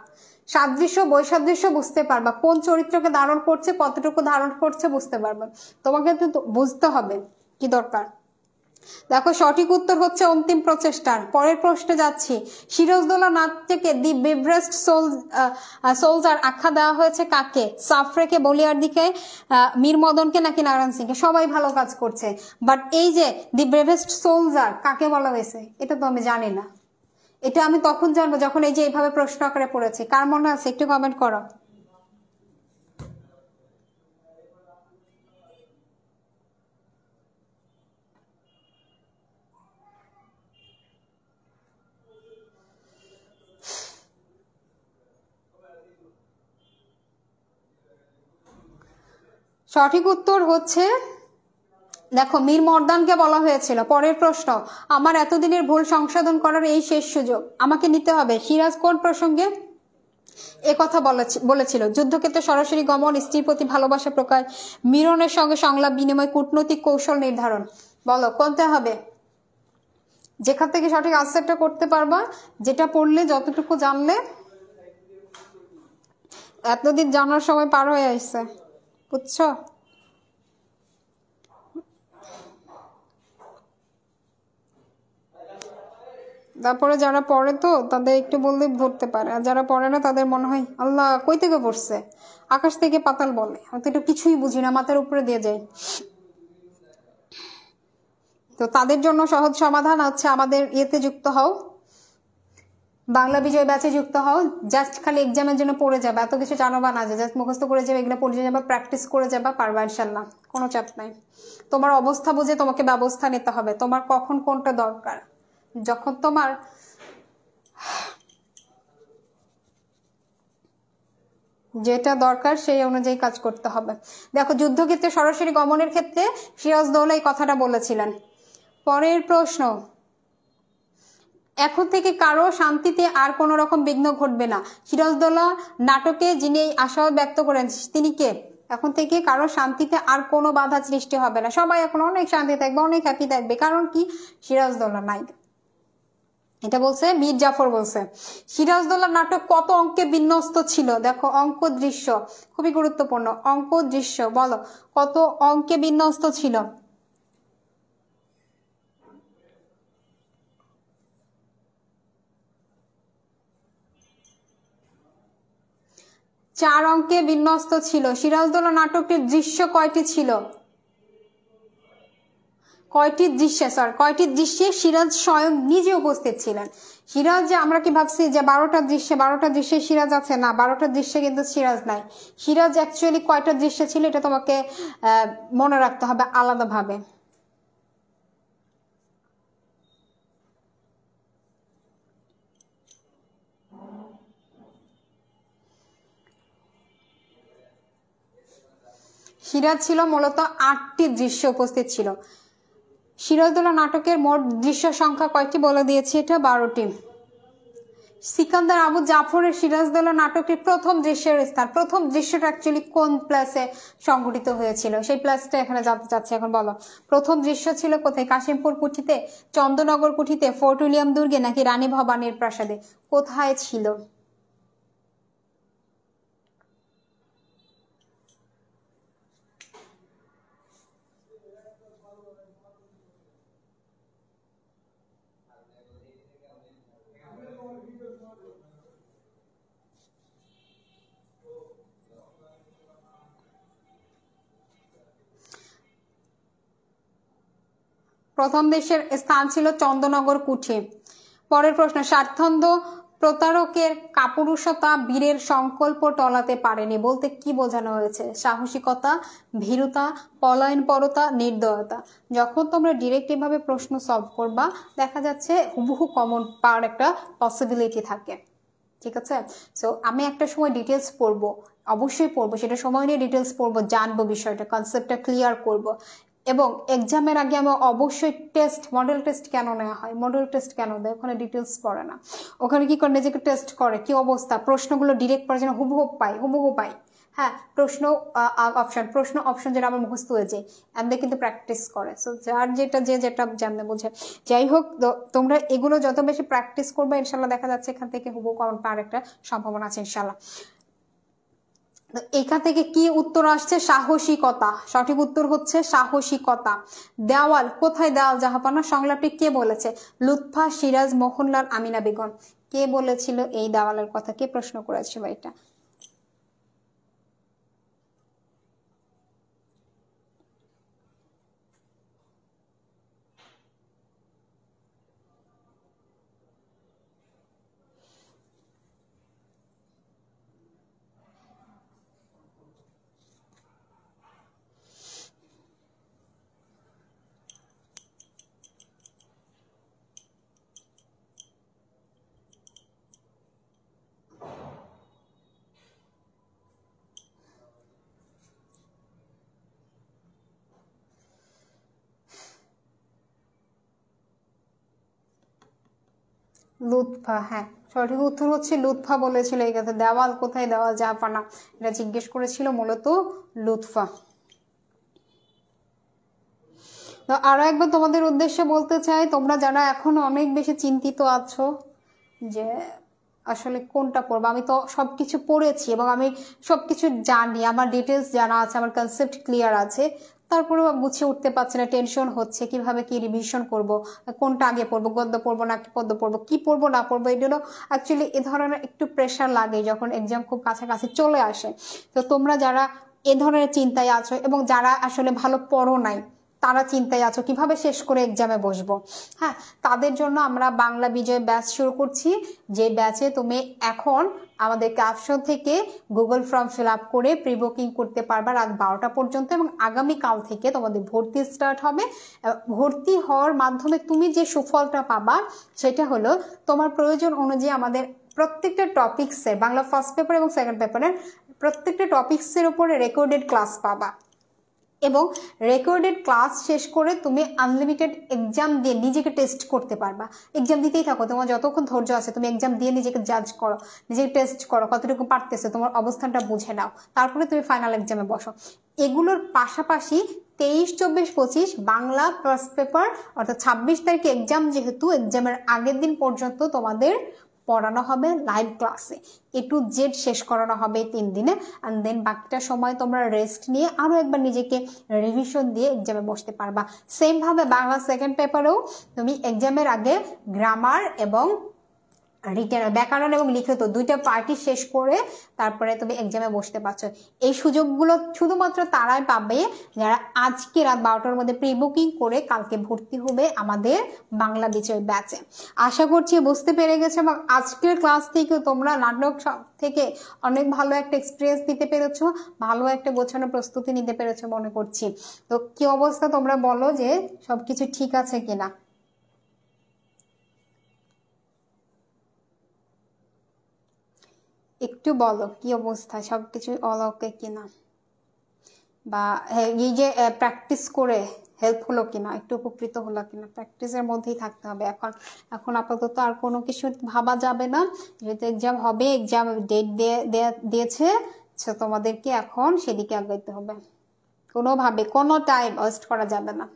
সাদৃশ্য বৈসাদৃশ্য বুঝতে পারবা, কোন চরিত্রকে ধারণ করছে কতটুকু ধারণ করছে বুঝতে পারবা। তোমাকে কিন্তু বুঝতে হবে কি দরকার। দেখো সঠিক উত্তর হচ্ছে অন্তিম প্রচেষ্টার। পরের প্রশ্নে যাচ্ছি, সিরাজদৌল্লা নাট্যকে দি ব্রেভেস্ট সোলজার আখ্যা দেওয়া হয়েছে কাকে? সাফরেকে, বলিয়ারদিকে, মীর মদনকে নাকি নারায়ণ সিংকে? সবাই ভালো কাজ করছে, বাট এই যে দি ব্রেভেস্ট সোলজার কাকে বলা হয়েছে এটা তো আমি জানি না। এটা আমি তখন জানবো যখন এই যে এইভাবে প্রশ্ন আকারে পড়েছে। কার মনে আছে একটু কমেন্ট করো। সঠিক উত্তর হচ্ছে, দেখো মীর মর্দানকে বলা হয়েছিল। পরের প্রশ্ন, আমার এতদিনের ভুল সংশোধন করার এই শেষ সুযোগ আমাকে নিতে হবে। সিরাজ কোন প্রসঙ্গে এ কথা বলেছিল? যুদ্ধক্ষেত্রে সরাসরি গমন, স্ত্রীর প্রতি ভালোবাসা প্রকাশ, মিরনের সঙ্গে সংলাপ বিনিময়, কূটনৈতিক কৌশল নির্ধারণ। বলো কোনটা হবে? যেখান থেকে সঠিক আনসারটা করতে পারবা, যেটা পড়লে যতটুকু জানলে, এতদিন জানার সময় পার হয়ে আসছে, বুঝছো? তারপরে যারা পড়ে তো তাদের একটু বললে ধরতে পারে, আর যারা পড়ে না তাদের মনে হয় আল্লাহ কই থেকে পড়ছে, আকাশ থেকে পাতাল বলে, হয়তো একটু কিছুই বুঝি না, মাথার উপরে দিয়ে যায়। তো তাদের জন্য সহজ সমাধান হচ্ছে আমাদের ইয়েতে যুক্ত হও, বাংলা বিজয় ব্যাচে যুক্ত হও। জাস্ট খালি এক্সামের জন্য পড়ে যাবে, এত কিছু জানো বা না, জাস্ট মুখস্থ করে যাবে, এগুলো পড়ে যাবে, প্র্যাকটিস করে যাবা, পারবা ইনশাল্লাহ, কোনো চাপ নাই। তোমার অবস্থা বুঝে তোমাকে ব্যবস্থা নিতে হবে, তোমার কখন কোনটা দরকার, যখন তোমার যেটা দরকার সেই অনুযায়ী কাজ করতে হবে। দেখো যুদ্ধক্ষেত্রে সরাসরি গমনের ক্ষেত্রে সিরাজদৌল্লা এই কথাটা বলেছিলেন। পরের প্রশ্ন, এখন থেকে কারো শান্তিতে আর কোন রকম বিঘ্ন ঘটবে না। সিরাজদৌল্লা নাটকে যিনি এই আশাবাদ ব্যক্ত করেন তিনি কে? এখন থেকে কারো শান্তিতে আর কোনো বাধা সৃষ্টি হবে না, সবাই এখন অনেক শান্তি থাকবে, অনেক হ্যাপি থাকবে। কারণ কি? সিরাজদৌল্লা নাই, এটা বলছে মীর জাফর বলছে। সিরাজদৌল্লা নাটক কত অঙ্কে বিন্যস্ত ছিল? দেখো অঙ্ক দৃশ্য খুবই গুরুত্বপূর্ণ, অঙ্ক দৃশ্য বলো কত অঙ্কে বিন্যস্ত ছিল? 4 অঙ্কে বিন্যস্ত ছিল। সিরাজদৌল্লা নাটকটির দৃশ্য কয়টি ছিল? কয়টি দৃশ্যে সিরাজ স্বয়ং নিজে উপস্থিত ছিলেন। সিরাজ যে আমরা কি ভাবছি যে 12টা দৃশ্যে সিরাজ আছে, না, 12টা দৃশ্যে কিন্তু সিরাজ নাই। সিরাজ অ্যাকচুয়ালি কয়টা দৃশ্যে ছিল এটা তোমাকে মনে রাখতে হবে আলাদাভাবে। সিরাজ ছিল মূলত 8টি দৃশ্য উপস্থিত ছিল। সিরাজদৌল্লা নাটকের মোট দৃশ্য সংখ্যা কয়টি বলে দিয়েছি, এটা 12টি। সিকান্দার আবু জাফরের সিরাজদৌল্লা নাটকটির প্রথম দৃশ্যের স্থান, প্রথম দৃশ্যটা অ্যাকচুয়ালি কোন প্লেসে সংঘটিত হয়েছিল সেই প্লেসটা এখানে জানতে চাচ্ছি। এখন বলো, প্রথম দৃশ্য ছিল কোথায়? কাশিমপুর কুঠিতে, চন্দ্রনগর কুঠিতে, ফোর্ট উইলিয়াম দুর্গে, নাকি রানী ভবানীর প্রাসাদে? কোথায় ছিল? প্রথম দেশের স্থান ছিল চন্দ্রনগর কুঠি। পরের প্রশ্ন, স্বার্থন্ধ প্রতারকের কাপুরুষতা বীরের সংকল্প টলাতে পারেনি বলতে কি বোঝানো হয়েছে? সাহসিকতা, ভীরুতা, পলায়নপরতা, নির্দয়তা। যখন তোমরা ডিরেক্ট এভাবে প্রশ্ন সলভ করবা দেখা যাচ্ছে হুবহু কমন পাওয়ার একটা পসিবিলিটি থাকে, ঠিক আছে? সো আমি একটা সময় ডিটেলস পড়বো, অবশ্যই পড়বো, সেটা সময় নিয়ে ডিটেলস পড়বো, জানবো বিষয়টা, কনসেপ্টটা ক্লিয়ার করব। এবং এক্সামের আগে আমি অবশ্যই মডেল টেস্ট কেন নেওয়া হয়, মডেল টেস্ট কেন দেয়, ওখানে ডিটেলস পড়ে না, ওখানে কি করে নিজেকে টেস্ট করে, কি অবস্থা, প্রশ্নগুলো ডিরেক্ট পড়ে যেন হুবহু পাই। হ্যাঁ, প্রশ্ন অপশন যেটা আমার মুখস্থ হয়ে যায়, এমনি কিন্তু প্র্যাকটিস করে। সো যার যেটা জানতে বোঝে। যাই হোক, তোমরা এগুলো যত বেশি প্র্যাকটিস করবে ইনশাল্লাহ দেখা যাচ্ছে এখান থেকে হুবহু কমন পাওয়ার একটা সম্ভাবনা আছে ইনশাল্লাহ। এখান থেকে কি উত্তর আসছে? সাহসিকতা। সঠিক উত্তর হচ্ছে সাহসিকতা। দেওয়াল, কোথায় দেওয়াল জাহাপানা সংলাপটি কে বলেছে? লুৎফা, সিরাজ, মোহনলাল, আমিনা বেগম। কে বলেছিল এই দেওয়ালের কথা? কে প্রশ্ন করেছিল এটা? লুৎফা। হ্যাঁ, সঠিক উত্তর হচ্ছে লুৎফা বলেছিল এই কথা। দেওয়াল কোথায় দেওয়াল জাহাপানা, এটা জিজ্ঞেস করেছিল মূলত লুৎফা। তো আরো একবার তোমাদের উদ্দেশ্যে বলতে চাই, তোমরা যারা এখন অনেক বেশি চিন্তিত আছো যে আসলে কোনটা পড়বো, আমি তো সবকিছু পড়েছি এবং আমি সবকিছু জানি, আমার ডিটেলস জানা আছে, আমার কনসেপ্ট ক্লিয়ার আছে, তারপরেও গুছিয়ে উঠতে পারছি না, টেনশন হচ্ছে কিভাবে কি রিভিশন করব, কোনটা আগে পড়বো, গদ্য পড়বো নাকি পদ্য পড়বো, কি পড়বো না পড়বো, এগুলো অ্যাকচুয়ালি এ ধরনের একটু প্রেশার লাগে যখন এক্সাম খুব কাছাকাছি চলে আসে। তো তোমরা যারা এ ধরনের চিন্তায় আছো এবং যারা আসলে ভালো পড়ো নাই, তারা চিন্তায় আছো কিভাবে শেষ করে এক্সামে বসবো, হ্যাঁ, তাদের জন্য আমরা বাংলা বিজয় ব্যাচ শুরু করছি। যে ব্যাচে তুমি এখন আমাদের ক্যাপশন থেকে গুগল ফর্ম ফিল আপ করে প্রি বুকিং করতে পারবা রাত 12টা পর্যন্ত, এবং আগামীকাল থেকে তোমাদের ভর্তি স্টার্ট হবে। ভর্তি হওয়ার মাধ্যমে তুমি যে সুফলটা পাবা সেটা হলো তোমার প্রয়োজন অনুযায়ী আমাদের প্রত্যেকটা টপিক্সে, বাংলা ফার্স্ট পেপার এবং সেকেন্ড পেপারের প্রত্যেকটা টপিক্সের উপরে রেকর্ডেড ক্লাস পাবা, এবং রেকর্ডেড ক্লাস শেষ করে তুমি আনলিমিটেড এক্সাম দিয়ে নিজেকে টেস্ট করতে পারবা। এক্সাম দিতেই থাকো, তোমার যতক্ষণ ধৈর্য আছে তুমি এক্সাম দিয়ে নিজেকে জাজ করো, নিজেকে টেস্ট করো, কতটুকু পারতেছে, তোমার অবস্থানটা বুঝে নাও, তারপরে তুমি ফাইনাল এক্সামে বসো। এগুলোর পাশাপাশি 23, 24, 25 বাংলা ফার্স্ট পেপার অর্থাৎ 26 তারিখে এক্সাম, যেহেতু এক্সামের আগের দিন পর্যন্ত তোমাদের পড়ানো হবে লাইভ ক্লাসে, A to Z শেষ করানো হবে 3 দিনে, অ্যান্ড দেন বাকিটা সময় তোমরা রেস্ট নিয়ে আরো একবার নিজেকে রিভিশন দিয়ে এক্সামে বসতে পারবা। সেম ভাবে বাংলা সেকেন্ড পেপারেও তুমি এক্সামের আগে গ্রামার এবং রিটেন ব্যাকরণ এবং লিখিত দুইটা পার্টি শেষ করে তারপরে তুমি এক্সামে বসতে পারছো। এই সুযোগগুলো শুধুমাত্র তারাই পাবে যারা আজকে রাত 12টার মধ্যে প্রি বুকিং করে কালকে ভর্তি হবে আমাদের বাংলা বিজয় ব্যাচে। আশা করছি বুঝতে পেরে গেছো এবং আজকের ক্লাস থেকে তোমরা নাটক থেকে অনেক ভালো একটা এক্সপিরিয়েন্স নিতে পেরেছো, ভালো একটা গোছানো প্রস্তুতি নিতে পেরেছো মনে করছি। তো কি অবস্থা তোমরা বলো যে সবকিছু ঠিক আছে কিনা? একটু বলো কি অবস্থা, সবকিছু অল ওকে কিনা, বা এই যে প্র্যাকটিস করে হেল্প হলো কিনা, একটু উপকৃত হলো কিনা। প্র্যাকটিসের মধ্যেই থাকতে হবে এখন। এখন আপাতত আর কোনো কিছু ভাবা যাবে না, যেহেতু এক্সাম হবে, এক্সাম ডেট দিয়েছে, তোমাদেরকে এখন সেদিকে আগাইতে হবে। কোনোভাবে কোনো টাইম ওয়েস্ট করা যাবে না।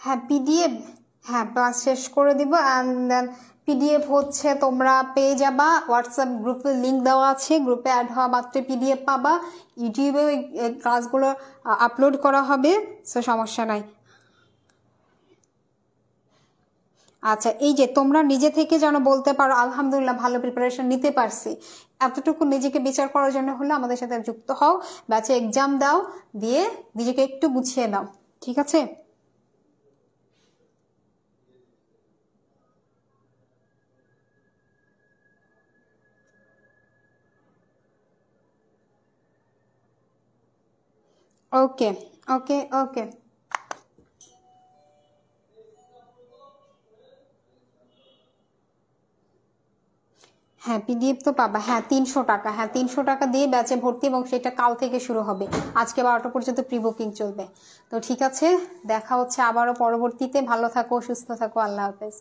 হ্যাঁ পিডিএফ, হ্যাঁ ক্লাস শেষ করে দিব অ্যান্ড দেন পিডিএফ হচ্ছে তোমরা পেয়ে যাবা। হোয়াটসঅ্যাপ গ্রুপে লিঙ্ক দেওয়া আছে, গ্রুপে অ্যাড হওয়া মাত্র পিডিএফ পাবা। ইউটিউবে ওই ক্লাসগুলো আপলোড করা হবে, সো সমস্যা নাই। আচ্ছা এই যে তোমরা নিজে থেকে যেন বলতে পারো আলহামদুলিল্লাহ ভালো প্রিপারেশন নিতে পারছি, এতটুকু নিজেকে বিচার করার জন্য হলে আমাদের সাথে যুক্ত হও, ব্যাচে এক্সাম দাও, দিয়ে নিজেকে একটু গুছিয়ে নাও, ঠিক আছে? ওকে ওকে ওকে। হ্যাঁ পিডিএফ তো পাবা, হ্যাঁ 300 টাকা, হ্যাঁ 300 টাকা দিয়ে ব্যাচে ভর্তি এবং সেটা কাল থেকে শুরু হবে, আজকে 12টা পর্যন্ত প্রি বুকিং চলবে। তো ঠিক আছে, দেখা হচ্ছে আবারও পরবর্তীতে। ভালো থাকো, সুস্থ থাকো, আল্লাহ হাফেজ।